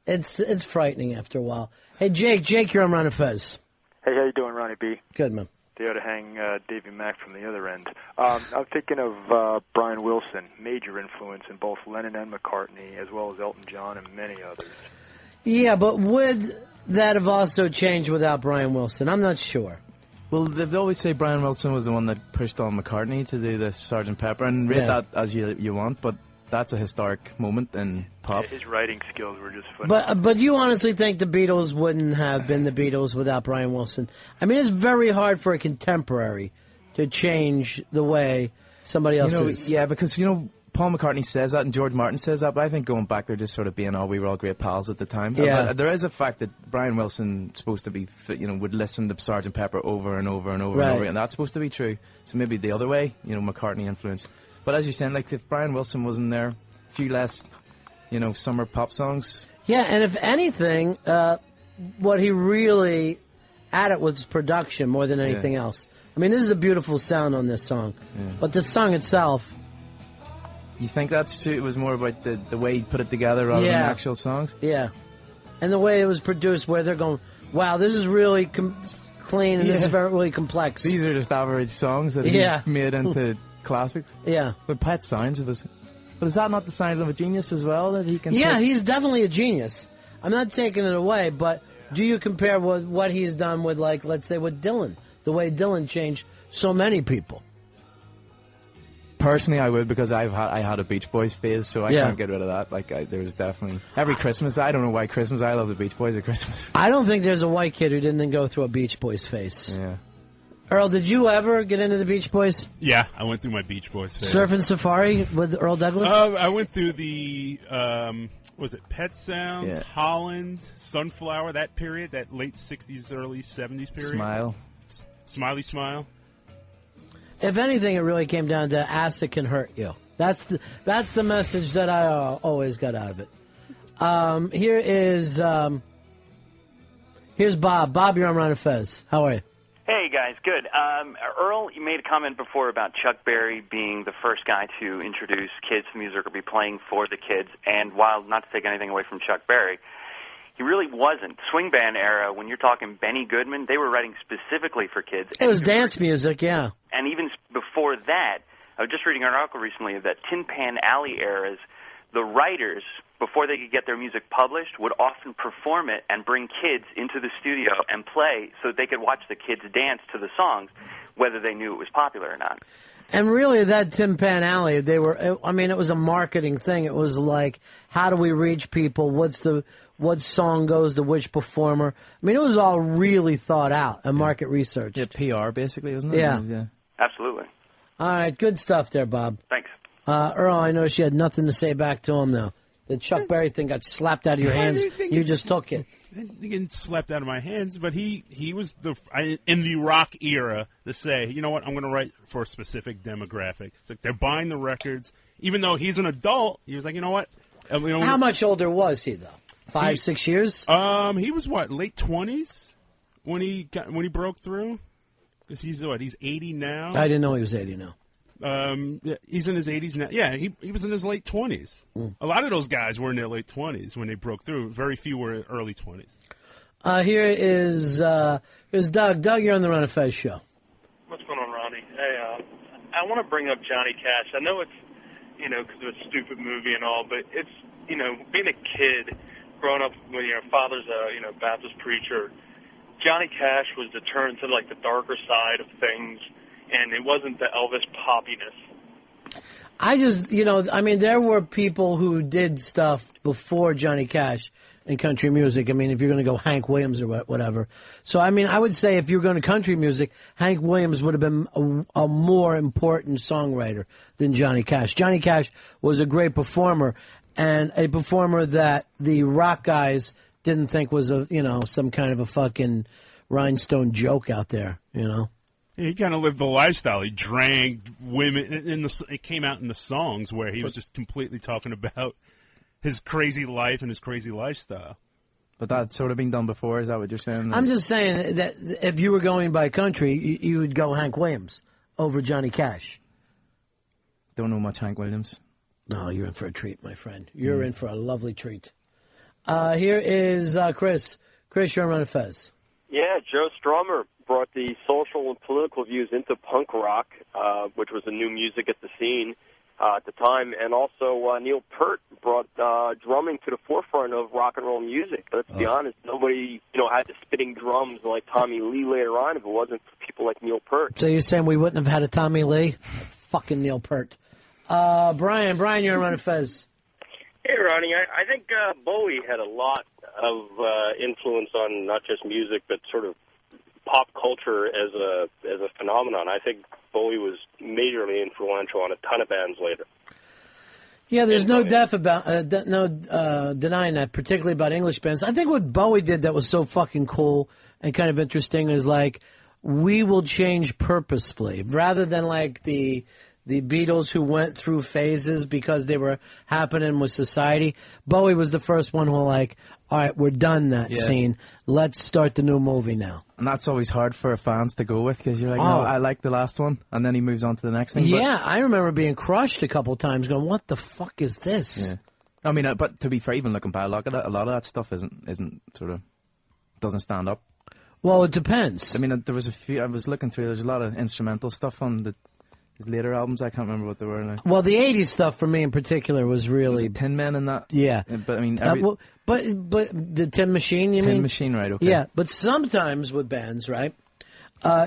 S5: It's frightening after a while. Hey, Jake, you're on Ron and Fez.
S14: Hey, how you doing, Ronnie B?
S5: Good, man.
S14: They ought to hang Davey Mack from the other end. I'm thinking of Brian Wilson, major influence in both Lennon and McCartney, as well as Elton John and many others.
S5: Yeah, but would that have also changed without Brian Wilson? I'm not sure.
S3: Well, they always say Brian Wilson was the one that pushed on McCartney to do the Sgt. Pepper, and rate that as you want, but that's a historic moment in pop.
S14: His writing skills were just phenomenal.
S5: But you honestly think the Beatles wouldn't have been the Beatles without Brian Wilson? I mean, it's very hard for a contemporary to change the way somebody else is.
S3: Yeah, because, Paul McCartney says that and George Martin says that, but I think going back, they're just sort of being, we were all great pals at the time.
S5: Yeah.
S3: But there is a fact that Brian Wilson's supposed to be, would listen to Sgt. Pepper over and over and over
S5: Right.
S3: and over, and that's supposed to be true. So maybe the other way, McCartney influence. But as you're saying, like, if Brian Wilson wasn't there, a few less, summer pop songs.
S5: Yeah, and if anything, what he really added was production more than anything else. I mean, this is a beautiful sound on this song.
S3: Yeah.
S5: But the song itself...
S3: You think that's true? It was more about the way he put it together rather than the actual songs?
S5: Yeah. And the way it was produced, where they're going, wow, this is really clean and this is very really complex.
S3: These are just average songs that he's made into classics.
S5: Yeah.
S3: With Pet Sounds of us. But is that not the sign of a genius as well, that he can...
S5: Yeah, he's definitely a genius. I'm not taking it away, but do you compare what he's done with, like, let's say, with Dylan? The way Dylan changed so many people.
S3: Personally, I would, because I had a Beach Boys phase, so I can't get rid of that. Like, there's definitely... Every Christmas, I don't know why Christmas, I love the Beach Boys at Christmas.
S5: I don't think there's a white kid who didn't go through a Beach Boys phase.
S3: Yeah.
S5: Earl, did you ever get into the Beach Boys?
S17: Yeah, I went through my Beach Boys phase.
S5: Surfing Safari with Earl Douglas?
S17: I went through the, was it Pet Sounds, Holland, Sunflower, that period, that late 60s, early 70s period.
S3: Smile.
S17: Smiley Smile.
S5: If anything, it really came down to acid can hurt you. That's the message that I always got out of it. Here's Bob. Bob, you're on Ron and Fez. How are you?
S16: Hey, guys. Good. Earl, you made a comment before about Chuck Berry being the first guy to introduce kids to music or be playing for the kids. And while not to take anything away from Chuck Berry, he really wasn't. Swing band era, when you're talking Benny Goodman, they were writing specifically for kids.
S5: It was dance music, yeah.
S16: And even before that, I was just reading an article recently that Tin Pan Alley eras, the writers, before they could get their music published, would often perform it and bring kids into the studio and play so they could watch the kids dance to the songs, whether they knew it was popular or not.
S5: And really, that Tin Pan Alley, it was a marketing thing. It was like, how do we reach people? What song goes to which performer? I mean, it was all really thought out and market research.
S3: Yeah, PR, basically, wasn't it?
S5: Yeah.
S16: Absolutely.
S5: All right, good stuff there, Bob.
S16: Thanks.
S5: Earl, I know she had nothing to say back to him now. The Chuck Berry thing got slapped out of your hands. You just took it.
S17: He didn't slapped out of my hands, but he was in the rock era to say, you know what, I'm going to write for a specific demographic. It's like they're buying the records. Even though he's an adult, he was like, you know what?
S5: How much older was he, though? 5, 6 years?
S17: He was late 20s when he broke through? Because he's 80 now?
S5: I didn't know he was 80 now.
S17: Yeah, he's in his 80s now. Yeah, he was in his late 20s. A lot of those guys were in their late 20s when they broke through. Very few were early 20s.
S5: Here's Doug. Doug, you're on the Ron and Fez show.
S18: What's going on, Ronnie? Hey, I want to bring up Johnny Cash. I know it's, because of a stupid movie and all, but it's, being a kid, growing up when your father's a, Baptist preacher, Johnny Cash was to turn to, like, the darker side of things, and it wasn't the Elvis poppiness.
S5: I just, there were people who did stuff before Johnny Cash in country music. I mean, if you're going to go Hank Williams or whatever. So, I would say if you're going to country music, Hank Williams would have been a more important songwriter than Johnny Cash. Johnny Cash was a great performer, and a performer that the rock guys didn't think was some kind of a fucking rhinestone joke out there,
S17: He kind of lived the lifestyle. He drank, women. It came out in the songs where he was just completely talking about his crazy life and his crazy lifestyle.
S3: But that's sort of being done before. Is that what you're saying?
S5: I'm just saying that if you were going by country, you would go Hank Williams over Johnny Cash.
S3: Don't know much Hank Williams.
S5: No, you're in for a treat, my friend. You're in for a lovely treat. Here is Chris. Chris, you're on Ron and Fez.
S21: Yeah, Joe Strummer brought the social and political views into punk rock, which was a new music at the scene at the time. And also Neil Peart brought drumming to the forefront of rock and roll music. Let's be honest, nobody had the spitting drums like Tommy Lee later on if it wasn't for people like Neil Peart.
S5: So you're saying we wouldn't have had a Tommy Lee? Fucking Neil Peart. Brian, you're on Ron and Fez.
S11: Hey, Ronnie. I think Bowie had a lot of influence on not just music, but sort of pop culture as a phenomenon. I think Bowie was majorly influential on a ton of bands later.
S5: Yeah, there's no denying that, particularly about English bands. I think what Bowie did that was so fucking cool and kind of interesting is like, we will change purposefully rather than like the Beatles who went through phases because they were happening with society. Bowie was the first one who were like, all right, we're done that scene. Let's start the new movie now.
S3: And that's always hard for fans to go with because you're like, no, I like the last one. And then he moves on to the next thing.
S5: Yeah, I remember being crushed a couple times going, what the fuck is this?
S3: Yeah. I mean, but to be fair, even looking back, a lot of that stuff isn't sort of, doesn't stand up.
S5: Well, it depends.
S3: I mean, there was a few, I was looking through, there's a lot of instrumental stuff on his later albums. I can't remember what they were now.
S5: Well, the 80s stuff for me in particular was really...
S3: Tin Men and that?
S5: Yeah.
S3: But I mean...
S5: But the Tin Machine, you mean?
S3: Tin Machine, right, okay.
S5: Yeah, but sometimes with bands, right,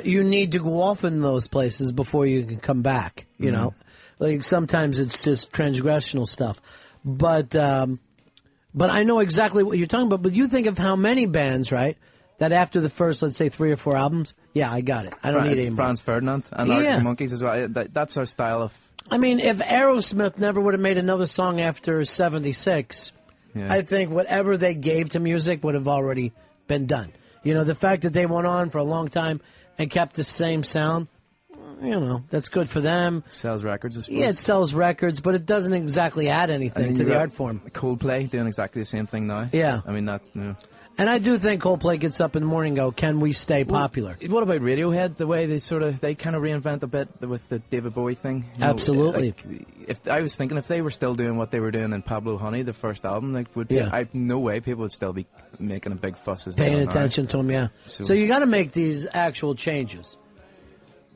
S5: you need to go off in those places before you can come back, you know? Like, sometimes it's just transgressional stuff. But I know exactly what you're talking about. But you think of how many bands, right, that after the first, let's say, 3 or 4 albums, yeah, I got it. I don't need any more.
S3: Franz Ferdinand and Arctic Monkeys as well. That's our style of...
S5: I mean, if Aerosmith never would have made another song after 76, I think whatever they gave to music would have already been done. You know, the fact that they went on for a long time and kept the same sound, you know, that's good for them.
S3: It sells records, I suppose.
S5: Yeah, it sells records, but it doesn't exactly add anything to the art form.
S3: Coldplay doing exactly the same thing now.
S5: Yeah.
S3: I mean, that...
S5: And I do think Coldplay gets up in the morning and go, can we stay popular?
S3: What about Radiohead? The way they kind of reinvent a bit with the David Bowie thing?
S5: Absolutely.
S3: I was thinking if they were still doing what they were doing in Pablo Honey, the first album, no way people would still be making a big fuss as they
S5: paying
S3: are
S5: attention
S3: now.
S5: to them, yeah. So you got to make these actual changes.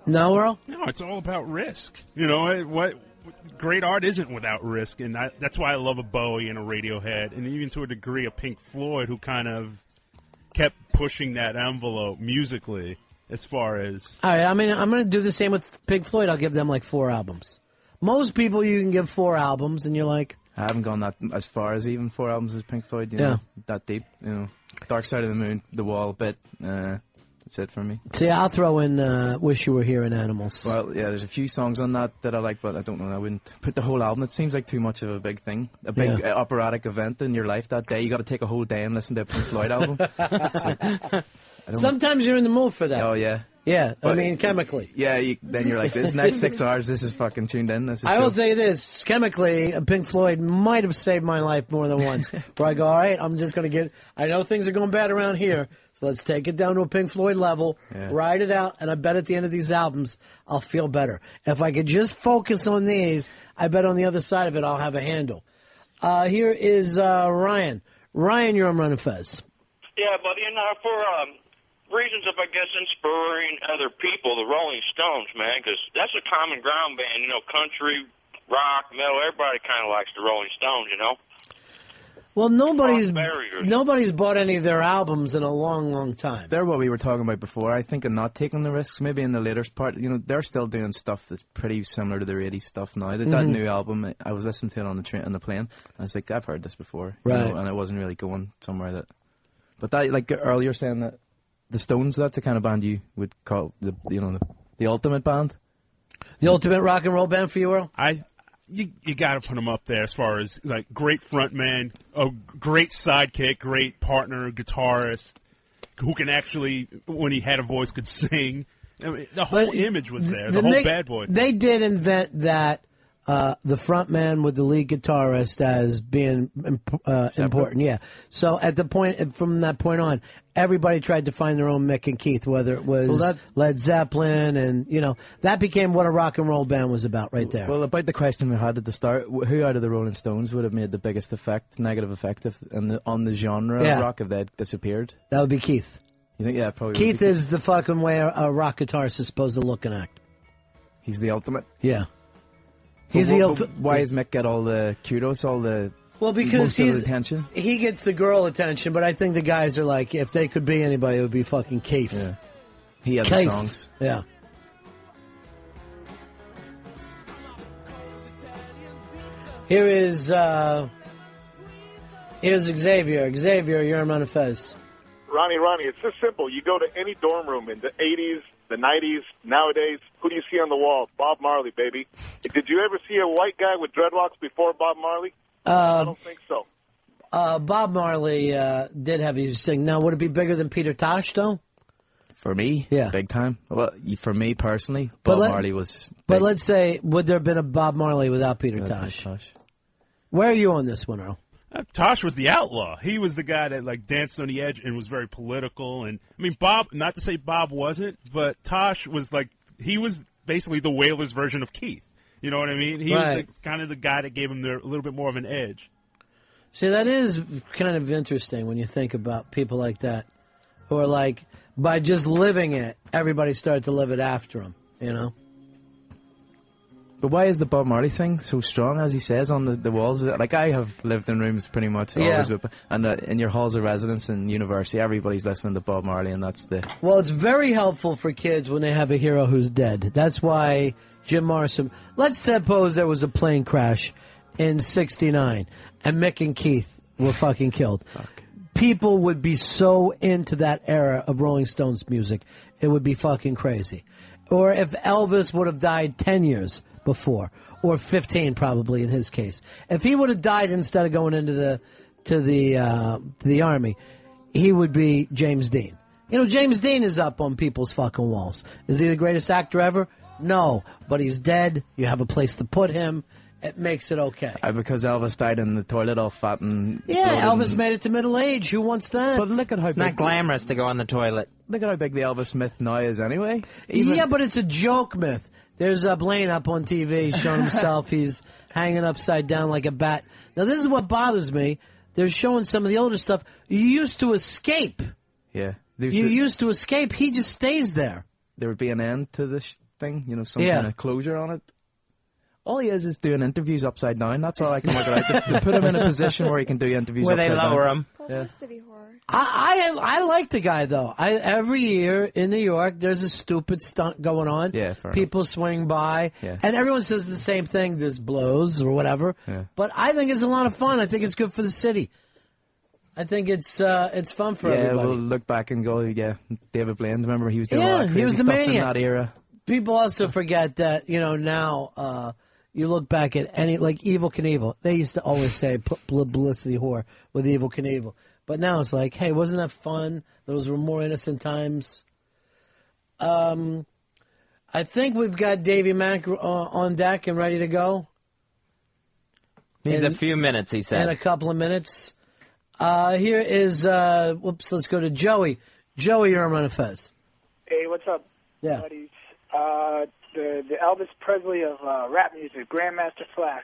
S5: No, Earl?
S17: No, it's all about risk. You know, what great art isn't without risk, and that's why I love a Bowie and a Radiohead, and even to a degree a Pink Floyd, who kind of kept pushing that envelope musically as far as...
S5: All right, I mean, I'm going to do the same with Pink Floyd. I'll give them like 4 albums. Most people you can give 4 albums, and you're like...
S3: I haven't gone that as far as even 4 albums as Pink Floyd, you know, that deep. You know, Dark Side of the Moon, The Wall, bit... That's it for me.
S5: See, I'll throw in Wish You Were Here and Animals.
S3: Well, yeah, there's a few songs on that I like, but I don't know. I wouldn't put the whole album. It seems like too much of a big thing. A big operatic event in your life that day. You got to take a whole day and listen to a Pink Floyd album.
S5: Sometimes you're in the mood for that.
S3: Oh, yeah.
S5: Yeah, but, I mean, chemically.
S3: Yeah, then you're like, this next 6 hours, this is fucking tuned in. This is
S5: I will tell you this. Chemically, Pink Floyd might have saved my life more than once. Where I go, all right, I'm just going to I know things are going bad around here, so let's take it down to a Pink Floyd level, ride it out, and I bet at the end of these albums, I'll feel better. If I could just focus on these, I bet on the other side of it, I'll have a handle. Here is Ryan. Ryan, you're on Ron and Fez.
S11: Yeah, buddy, and for reasons of, I guess, inspiring other people, the Rolling Stones, man, because that's a common ground band, you know, country, rock, metal, everybody kind of likes the Rolling Stones, you know?
S5: Well, nobody's bought any of their albums in a long, long time.
S3: They're what we were talking about before. I think of not taking the risks, maybe in the later part. You know, they're still doing stuff that's pretty similar to their 80s stuff now. That new album, I was listening to it on the plane. I was like, I've heard this before.
S5: Right.
S3: You know, and it wasn't really going somewhere that... But that, like earlier saying that the Stones, that's the kind of band you would call the ultimate band.
S5: The ultimate rock and roll band for you, Earl?
S17: You got to put them up there as far as like great frontman, a great sidekick, great partner, guitarist, who can actually, when he had a voice, could sing. I mean, the whole image was there. The whole bad boy.
S5: They did invent that. The front man with the lead guitarist as being important, yeah. So from that point on, everybody tried to find their own Mick and Keith, whether it was Led Zeppelin, and that became what a rock and roll band was about, right there.
S3: Well, about the question we had at the start, who out of the Rolling Stones would have made the biggest negative effect on the genre of rock if they had disappeared?
S5: That would be Keith.
S3: You think? Yeah, probably.
S5: Keith is the fucking way a rock guitarist is supposed to look and act.
S3: He's the ultimate.
S5: Yeah.
S3: Why does Mick get all the kudos,
S5: because
S3: the attention?
S5: He gets the girl attention, but I think the guys are like, if they could be anybody, it would be fucking Keith.
S3: Yeah. He had the songs.
S5: Yeah. Here's Xavier. Xavier, you're on Ron and Fez.
S1: Ronnie, it's just simple. You go to any dorm room in the 80s, the 90s, nowadays, who do you see on the wall? Bob Marley, baby. Did you ever see a white guy with dreadlocks before Bob Marley? I don't think so.
S5: Bob Marley did have his thing. Now, would it be bigger than Peter Tosh, though?
S3: For me,
S5: yeah,
S3: big time. Well, for me personally, Bob Marley was.
S5: But let's say, would there have been a Bob Marley without Peter Tosh? Where are you on this one, Earl?
S17: Tosh was the outlaw. He was the guy that like danced on the edge and was very political. And I mean, Bob. Not to say Bob wasn't, but Tosh was like he was basically the Wailers version of Keith. You know what I mean? He was kind of the guy that gave him a little bit more of an edge.
S5: See, that is kind of interesting when you think about people like that, who are like, by just living it, everybody started to live it after him. You know.
S3: But why is the Bob Marley thing so strong, as he says, on the walls? Like, I have lived in rooms pretty much always with, and in your halls of residence in university, everybody's listening to Bob Marley, and that's the...
S5: Well, it's very helpful for kids when they have a hero who's dead. That's why Jim Morrison... Let's suppose there was a plane crash in '69, and Mick and Keith were fucking killed. People would be so into that era of Rolling Stones music, it would be fucking crazy. Or if Elvis would have died 10 years... before, or 15 probably in his case. If he would have died instead of going into the army, he would be James Dean. You know, James Dean is up on people's fucking walls. Is he the greatest actor ever? No, but he's dead. You have a place to put him. It makes it okay.
S3: Because Elvis died in the toilet all fat and...
S5: Yeah, Elvis made it to middle age. Who wants that?
S3: But look at how
S6: it's not glamorous to go on the toilet.
S3: Look at how big the Elvis myth now is anyway.
S5: Yeah, but it's a joke myth. There's Blaine up on TV showing himself. He's hanging upside down like a bat. Now, this is what bothers me. They're showing some of the older stuff. You used to escape.
S3: Yeah.
S5: You used to escape. He just stays there.
S3: There would be an end to this thing, you know, some kind of closure on it. All he is doing interviews upside down. That's all I can work out. To put him in a position where he can do interviews
S6: where
S3: upside down.
S6: they lower him.
S15: Publicity horror.
S5: I like the guy, though. Every year in New York, there's a stupid stunt going on.
S3: Yeah,
S5: people swing by, and everyone says the same thing. This blows or whatever.
S3: Yeah.
S5: But I think it's a lot of fun. I think it's good for the city. I think it's fun for everybody.
S3: Yeah, we'll look back and go, David Blaine, remember he was doing a lot of crazy
S5: he was the
S3: stuff
S5: maniac
S3: in that era.
S5: People also forget that, you know, now you look back at any, like Evel Knievel. They used to always say publicity whore with Evel Knievel. But now it's like, hey, wasn't that fun? Those were more innocent times. I think we've got Davey Mack on deck and ready to go.
S6: Needs a few minutes, he said.
S5: In a couple of minutes. Here is, let's go to Joey. Joey, you're on Ron and Fez.
S8: Hey, what's up, buddies? The Elvis Presley of rap music, Grandmaster Flash.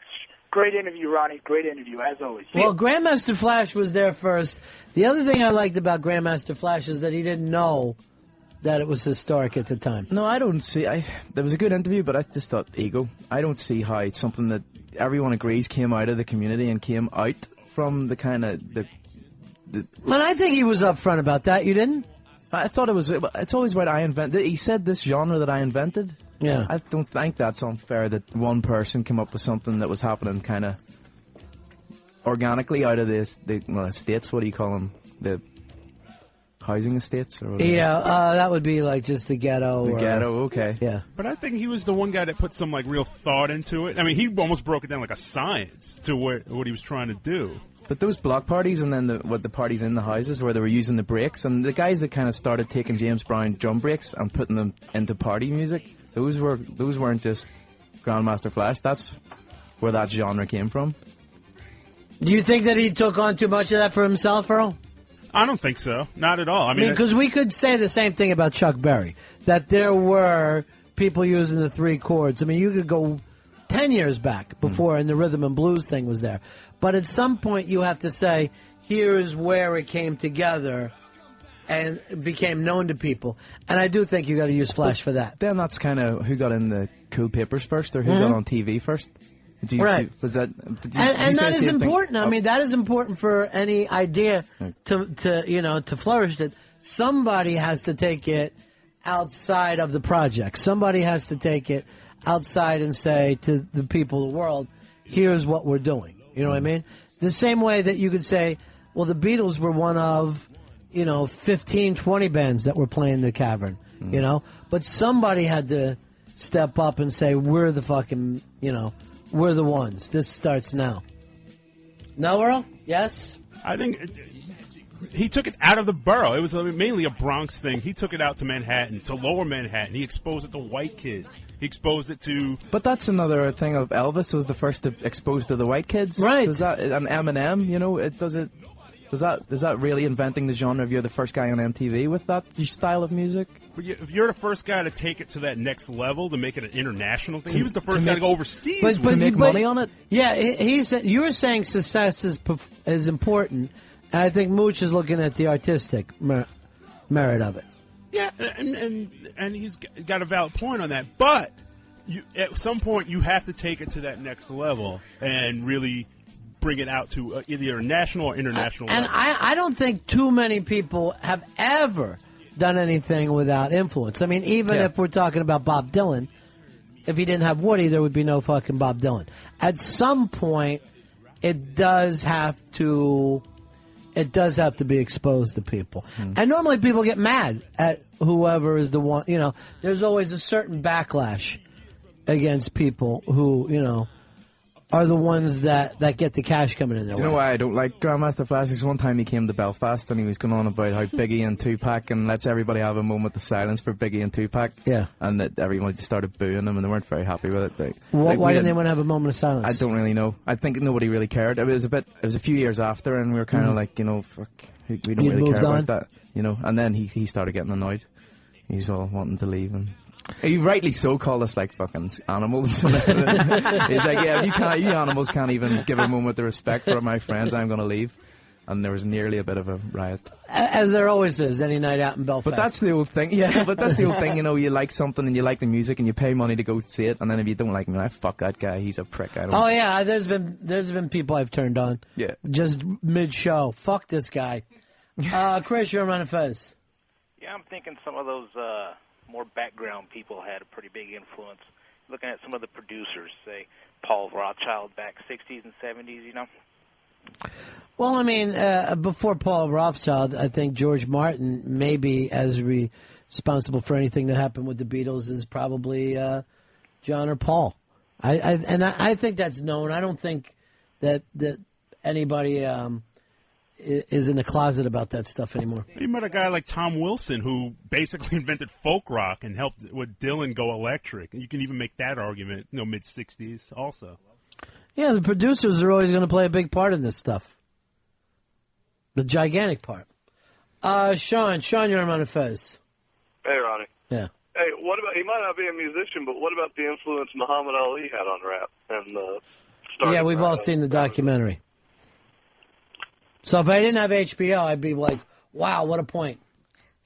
S8: Great interview, Ronnie. Great interview, as always.
S5: Well, Grandmaster Flash was there first. The other thing I liked about Grandmaster Flash is that he didn't know that it was historic at the time.
S3: No, I don't see... There was a good interview, but I just thought ego. I don't see how it's something that everyone agrees came out of the community and came out from the kind of...
S5: Man, I think he was upfront about that. You didn't?
S3: I thought it was... It's always what I invented. He said this genre that I invented.
S5: Yeah.
S3: I don't think that's unfair that one person came up with something that was happening kind of organically out of the estates. What do you call them? The housing estates? Or whatever.
S5: Yeah, that would be like just the ghetto.
S3: The ghetto, okay.
S5: Yeah.
S17: But I think he was the one guy that put some like real thought into it. I mean, he almost broke it down like a science to what he was trying to do.
S3: But those block parties and then the parties in the houses where they were using the breaks, and the guys that kind of started taking James Brown drum breaks and putting them into party music, those weren't just Grandmaster Flash. That's where that genre came from.
S5: Do you think that he took on too much of that for himself, Earl?
S17: I don't think so. Not at all.
S5: I mean, because we could say the same thing about Chuck Berry, that there were people using the three chords. I mean, you could go 10 years back before, and the rhythm and blues thing was there. But at some point, you have to say, here's where it came together and became known to people. And I do think you got to use Flash for that.
S3: Then that's kind of who got in the cool papers first, or who got on TV first.
S5: Right.
S3: Was that?
S5: And that is important. I mean, that is important for any idea to flourish. That somebody has to take it outside of the project. Somebody has to take it outside and say to the people of the world, here's what we're doing. You know what I mean? The same way that you could say, well, the Beatles were one of, 15, 20 bands that were playing the Cavern, But somebody had to step up and say, we're the fucking, we're the ones. This starts now. No, Earl? Yes?
S17: I think he took it out of the borough. It was mainly a Bronx thing. He took it out to Manhattan, to lower Manhattan. He exposed it to white kids. He exposed it to...
S3: But that's another thing of Elvis was the first to expose to the white kids.
S5: Right.
S3: Does that, and Eminem, is that really inventing the genre if you're the first guy on MTV with that style of music?
S17: But if you're the first guy to take it to that next level, to make it an international thing, he was the first guy to go overseas.
S3: To make money on it?
S5: Yeah, you were saying success is important, and I think Mooch is looking at the artistic merit of it.
S17: Yeah, and he's got a valid point on that. But at some point, you have to take it to that next level and really bring it out to either a national or international level.
S5: And I don't think too many people have ever done anything without influence. I mean, even if we're talking about Bob Dylan, if he didn't have Woody, there would be no fucking Bob Dylan. At some point, it does have to be exposed to people. And normally people get mad at whoever is the one, there's always a certain backlash against people who, are the ones that get the cash coming in their way.
S3: You know why I don't like Grandmaster Flash? Because one time he came to Belfast and he was going on about how Biggie and Tupac and lets everybody have a moment of silence for Biggie and Tupac.
S5: Yeah.
S3: And that everyone just started booing him and they weren't very happy with it.
S5: Why didn't they want to have a moment of silence?
S3: I don't really know. I think nobody really cared. It was a few years after and we were kind of like, fuck, we don't really care about that. And then he started getting annoyed. He's all wanting to leave and... He rightly so called us like fucking animals. He's like, yeah, you animals can't even give a moment of respect for my friends, I'm going to leave. And there was nearly a bit of a riot.
S5: As there always is, any night out in Belfast.
S3: But that's the old thing, yeah, you like something and you like the music and you pay money to go see it, and then if you don't like me, fuck that guy, he's a prick.
S5: Yeah, there's been people I've turned on.
S3: Yeah.
S5: Just mid-show. Fuck this guy. Chris, you're Ron and Fez.
S2: Yeah, I'm thinking some of those... more background people had a pretty big influence. Looking at some of the producers, say Paul Rothschild back 60s and 70s,
S5: Well, I mean, before Paul Rothschild, I think George Martin, maybe as responsible for anything that happened with the Beatles, is probably John or Paul. I think that's known. I don't think that anybody is in the closet about that stuff anymore.
S17: You met a guy like Tom Wilson who basically invented folk rock and helped with Dylan go electric. And you can even make that argument, mid-60s also.
S5: Yeah, the producers are always going to play a big part in this stuff. The gigantic part. Sean, you're on Fez.
S12: Hey, Ronnie.
S5: Yeah.
S12: Hey, what about, he might not be a musician, but what about the influence Muhammad Ali had on rap? And
S5: yeah, we've all seen the documentary. So if I didn't have HBO, I'd be like, wow, what a point.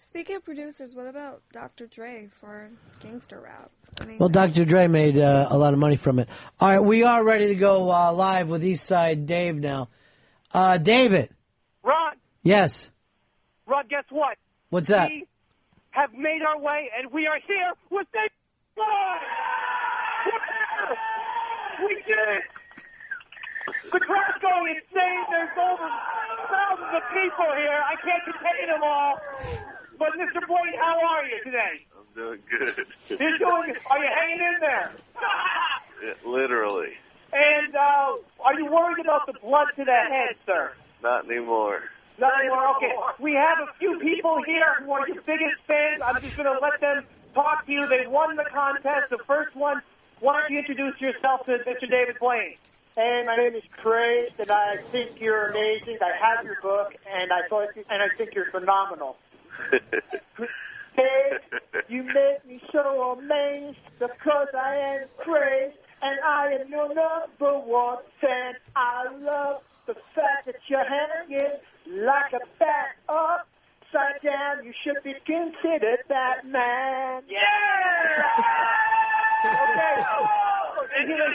S15: Speaking of producers, what about Dr. Dre for gangster rap?
S5: Well, Dr. Dre made a lot of money from it. All right, we are ready to go live with Eastside Dave now. David.
S13: Ron.
S5: Yes.
S13: Ron, guess what?
S5: What's that?
S13: We have made our way, and we are here with Dave. We did it. The crowd's going insane. There's over thousands of people here. I can't contain them all. But Mr. Blaine, how are you today?
S22: I'm doing good.
S13: You're doing. Are you hanging in there?
S22: Yeah, literally.
S13: And are you worried about the blood to the head, sir?
S22: Not anymore.
S13: Not anymore. Okay. We have a few people here who are your biggest fans. I'm just going to let them talk to you. They won the contest. The first one. Why don't you introduce yourself to Mr. David Blaine?
S8: Hey, my name is Craig, and I think you're amazing. I have your book, and I think you're phenomenal. Hey, you make me so amazed because I am crazy, and I am your number one fan. I love the fact that you're hanging like a bat upside down. You should be considered Batman.
S13: Yeah! Okay.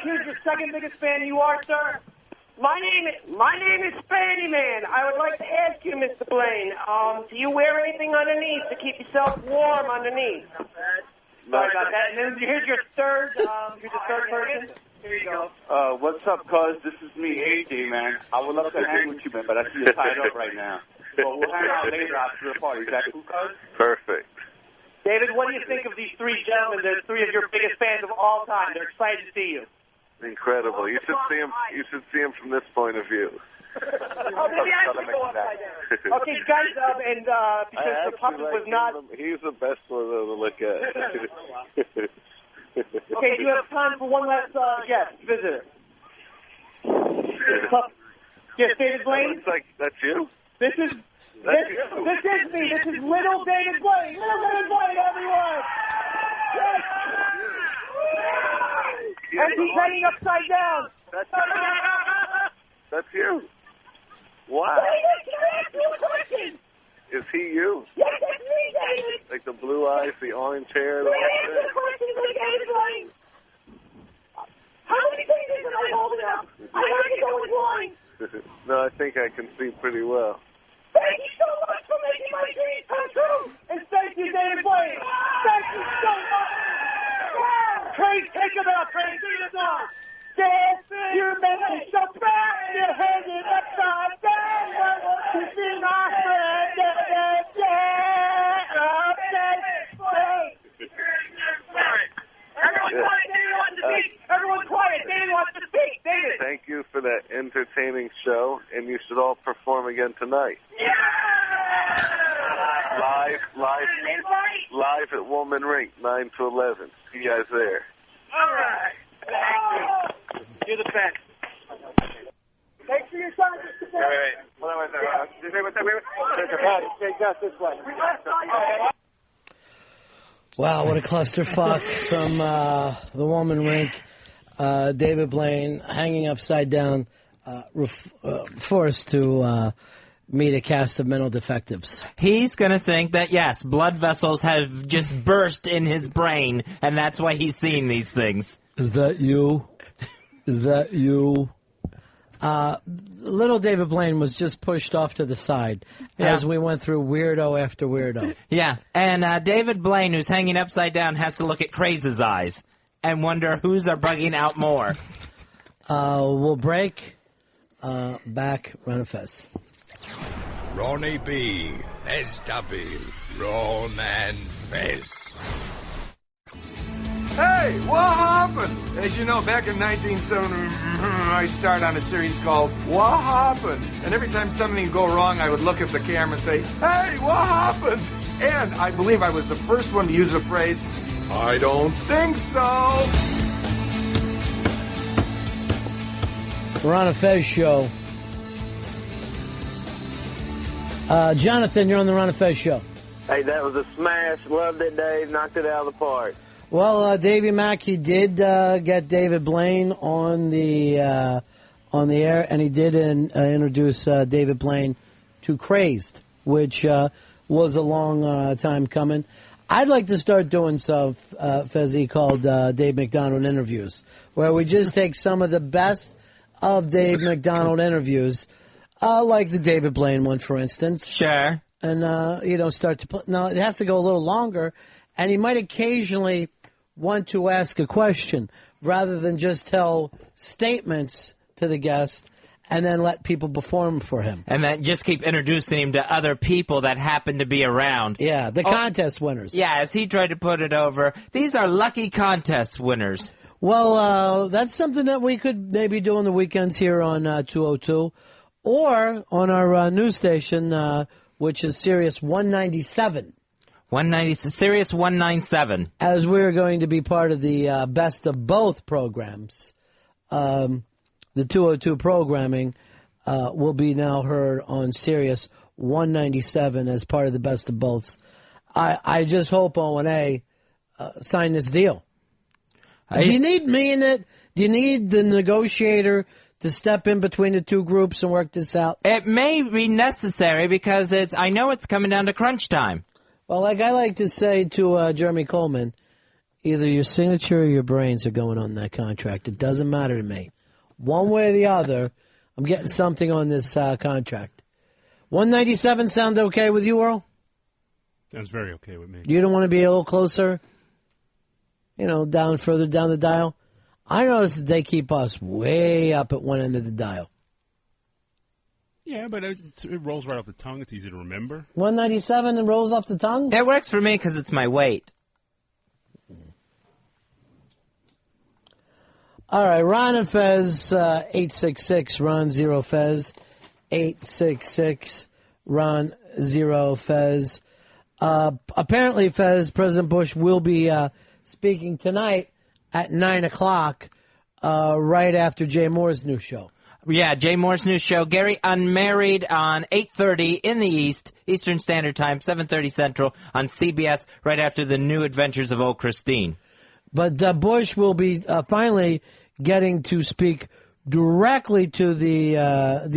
S13: Here's your second biggest fan you are, sir.
S19: My name is Spanny Man. I would like to ask you, Mr. Blaine, do you wear anything underneath to keep yourself warm underneath?
S13: Sorry about that. And then here's your third person. Here you go.
S10: What's up, cuz? This is me, AJ, man. I would love to hang with you, man, but I see you tied up right now. So we'll hang out later after the party. Is that cool, cuz?
S22: Perfect.
S13: David, what do you think of these three gentlemen? They're three of your biggest fans of all time. They're excited to see you.
S22: Incredible. You should see him. You should see him from this point of view.
S13: Oh, maybe I should go upside down. Okay, guys, and because the puppet was not...
S22: He's the best one to look at.
S13: Okay, do you have time for one last guest visitor? Yes, David Blaine?
S22: Looks like that's you.
S13: This is me. This is little David Blaine. Little David Blaine, everyone. Yes. And he's hanging upside down.
S22: That's you. Wow. Is he you?
S13: Yes, it's me, David.
S22: Like the blue eyes, the orange hair. The
S13: How many fingers did I hold it up? I had to go in line.
S22: No, I think I can see pretty well.
S13: Thank you so much for making my dreams come true. And thank you, David Blaine. Thank you so much. Craig, take it up, Craig. Take it up. Yes, you make me so bad. You're hanging upside down. I want to see my friend. Everyone quiet. David wants to speak. Everyone quiet. David wants to speak. David.
S22: Thank you for that entertaining show, and you should all perform again tonight.
S13: Yeah!
S22: Live at Woman Rink, 9 to 11. See you guys there.
S13: All right. You're the best. Thanks for your time, Mr. Wait. Take us this way.
S5: Wow, what a clusterfuck from the Woman Rink. David Blaine hanging upside down, forced to meet a cast of mental defectives.
S6: He's going to think that, yes, blood vessels have just burst in his brain, and that's why he's seeing these things.
S5: Is that you? Is that you? Little David Blaine was just pushed off to the side as we went through weirdo after weirdo.
S6: Yeah, and David Blaine, who's hanging upside down, has to look at Craze's eyes and wonder who's are bugging out more.
S5: We'll break. Back, Ron and Fez.
S4: Ronnie B, SW, Ron and Fez.
S7: Hey, what happened? As you know, back in 1970, I started on a series called What Happened? And every time something would go wrong, I would look at the camera and say, hey, what happened? And I believe I was the first one to use the phrase, I don't think so.
S5: Ron and Fez show. Jonathan, you're on the Ron and Fez show.
S21: Hey, that was a smash. Loved it, Dave. Knocked it out of the park.
S5: Well, Davey Mack, he did get David Blaine on the air, and he did introduce David Blaine to Crazed, which was a long time coming. I'd like to start doing stuff, Fezzy, called Dave McDonald interviews, where we just take some of the best of Dave McDonald interviews, like the David Blaine one, for instance.
S6: Sure.
S5: And, start to now, it has to go a little longer, and he might occasionally want to ask a question rather than just tell statements to the guest and then let people perform for him.
S6: And then just keep introducing him to other people that happen to be around.
S5: Yeah, the contest winners.
S6: Yeah, as he tried to put it over, these are lucky contest winners.
S5: Well, that's something that we could maybe do on the weekends here on 202 or on our news station, which is Sirius 197.
S6: Sirius 197.
S5: As we're going to be part of the Best of Both programs, the 202 programming will be now heard on Sirius 197 as part of the Best of Both. I just hope O&A sign this deal. Do you need me in it? Do you need the negotiator to step in between the two groups and work this out?
S6: It may be necessary because I know it's coming down to crunch time.
S5: Well, like I like to say to Jeremy Coleman, either your signature or your brains are going on that contract. It doesn't matter to me. One way or the other, I'm getting something on this contract. 197 sound okay with you, Earl?
S17: Sounds very okay with me.
S5: You don't want to be a little closer? Further down the dial? I noticed that they keep us way up at one end of the dial.
S17: Yeah, but it rolls right off the tongue. It's easy to remember.
S5: 197 and rolls off the tongue?
S6: It works for me because it's my weight.
S5: All right, Ron and Fez, 866 Ron 0 Fez, 866 Ron 0 Fez. Apparently, Fez, President Bush will be speaking tonight at 9 o'clock, right after Jay Moore's new show.
S6: Yeah, Jay Moore's new show, Gary Unmarried, on 8:30 in the Eastern Standard Time, 7:30 Central on CBS, right after the New Adventures of Old Christine.
S5: But Bush will be finally getting to speak directly to the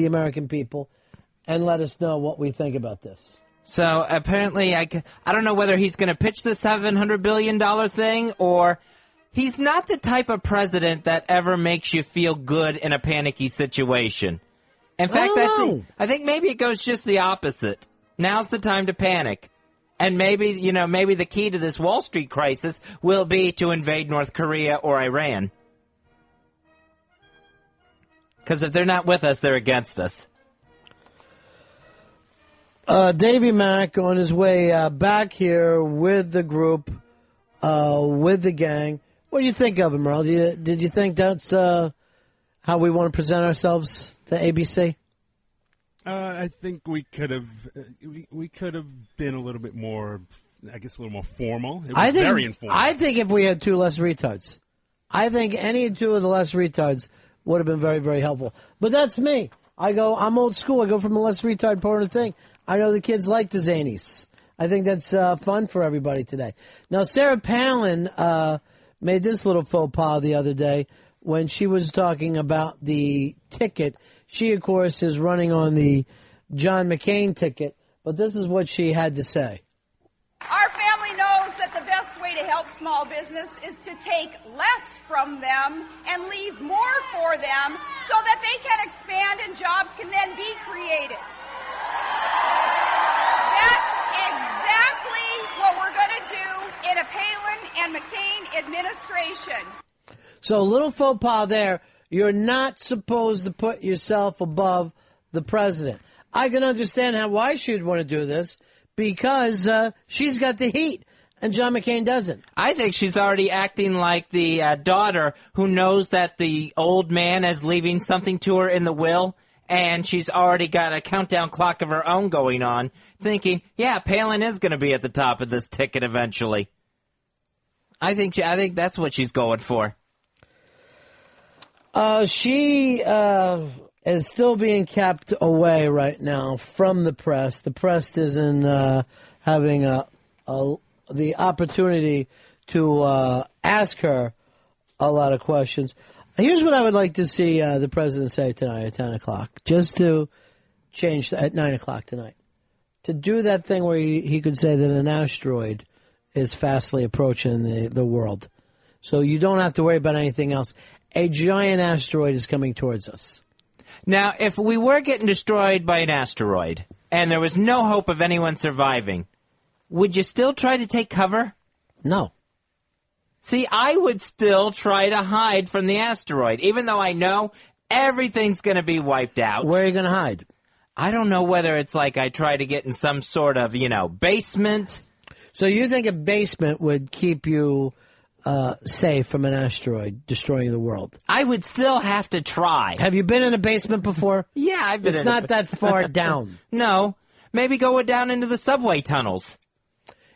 S5: American people and let us know what we think about this.
S6: So apparently, I don't know whether he's going to pitch the $700 billion thing, or he's not the type of president that ever makes you feel good in a panicky situation. In fact, I think maybe it goes just the opposite. Now's the time to panic. And maybe the key to this Wall Street crisis will be to invade North Korea or Iran. Because if they're not with us, they're against us.
S5: Davey Mack on his way back here with the group, with the gang. What do you think of him, Earl? Did you think that's how we want to present ourselves to ABC?
S17: I think we could have been a little bit more, I guess, a little more formal. It was very informal.
S5: I think if we had two less retards, I think any two of the less retards would have been very, very helpful. But that's me. I'm old school. I go from a less retard part of the thing. I know the kids like the zanies. I think that's fun for everybody today. Now, Sarah Palin made this little faux pas the other day when she was talking about the ticket. She, of course, is running on the John McCain ticket, but this is what she had to say.
S9: Our family knows that the best way to help small business is to take less from them and leave more for them so that they can expand and jobs can then be created. That's exactly what we're going to do in a Palin and McCain administration.
S5: So a little faux pas there. You're not supposed to put yourself above the president. I can understand why she'd want to do this, because she's got the heat and John McCain doesn't.
S6: I think she's already acting like the daughter who knows that the old man is leaving something to her in the will, and she's already got a countdown clock of her own going on, thinking, yeah, Palin is going to be at the top of this ticket eventually. I think that's what she's going for.
S5: She is still being kept away right now from the press. The press isn't having the opportunity to ask her a lot of questions. Here's what I would like to see the president say tonight at 10 o'clock, just to change at 9 o'clock tonight. To do that thing where he could say that an asteroid is fastly approaching the world. So you don't have to worry about anything else. A giant asteroid is coming towards us.
S6: Now, if we were getting destroyed by an asteroid and there was no hope of anyone surviving, would you still try to take cover?
S5: No.
S6: See, I would still try to hide from the asteroid, even though I know everything's going to be wiped out.
S5: Where are you going to hide?
S6: I don't know whether it's like I try to get in some sort of, basement.
S5: So you think a basement would keep you safe from an asteroid destroying the world?
S6: I would still have to try.
S5: Have you been in a basement before?
S6: Yeah, I've been
S5: It's not that far down.
S6: No. Maybe go down into the subway tunnels.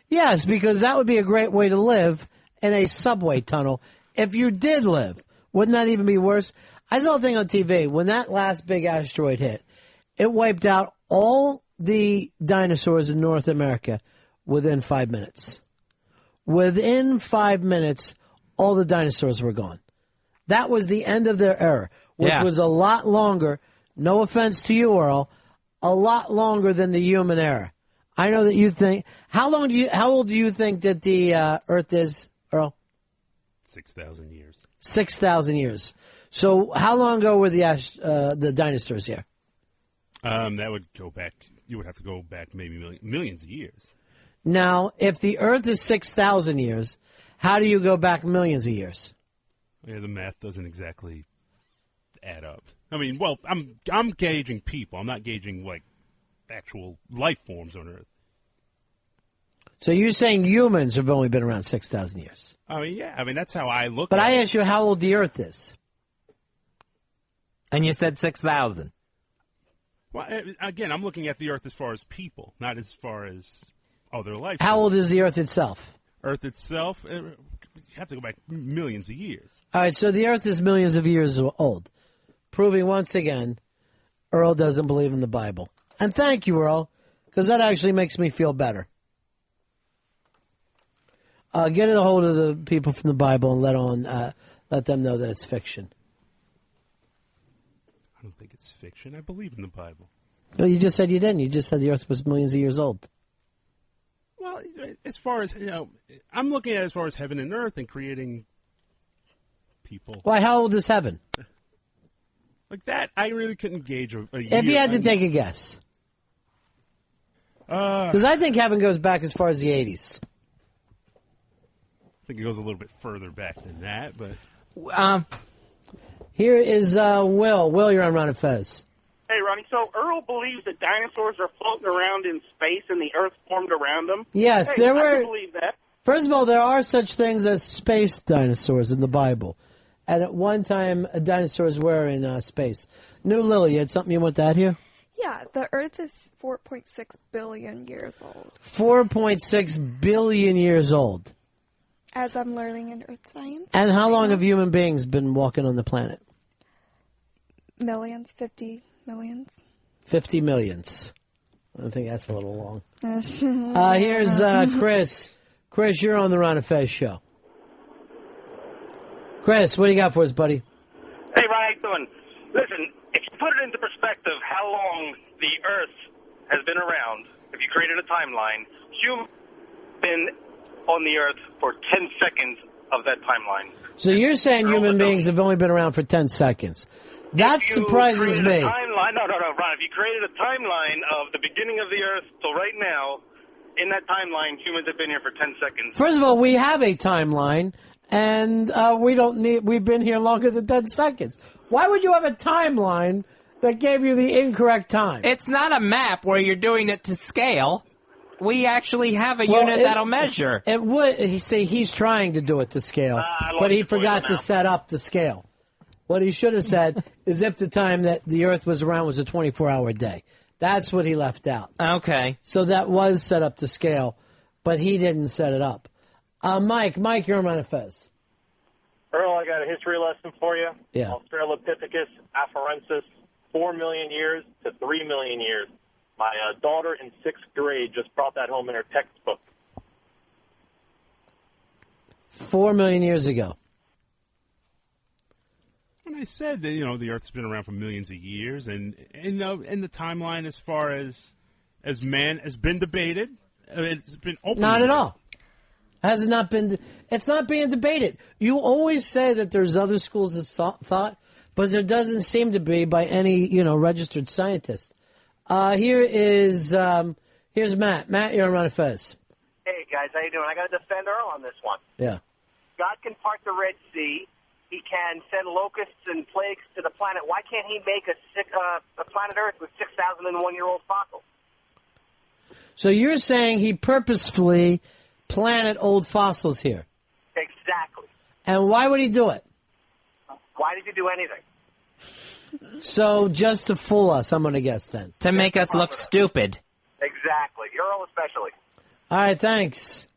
S5: Yes, because that would be a great way to live in a subway tunnel. If you did live, wouldn't that even be worse? I saw a thing on TV. When that last big asteroid hit, it wiped out all the dinosaurs in North America within 5 minutes. Within 5 minutes, all the dinosaurs were gone. That was the end of their era, which was a lot longer, no offense to you, Earl, a lot longer than the human era. I know that you think, how old do you think that the Earth is, Earl?
S17: 6,000 years.
S5: 6,000 years. So how long ago were the dinosaurs here?
S17: That would go back, you would have to go back maybe millions of years.
S5: Now, if the Earth is 6,000 years, how do you go back millions of years?
S17: Yeah, the math doesn't exactly add up. I mean, well, I'm gauging people. I'm not gauging, like, actual life forms on Earth.
S5: So you're saying humans have only been around 6,000 years?
S17: I mean, yeah. I mean, that's how I look
S5: But
S17: at
S5: I
S17: it.
S5: asked you how old the Earth is.
S6: And you said 6,000.
S17: Well, again, I'm looking at the Earth as far as people, not as far as other life.
S5: How old is the Earth itself?
S17: Earth itself, you have to go back millions of years.
S5: All right, so the Earth is millions of years old, proving once again Earl doesn't believe in the Bible. And thank you, Earl, because that actually makes me feel better. Get a hold of the people from the Bible and let them know that it's fiction.
S17: I don't think it's fiction. I believe in the Bible.
S5: No, you just said you didn't. You just said the Earth was millions of years old.
S17: Well, as far as, I'm looking at it as far as heaven and earth and creating people.
S5: Why, how old is heaven?
S17: Like that, I really couldn't gauge a year.
S5: If you had to take a guess. Because I think heaven goes back as far as the 80s.
S17: I think it goes a little bit further back than that, but...
S5: Here is Will. Will, you're on Ron and Fez.
S14: Hey, Ronnie, so Earl believes that dinosaurs are floating around in space and the Earth formed around them?
S5: Yes,
S14: hey,
S5: there
S14: I
S5: were...
S14: can believe that.
S5: First of all, there are such things as space dinosaurs in the Bible. And at one time, dinosaurs were in space. New Lily, you had something you want to add here?
S15: Yeah, the Earth is 4.6 billion years old.
S5: 4.6 billion years old.
S15: As I'm learning in Earth science.
S5: And how long have human beings been walking on the planet?
S15: Millions, 50 millions.
S5: 50 millions. I think that's a little long. Here's Chris. Chris, you're on the Ron and Fez show. Chris, what do you got for us, buddy?
S20: Hey, Ron, how you doing? Listen, if you put it into perspective how long the Earth has been around, if you created a timeline, humans have been on the Earth for 10 seconds of that timeline.
S5: So you're saying human beings have only been around for 10 seconds. That surprises me.
S20: No, Ron, if you created a timeline of the beginning of the Earth till right now, in that timeline, humans have been here for 10 seconds.
S5: First of all, we have a timeline, and we've been here longer than 10 seconds. Why would you have a timeline that gave you the incorrect time?
S6: It's not a map where you're doing it to scale. We actually have a unit that'll measure.
S5: It would. He's trying to do it to scale, but he forgot to set up the scale. What he should have said is if the time that the Earth was around was a 24-hour day. That's what he left out.
S6: Okay.
S5: So that was set up to scale, but he didn't set it up. Mike, you're on Ron and Fez.
S23: Earl, I got a history lesson for you.
S5: Yeah.
S23: Australopithecus afarensis, 4 million years to 3 million years. My daughter in 6th grade just brought that home in her textbook.
S5: 4 million years ago.
S17: And I said that, the Earth's been around for millions of years, and the timeline as far as man has been debated. It's been open.
S5: Not at all. Has it not been? It's not being debated. You always say that there's other schools of thought, but there doesn't seem to be by any registered scientist. Here's Matt. Matt, you're on Ron and Fez.
S24: Hey guys, how you doing? I got to defend Earl on this one.
S5: Yeah.
S24: God can part the Red Sea. He can send locusts and plagues to the planet. Why can't he make a planet Earth with 6,001-year-old fossils?
S5: So you're saying he purposefully planted old fossils here?
S24: Exactly.
S5: And why would he do it?
S24: Why did he do anything?
S5: So just to fool us, I'm going to guess then.
S6: To make us look stupid.
S24: Exactly. Earl especially.
S5: All right, thanks.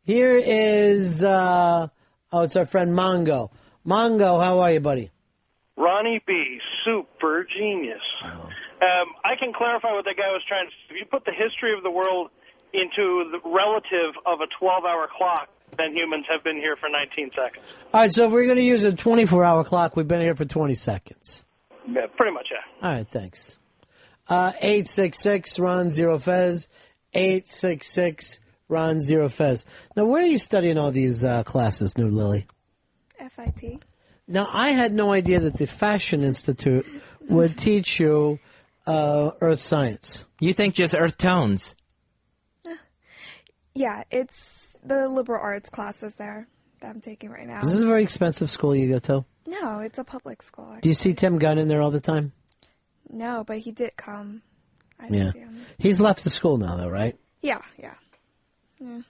S5: Here is, it's our friend Mongo. Mongo, how are you, buddy?
S18: Ronnie B., super genius. I can clarify what that guy was trying to say. If you put the history of the world into the relative of a 12-hour clock, then humans have been here for 19 seconds.
S5: All right, so if we're going to use a 24-hour clock, we've been here for 20 seconds.
S18: Yeah, pretty much, yeah.
S5: All right, thanks. 866 Ron Zero Fez. 866 Ron Zero Fez. Now, where are you studying all these classes, New Lily?
S15: FIT.
S5: Now, I had no idea that the Fashion Institute would teach you earth science.
S6: You think just earth tones?
S15: Yeah, it's the liberal arts classes there. that I'm taking right now.
S5: Is this a very expensive school you go to?
S15: No, it's a public school.
S5: Do you see Tim Gunn in there all the time?
S15: No, but he did come. I
S5: Yeah.
S15: didn't see him.
S5: He's left the school now, though, right?
S15: Yeah. A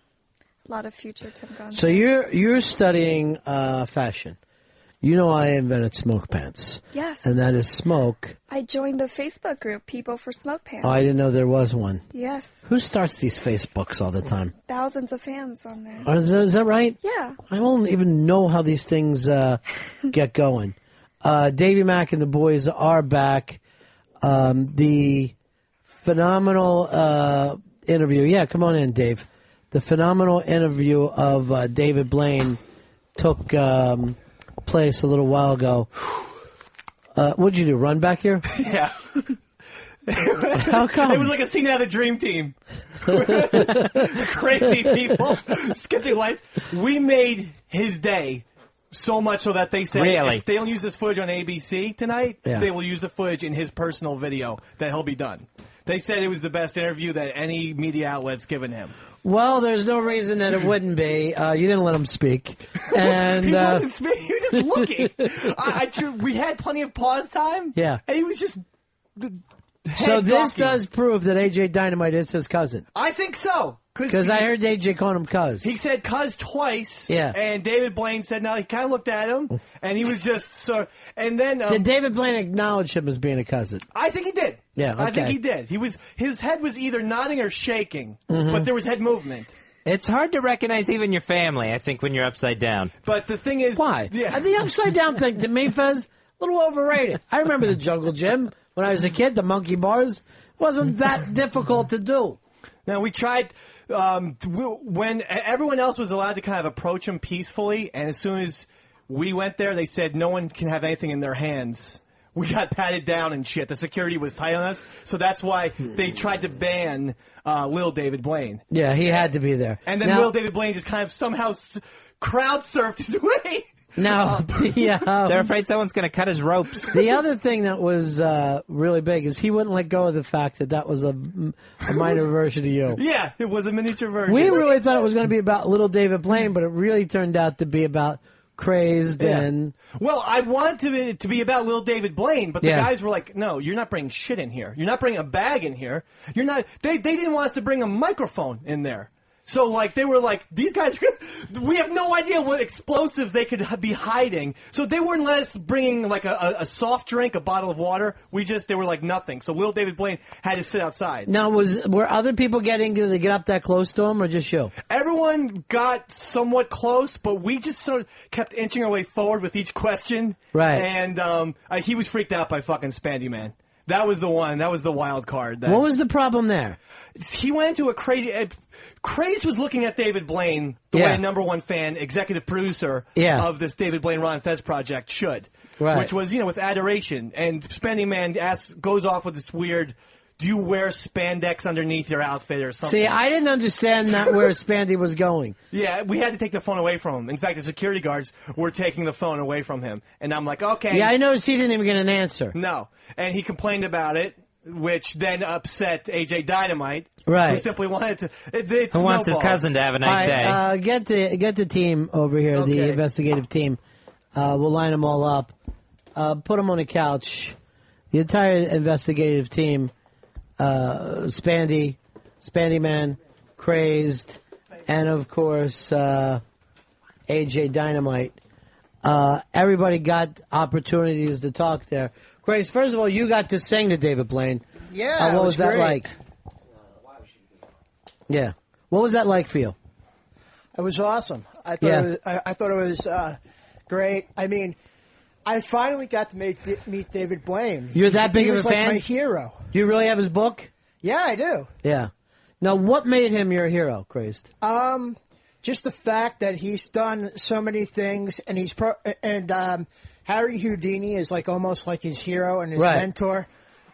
S15: lot of future Tim Gunn.
S5: So you're studying fashion. You know I invented smoke pants.
S15: Yes.
S5: And that is smoke.
S15: I joined the Facebook group, People for Smoke Pants.
S5: Oh, I didn't know there was one.
S15: Yes.
S5: Who starts these Facebooks all the time?
S15: Thousands of fans on there.
S5: Is that right?
S15: Yeah.
S5: I don't even know how these things get going. Davey Mack and the boys are back. The phenomenal interview. Yeah, come on in, Dave. The phenomenal interview of David Blaine took place a little while ago. What'd you do, run back here?
S1: Yeah.
S5: How come?
S1: It was like a scene out of the Dream Team. Crazy people skipping lights. We made his day so much so that they said
S6: Really?
S1: if they don't use this footage on ABC tonight,
S5: Yeah.
S1: they will use the footage in his personal video that he'll be done. They said it was the best interview that any media outlet's given him.
S5: Well, there's no reason that it wouldn't be. You didn't let him speak. And
S1: He wasn't speaking. He was just looking. We had plenty of pause time.
S5: Yeah.
S1: And he was just
S5: so this
S1: talking.
S5: does prove that AJ Dynamite is his cousin.
S1: I think so.
S5: Because I heard AJ call him cuz.
S1: He said cuz twice.
S5: Yeah.
S1: And David Blaine said no. He kind of looked at him, and he was just so. And then
S5: Did David Blaine acknowledge him as being a cousin?
S1: I think he did.
S5: Yeah,
S1: I think
S5: okay.
S1: he did. His head was either nodding or shaking,
S5: Mhm.
S1: but there was head movement.
S6: It's hard to recognize even your family, I think, when you're upside down.
S1: But the thing is,
S5: Why?
S1: Yeah.
S5: The upside down thing to me, Fez, a little overrated. I remember the Jungle Gym when I was a kid. The monkey bars wasn't that difficult to do.
S1: Now we tried when everyone else was allowed to kind of approach him peacefully, and as soon as we went there, they said no one can have anything in their hands. We got patted down and shit. The security was tight on us, so that's why they tried to ban Lil David Blaine.
S5: Yeah, he had to be there.
S1: And then
S5: Now-
S1: Lil David Blaine just kind of somehow crowd surfed his way.
S5: Now,
S6: They're afraid someone's going to cut his ropes.
S5: The other thing that was really big is he wouldn't let go of the fact that was a minor version of you.
S1: Yeah, it was a miniature version.
S5: We really thought it was going to be about little David Blaine, but it really turned out to be about Crazed and...
S1: Well, I wanted it to be about Lil David Blaine, but the
S5: Yeah.
S1: guys were like, no, you're not bringing shit in here. You're not bringing a bag in here. You're not... They didn't want us to bring a microphone in there. So, like, they were like, these guys, we have no idea what explosives they could be hiding. So they wouldn't let us bring, like, a soft drink, a bottle of water. They were like nothing. So Lil David Blaine had to sit outside.
S5: Now, were other people getting to get up that close to him, or just you?
S1: Everyone got somewhat close, but we just sort of kept inching our way forward with each question.
S5: Right.
S1: And he was freaked out by fucking Spandy Man. That was the one. That was the wild card.
S5: What was the problem there?
S1: He went into a crazy... Craze was looking at David Blaine the way a number one fan, executive producer of this David Blaine Ron and Fez project should.
S5: Right.
S1: Which was, with adoration. And Spandy Man goes off with this weird... Do you wear spandex underneath your outfit or something?
S5: See, I didn't understand that where Spandy was going.
S1: Yeah, we had to take the phone away from him. In fact, the security guards were taking the phone away from him. And I'm like, okay.
S5: Yeah, I noticed he didn't even get an answer.
S1: No. And he complained about it, which then upset AJ Dynamite.
S5: Right.
S1: Who simply wanted to... It's
S6: Who wants his
S1: snowballed.
S6: cousin to have a nice day.
S5: Get the team over here, the
S1: Okay.
S5: investigative team. We'll line them all up. Put them on a couch. The entire investigative team... Spandy Man, Crazed, and of course AJ Dynamite. Everybody got opportunities to talk there. Crazed, first of all, you got to sing to David Blaine.
S3: Yeah,
S5: what
S3: it
S5: was that
S3: great.
S5: like? Yeah, what was that like for you?
S3: It was awesome. I thought
S5: Yeah.
S3: I thought it was great. I mean, I finally got to meet David Blaine.
S5: You're that big
S3: he
S5: of a
S3: was like
S5: fan?
S3: my hero.
S5: You really have his book?
S3: Yeah, I do.
S5: Yeah. Now, what made him your hero, Crazed?
S3: Just the fact that he's done so many things, and Harry Houdini is like almost like his hero and his
S5: Right.
S3: mentor.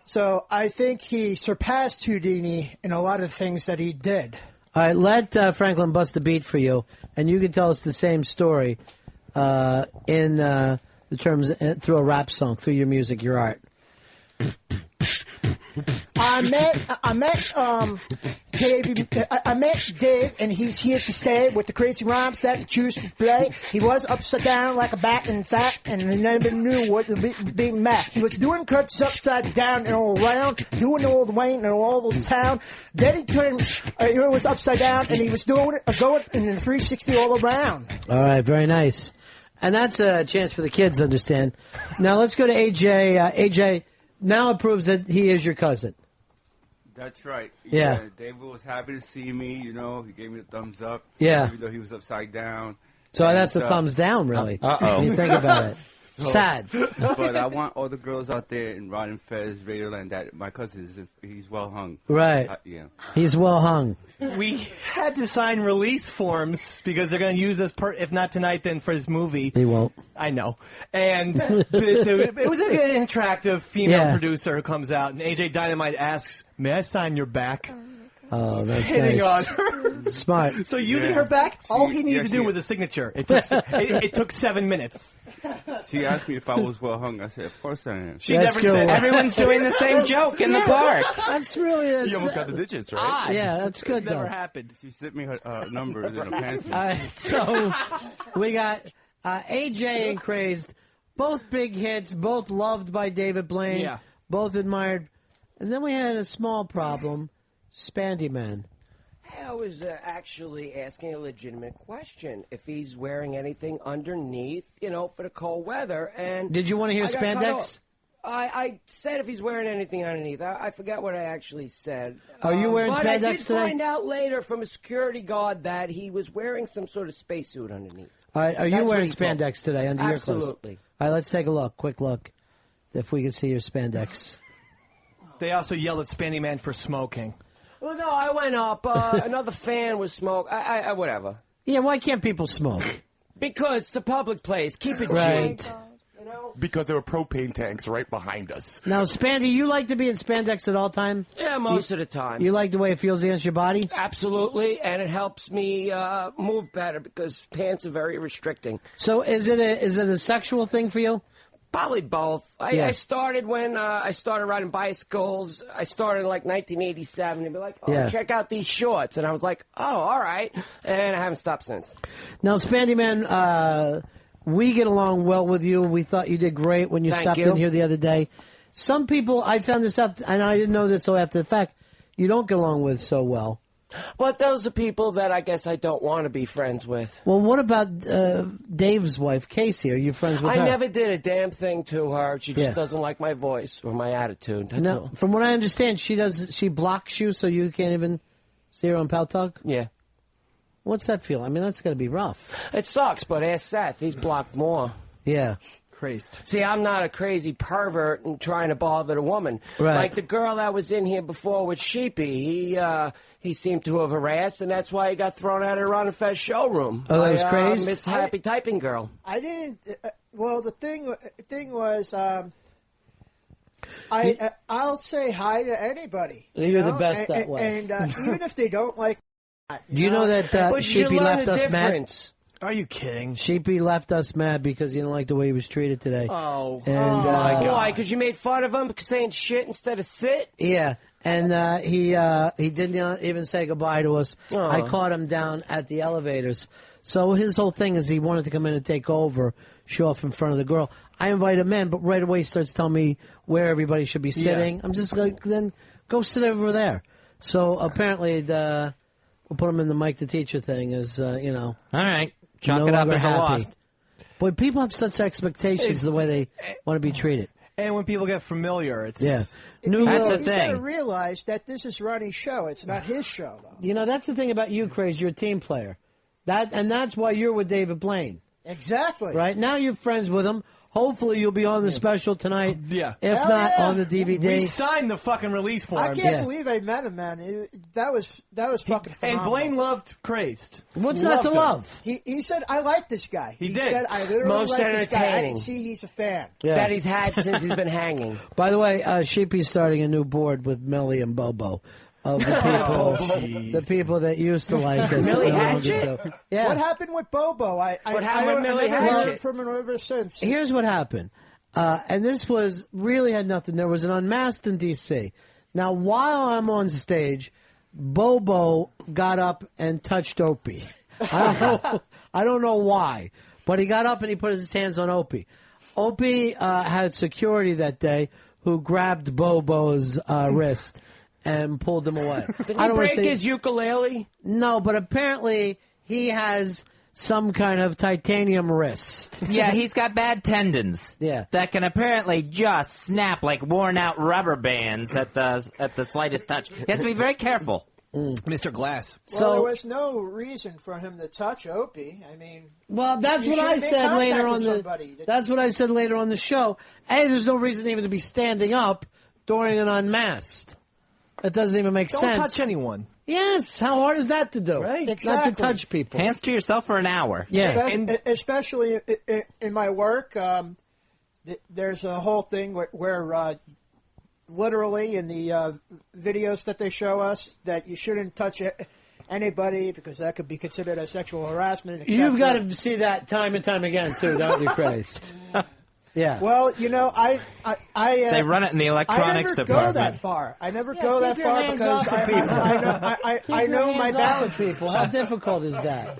S3: So I think he surpassed Houdini in a lot of things that he did.
S5: All right, let Franklin bust a beat for you, and you can tell us the same story in the terms through a rap song, through your music, your art.
S3: I met Dave, and he's here to stay with the crazy rhymes that he choose to play. He was upside down like a bat, in fact, and he never knew what to be Mac. He was doing cuts upside down and all around, doing all the Wayne and all the town. Then he turned, he was upside down, and he was doing it, going in the 360 all around.
S5: All right, very nice. And that's a chance for the kids to understand. Now let's go to AJ. AJ, now it proves that he is your cousin.
S2: That's right.
S5: Yeah.
S2: David was happy to see me, you know. He gave me the thumbs up.
S5: Yeah.
S2: Even though he was upside down.
S5: So that's a thumbs down, really.
S2: Uh-oh.
S5: When you think about it. Sad.
S2: But I want all the girls out there in Ron and Fez, Radioland, that my cousin he's well hung.
S5: Right.
S2: Yeah.
S5: He's well hung.
S1: We had to sign release forms because they're going to use us, if not tonight, then for his movie.
S5: He won't.
S1: I know. And so it was an attractive female producer who comes out, and AJ Dynamite asks, "May I sign your back?"
S5: Oh, that's
S1: Hitting
S5: nice.
S1: on her.
S5: Smart.
S1: So using her back, all he needed to do was a signature. It took 7 minutes.
S2: She asked me if I was well hung. I said, of course I am.
S1: She never said
S6: everyone's doing the same joke in the park.
S5: That's really
S2: You almost got the digits, right?
S6: Odd.
S5: Yeah, that's good,
S1: Never
S5: though.
S1: happened.
S2: She sent me her number in a pantry.
S5: So we got AJ and Crazed, both big hits, both loved by David Blaine,
S1: Yeah.
S5: both admired. And then we had a small problem, Spandy Man.
S11: I was actually asking a legitimate question. If he's wearing anything underneath, for the cold weather. And
S5: Did you want to hear
S11: I got cut
S5: spandex?
S11: off. I said if he's wearing anything underneath. I forgot what I actually said.
S5: Are you wearing
S11: but
S5: spandex
S11: I did
S5: today?
S11: find out later from a security guard that he was wearing some sort of spacesuit underneath.
S5: All right, are you
S11: That's what
S5: wearing
S11: he told me.
S5: spandex today under your clothes?
S11: Absolutely.
S5: All right, let's take a look, quick look, if we can see your spandex.
S1: They also yelled at Spandy Man for smoking.
S11: Well, no, I went up. Another fan was smoke. I whatever.
S5: Yeah, why can't people smoke?
S11: Because it's a public place. Keep it
S5: Right.
S11: cheap.
S12: Because there were propane tanks right behind us.
S5: Now, Spandy, you like to be in spandex at all time?
S11: Yeah, most of the time.
S5: You like the way it feels against your body?
S11: Absolutely, and it helps me move better because pants are very restricting.
S5: So is it a sexual thing for you?
S11: Probably both.
S5: Yeah.
S11: I started when I started riding bicycles. I started in like 1987. They'd be like, "Oh,
S5: Yeah.
S11: check out these shorts," and I was like, "Oh, all right," and I haven't stopped since.
S5: Now, Spandy Man, we get along well with you. We thought you did great when you
S11: Thank
S5: stopped
S11: you.
S5: in here the other day. Some people, I found this out, and I didn't know this till after the fact, you don't get along with so well.
S11: But those are people that I guess I don't want to be friends with.
S5: Well, what about Dave's wife, Casey? Are you friends with
S11: I
S5: her?
S11: never did a damn thing to her. She just
S5: Yeah.
S11: doesn't like my voice or my attitude. That's
S5: No,
S11: all.
S5: from what I understand, she blocks you so you can't even see her on Pal Talk?
S11: Yeah.
S5: What's that feel? I mean, that's got to be rough.
S11: It sucks, but ask Seth. He's blocked more.
S5: Yeah.
S1: Crazed.
S11: See, I'm not a crazy pervert and trying to bother the woman.
S5: Right.
S11: Like the girl that was in here before with Sheepy, he seemed to have harassed, and that's why he got thrown out of Ron and Fez showroom.
S5: Oh, that was
S11: by,
S5: crazed?
S11: Miss Happy Typing Girl.
S3: I didn't. Well, the thing was, I'll say hi to anybody.
S5: You're the
S3: know?
S5: best that way.
S3: And even if they don't like,
S5: Do you know that
S11: But you
S5: Sheepy
S11: learn
S5: left
S11: the
S5: us
S11: difference.
S1: Are you kidding?
S5: Sheepy left us mad because he didn't like the way he was treated today.
S1: Oh,
S5: And,
S11: Why? Because you made fun of him saying shit instead of sit?
S5: Yeah, and he did not even say goodbye to us.
S11: Aw.
S5: I caught him down at the elevators. So his whole thing is he wanted to come in and take over, show off in front of the girl. I invite him in, but right away he starts telling me where everybody should be sitting.
S1: Yeah.
S5: I'm just like, then go sit over there. So apparently we'll put him in the Mike the Teacher thing as,
S6: All right. Chalk
S5: no
S6: it up
S5: longer
S6: as a
S5: happy.
S6: loss.
S5: Boy, people have such expectations of the way they want to be treated.
S1: And when people get familiar, it's...
S5: Yeah.
S3: he's
S5: That's the
S3: got to
S5: thing.
S3: realize that this is Ronnie's show. It's not his show, though.
S5: You know, that's the thing about you, Craze. You're a team player. That's why you're with David Blaine.
S3: Exactly.
S5: Right? Now you're friends with him. Hopefully you'll be on the special tonight.
S1: Yeah.
S5: If
S3: Hell
S5: not,
S3: yeah.
S5: on the DVD.
S1: We signed the fucking release form.
S3: I can't believe I met him, man. That was fucking phenomenal.
S1: And Blaine loved Crazed.
S5: What's
S1: He
S5: not to
S1: loved him.
S5: love?
S3: He said, I like this guy.
S1: He did.
S3: said, I literally
S11: Most
S3: like this guy. I
S11: entertaining.
S3: can see he's a fan.
S5: Yeah.
S11: That he's had since he's been hanging.
S5: By the way, Sheepy's starting a new board with Millie and Bobo. Of the people, the people that used to like us.
S11: Millie
S5: that no longer
S11: Hatchet?
S5: do. Yeah.
S3: What happened with Bobo?
S11: What happened with Millie
S3: I haven't
S11: Hatchet?
S3: heard from him ever since.
S5: Here's what happened. And this really had nothing. There was an Unmasked in D.C. Now, while I'm on stage, Bobo got up and touched Opie. I don't know why, but he got up and he put his hands on Opie. Opie had security that day who grabbed Bobo's wrist and pulled him away.
S11: Did he break his ukulele?
S5: No, but apparently he has some kind of titanium wrist.
S6: Yeah, he's got bad tendons.
S5: Yeah.
S6: That can apparently just snap like worn-out rubber bands at the slightest touch. You have to be very careful.
S1: Mr. Glass.
S3: Well, there was no reason for him to touch Opie. I mean,
S5: Well, that's
S3: you
S5: what I
S3: should have made
S5: said later
S3: contact
S5: on
S3: with
S5: the.
S3: somebody.
S5: That's what I said later on the show. Hey, there's no reason even to be standing up during an unmasked. That doesn't even make
S1: Don't
S5: sense.
S1: touch anyone.
S5: Yes, how hard is that to do?
S1: Right.
S5: Not
S3: Exactly.
S5: to touch people.
S6: Hands to yourself for an hour.
S5: Yeah.
S3: Especially in my work, there's a whole thing where literally in the videos that they show us that you shouldn't touch anybody because that could be considered as sexual harassment.
S5: You've got to see that time and time again too, don't you, Christ? Yeah.
S3: Well, I
S6: They run it in the electronics
S3: I never
S6: department.
S3: go that far. I never
S5: Yeah,
S3: go
S5: keep
S3: that
S5: your
S3: far
S5: hands
S3: because
S5: off of people.
S3: I know
S5: Keep
S3: my
S5: your hands off
S3: boundaries.
S5: of people. How difficult is that?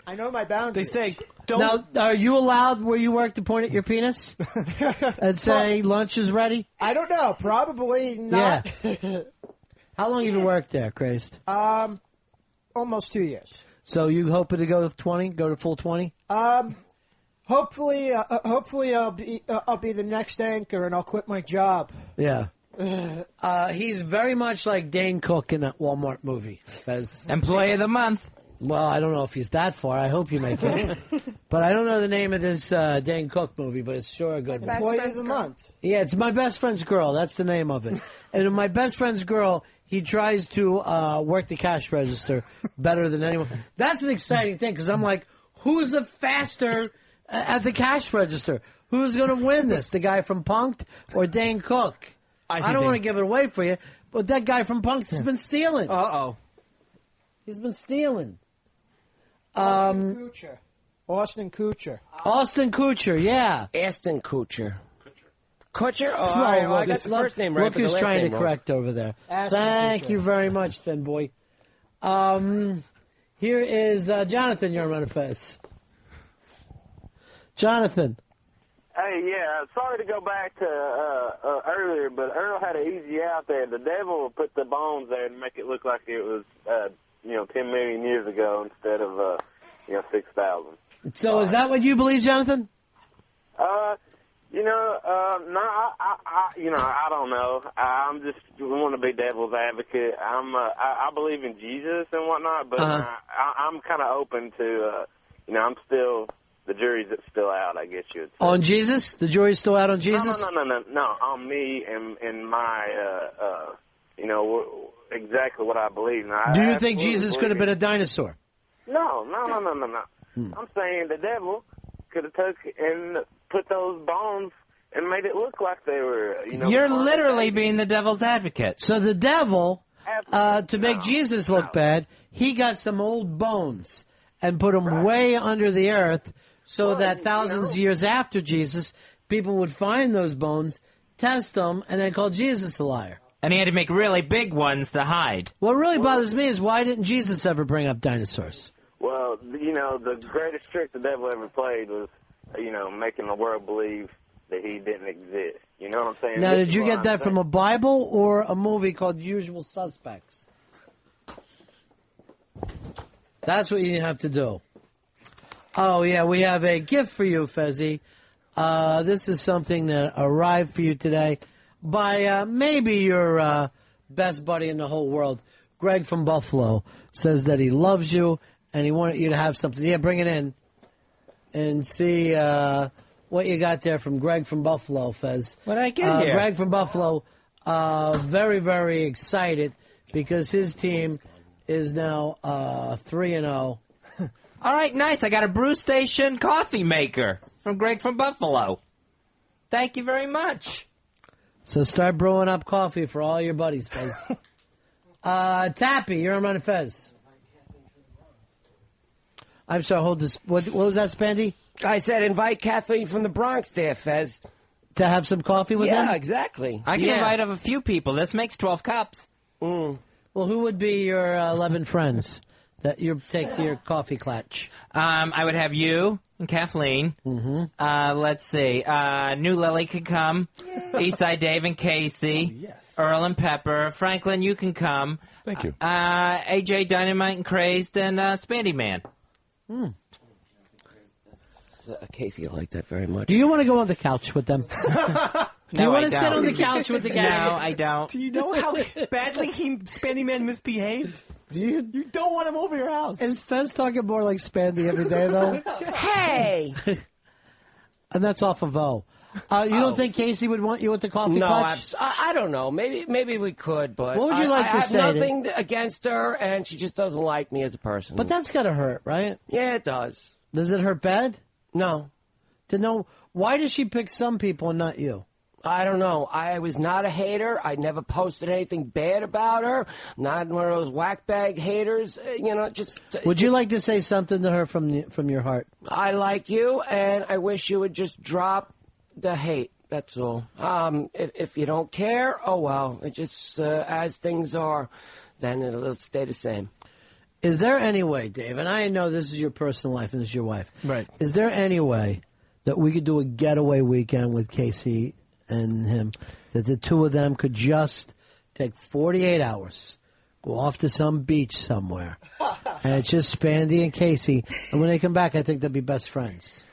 S3: I know my boundaries.
S1: They say,
S5: Now, are you allowed where you work to point at your penis and say lunch is ready?
S3: I don't know. Probably not.
S5: Yeah. How long have you worked there, Christ?
S3: Almost 2 years.
S5: So you hoping to go to 20? Go to full 20?
S3: Hopefully I'll be the next anchor and I'll quit my job.
S5: Yeah. He's very much like Dane Cook in that Walmart movie.
S6: Employee of the month.
S5: Well, I don't know if he's that far. I hope you make it. But I don't know the name of this Dane Cook movie, but it's sure a good one.
S3: Employee of the month.
S5: Yeah, it's My Best Friend's Girl. That's the name of it. And in My Best Friend's Girl, he tries to work the cash register better than anyone. That's an exciting thing because I'm like, who's the faster at the cash register? Who's going to win this? The guy from Punk'd or Dane Cook? I don't want to give it away for you, but that guy from Punk'd has been stealing.
S1: Uh-oh.
S5: He's been stealing.
S3: Austin Kutcher,
S5: yeah.
S11: Aston Kutcher. Kutcher? Oh,
S5: No,
S11: I got the first name right.
S5: Look
S11: but the
S5: who's
S11: last
S5: trying
S11: name
S5: to
S11: wrong.
S5: correct over there.
S3: Aston
S5: Thank
S3: Kutcher.
S5: you very much, then, boy. Here is Jonathan, your Ron and Fez. Jonathan.
S8: Hey, yeah, sorry to go back to earlier, but Earl had it easy out there. The devil will put the bones there and make it look like it was, 10 million years ago instead of, 6,000.
S5: So is that what you believe, Jonathan?
S8: No, I don't know. I'm just want to be devil's advocate. I believe in Jesus and whatnot, but I'm kind of open to, I'm still, the jury's still out, I guess you would say.
S5: On Jesus? The jury's still out on Jesus?
S8: No, on me and my, exactly what I believe. Now,
S5: Do you
S8: I
S5: think
S8: absolutely
S5: Jesus could have
S8: believe
S5: been a dinosaur?
S8: No. I'm saying the devil could have took and put those bones and made it look like they were,
S6: You're literally being the devil's advocate.
S5: So the devil, to make Jesus look bad, he got some old bones and put them way under the earth so that thousands of years after Jesus, people would find those bones, test them, and then call Jesus a liar.
S6: And he had to make really big ones to hide.
S5: What really bothers me is why didn't Jesus ever bring up dinosaurs?
S8: Well, the greatest trick the devil ever played was, making the world believe that he didn't exist. You know what I'm saying?
S5: Now,
S8: This
S5: did
S8: is
S5: you
S8: what
S5: get
S8: I'm
S5: that from
S8: saying.
S5: a Bible or a movie called Usual Suspects? That's what you have to do. Oh, yeah, we have a gift for you, Fezzi. This is something that arrived for you today by maybe your best buddy in the whole world. Greg from Buffalo says that he loves you and he wanted you to have something. Yeah, bring it in and see what you got there from Greg from Buffalo, Fez.
S6: What did I get here?
S5: Greg from Buffalo, very, very excited because his team is now 3-0.
S6: All right, nice. I got a Brew Station coffee maker from Greg from Buffalo. Thank you very much.
S5: So start brewing up coffee for all your buddies, Fez. Tappy, you're on Ron and Fez. I'm sorry, hold this. What was that, Spandy?
S11: I said invite Kathleen from the Bronx there, Fez.
S5: to have some coffee with
S11: Yeah,
S5: them?
S11: exactly.
S6: I can invite a few people. This makes 12 cups.
S5: Well, who would be your 11 friends that you take to your coffee clutch?
S6: I would have you and Kathleen. Mm-hmm. Let's see. New Lily could come. Eastside Dave and Casey.
S1: Yes.
S6: Earl and Pepper. Franklin, you can come.
S12: Thank you.
S6: AJ Dynamite and Crazed and Spandy Man.
S11: Casey will like that very much.
S5: Do you want to go on the couch with them? Do you want to sit on the couch with the guy?
S6: No, I don't.
S1: Do you know how badly Spandy Man misbehaved? You don't want him over your house.
S5: Is Fez talking more like Spandy every day, though?
S11: Hey!
S5: And that's off of O. You don't think Casey would want you at the coffee clutch?
S11: I don't know. Maybe we could, but
S5: What would you like
S11: I
S5: to
S11: have
S5: say
S11: nothing against her, and she just doesn't like me as a person.
S5: But that's got to hurt, right?
S11: Yeah, it does.
S5: Does it hurt bad?
S11: No.
S5: To know why does she pick some people and not you?
S11: I don't know. I was not a hater. I never posted anything bad about her. Not one of those whack-bag haters.
S5: Would you like to say something to her from your heart?
S11: I like you, and I wish you would just drop the hate. That's all. If you don't care, oh well. It just as things are, then it'll stay the same.
S5: Is there any way, Dave, and I know this is your personal life and this is your wife.
S1: Right.
S5: Is there any way that we could do a getaway weekend with Casey and him, that the two of them could just take 48 hours, go off to some beach somewhere, and it's just Spandy and Casey, and when they come back, I think they'll be best friends.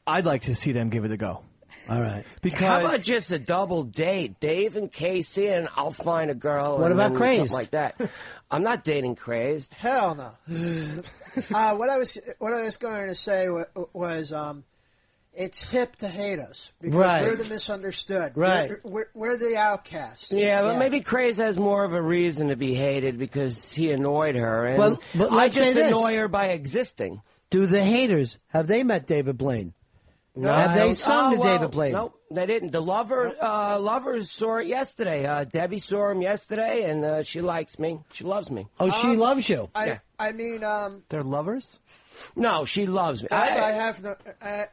S1: I'd like to see them give it a go.
S5: All right.
S1: Because
S11: how about just a double date, Dave and Casey, and I'll find a girl.
S5: What about Crazed?
S11: Something like that. I'm not dating Crazed.
S3: Hell no. What I was going to say was it's hip to hate us because
S5: Right.
S3: we're the misunderstood.
S5: Right.
S3: We're the outcasts.
S11: Yeah, but maybe Crazed has more of a reason to be hated because he annoyed her, and
S5: but
S11: I
S5: let's say
S11: just
S5: this.
S11: annoy her by existing.
S5: Do the haters, have they met David Blaine?
S11: No,
S5: Have
S11: I
S5: they
S11: don't-
S5: sung to
S11: well,
S5: David Blaine?
S11: No, they didn't. The lovers saw it yesterday. Debbie saw him yesterday, and she likes me. She loves me.
S5: Oh, she loves you.
S3: I mean,
S1: they're lovers?
S11: No, she loves me.
S3: I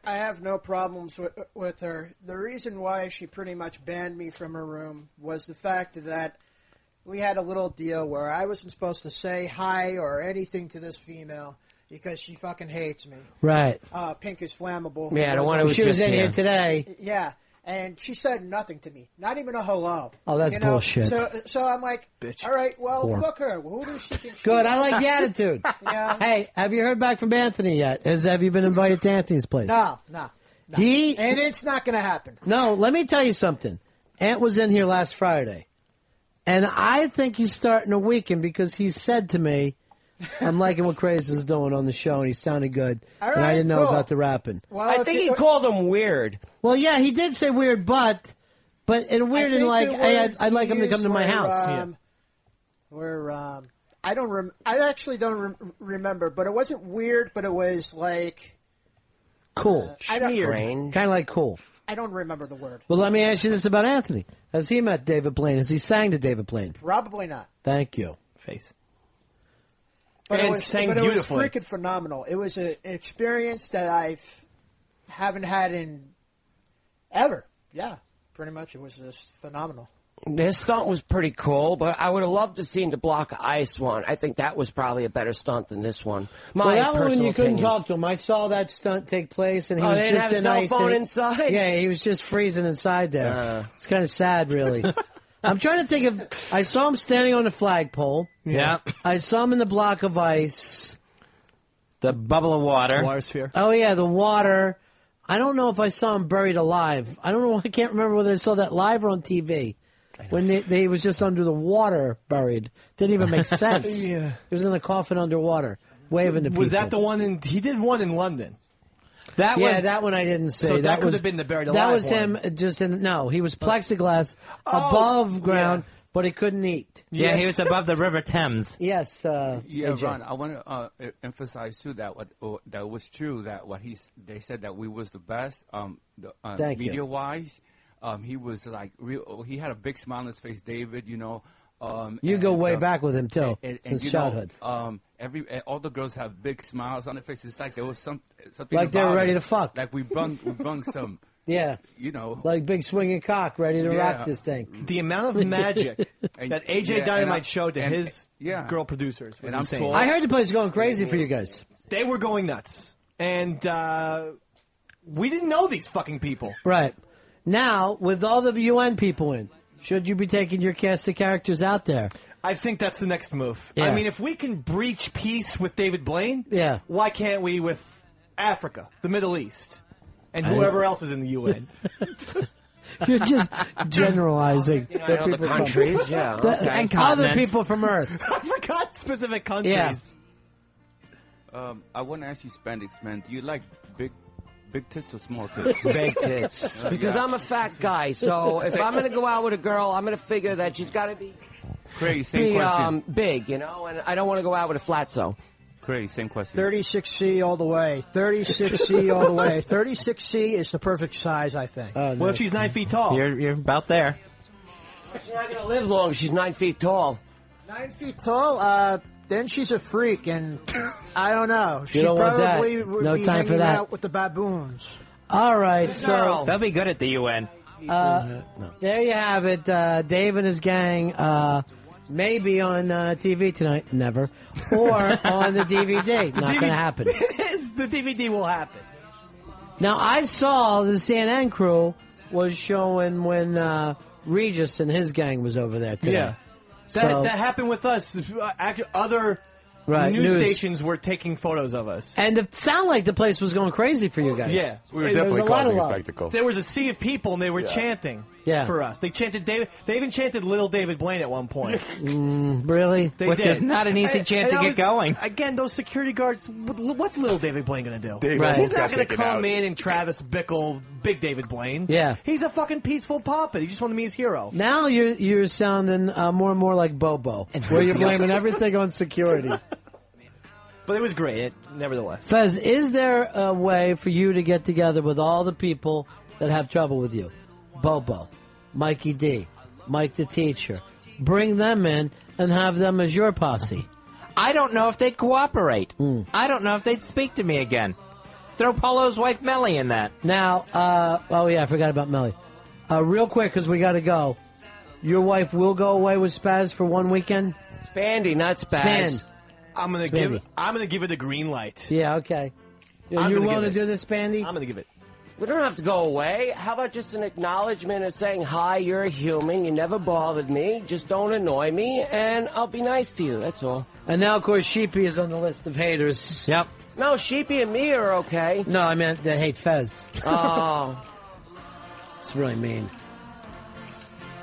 S3: have no problems with her. The reason why she pretty much banned me from her room was the fact that we had a little deal where I wasn't supposed to say hi or anything to this female because she fucking hates me.
S5: Right.
S3: Pink is flammable.
S11: Yeah, the one who was
S5: She was
S11: just
S5: in
S11: here.
S5: here today.
S3: Yeah, and she said nothing to me, not even a hello.
S5: Oh, that's bullshit.
S3: So I'm like,
S1: bitch.
S3: All right, well,
S5: Whore.
S3: fuck her. Who does she think she
S5: Good.
S3: is?
S5: I like the attitude.
S3: Yeah.
S5: Hey, have you heard back from Anthony yet? Have you been invited to Anthony's place?
S3: No.
S5: No.
S3: And it's not going to happen.
S5: No, let me tell you something. Ant was in here last Friday, and I think he's starting to weaken because he said to me, I'm liking what Craze is doing on the show, and he sounded good,
S3: All
S5: and I
S3: right,
S5: didn't know
S3: cool.
S5: about the rapping.
S3: Well,
S11: I think he called him weird.
S5: Well, yeah, he did say weird, but in weird and like, hey, I'd like him to come to my house.
S3: I actually don't remember, but it wasn't weird, but it was like
S5: Cool.
S3: I don't
S5: Kind of like cool.
S3: I don't remember the word.
S5: Well, let me ask you this about Anthony. Has he met David Blaine? Has he sang to David Blaine?
S3: Probably not.
S5: Thank you.
S1: Face.
S3: But
S1: And
S3: it was,
S1: sang
S3: but it was
S1: beautifully.
S3: freaking phenomenal. It was an experience that I haven't had in ever. Yeah, pretty much. It was just phenomenal.
S11: This stunt was pretty cool, but I would have loved to seen the block of ice one. I think that was probably a better stunt than this one. My
S5: Well, that one
S11: personal
S5: you couldn't
S11: opinion.
S5: talk to him. I saw that stunt take place, and he
S11: Oh,
S5: was
S11: they didn't
S5: just
S11: have a
S5: in
S11: cell
S5: ice.
S11: phone
S5: and
S11: inside?
S5: Yeah, he was just freezing inside there. It's kind of sad, really. I'm trying to think of. I saw him standing on the flagpole.
S6: Yeah.
S5: I saw him in the block of ice.
S6: The bubble of water.
S1: Water sphere.
S5: Oh yeah, the water. I don't know if I saw him buried alive. I don't know. I can't remember whether I saw that live or on TV. When they was just under the water buried. Didn't even make sense.
S1: Yeah.
S5: He was in a coffin underwater, waving to people.
S1: Was that the one in? He did one in London.
S6: That
S5: Yeah,
S6: was,
S5: that one I didn't see.
S1: So that could
S5: was,
S1: have been the buried
S5: That
S1: alive
S5: was him
S1: one.
S5: just in. No, he was plexiglass above ground, but he couldn't eat.
S6: yeah, he was above the River Thames.
S5: Yes.
S2: Yeah,
S5: AJ.
S2: Ron, I want to emphasize too that that was true. That they said that we was the best.
S5: Thank you.
S2: Media wise, he was like real. He had a big smile on his face, David. You know.
S5: You go way back with him too,
S2: And
S5: since
S2: you
S5: childhood.
S2: know, all the girls have big smiles on their faces. It's like there was something
S5: Like they were
S2: about
S5: ready
S2: us.
S5: to fuck.
S2: Like we brung some
S5: Yeah.
S2: You know.
S5: Like big swinging cock ready to rock this thing.
S1: The amount of magic that AJ Dynamite showed to his
S2: yeah.
S1: girl producers was
S2: And I'm
S1: insane.
S2: told-
S5: I heard the place going crazy for you guys.
S1: They were going nuts. And we didn't know these fucking people.
S5: Right. Now, with all the UN people in, should you be taking your cast of characters out there?
S1: I think that's the next move.
S5: Yeah.
S1: I mean, if we can breach peace with David Blaine,
S5: Yeah.
S1: why can't we with Africa, the Middle East, and
S5: I-
S1: whoever else is in the UN?
S5: You're just generalizing.
S11: I know the countries, yeah.
S5: The-
S11: Okay.
S5: and other people from Earth.
S1: I forgot specific countries.
S2: I want to ask you, Spandex man, do you like big tits or small tits?
S11: Big tits. Because I'm a fat guy, so if I'm going to go out with a girl, I'm going to figure that she's got to be
S2: Craig, same question.
S11: big, you know, and I don't want to go out with a flatzo.
S2: Craig, same question.
S3: 36C all the way. 36C all the way. 36C is the perfect size, I think.
S1: What if she's 9 feet tall?
S6: You're about there.
S11: She's not going to live long. She's 9 feet tall.
S3: 9 feet tall? Then she's a freak, and I don't know. She
S5: don't want that.
S3: probably would
S5: No
S3: be
S5: time for
S3: hanging
S5: that.
S3: out with the baboons.
S5: All right, so
S6: They'll be good at the UN.
S5: there you have it. Dave and his gang maybe on TV tonight. Never. Or on the DVD. Not going to happen.
S1: The DVD will happen.
S5: Now, I saw the CNN crew was showing when Regis and his gang was over there today.
S1: Yeah. That happened with us. Other news stations were taking photos of us.
S5: And it sounded like the place was going crazy for you guys.
S1: Yeah.
S12: We were
S5: There was
S12: definitely
S5: a lot of
S12: causing a
S5: love.
S12: spectacle.
S1: There was a sea of people, and they were chanting for us. They chanted David. They even chanted Little David Blaine at one point.
S5: Really?
S1: They
S6: Which
S1: did.
S6: is not an easy chant to
S1: I
S6: get
S1: was-
S6: going.
S1: Again, those security guards. What's Little David Blaine going to do?
S12: Dave
S5: Right.
S1: He's
S12: almost
S1: not
S12: got
S1: going to
S12: taken
S1: come
S12: out.
S1: in and Travis Bickle, Big David Blaine.
S5: Yeah.
S1: He's a fucking peaceful puppet. He just wanted to be his hero.
S5: Now you're sounding more and more like Bobo, where you're blaming everything on security.
S1: But it was great, nevertheless.
S5: Fez, is there a way for you to get together with all the people that have trouble with you? Bobo, Mikey D, Mike the teacher. Bring them in and have them as your posse.
S6: I don't know if they'd cooperate. I don't know if they'd speak to me again. Throw Polo's wife Melly in that.
S5: Now, oh yeah, I forgot about Melly. Real quick, because we got to go. Your wife will go away with Spaz for one weekend?
S11: Spandy, not Spaz.
S5: Span.
S1: I'm gonna give it a green light.
S5: Yeah, okay.
S1: I'm
S5: You
S1: gonna
S5: willing to
S1: give
S5: do this, Spandy?
S1: I'm gonna give it.
S11: We don't have to go away. How about just an acknowledgement of saying, hi, you're a human, you never bothered me, just don't annoy me, and I'll be nice to you, that's all.
S5: And now, of course, Sheepy is on the list of haters.
S6: Yep.
S11: No, Sheepy and me are okay.
S5: No, I meant that hate Fez.
S11: Oh.
S5: It's really mean.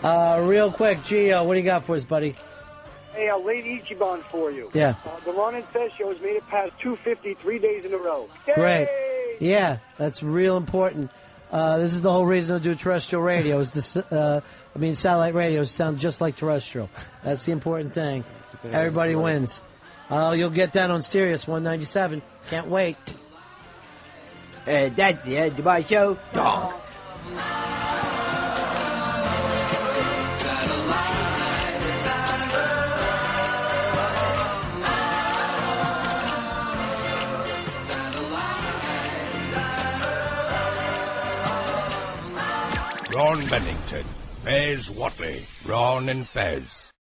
S5: Real quick, Gio, what do you got for us, buddy?
S10: Hey, late Ichiban for you.
S5: Yeah.
S10: The Ron and Fez show has made it past 250 3 days in a row. Yay!
S5: Great. Yeah, that's real important. This is the whole reason to do terrestrial radio. Is this, satellite radios sound just like terrestrial. That's the important thing. Everybody wins. You'll get that on Sirius 197. Can't wait.
S16: That's the end of my show. Dog.
S4: Ron Bennington, Fez Watley, Ron and Fez.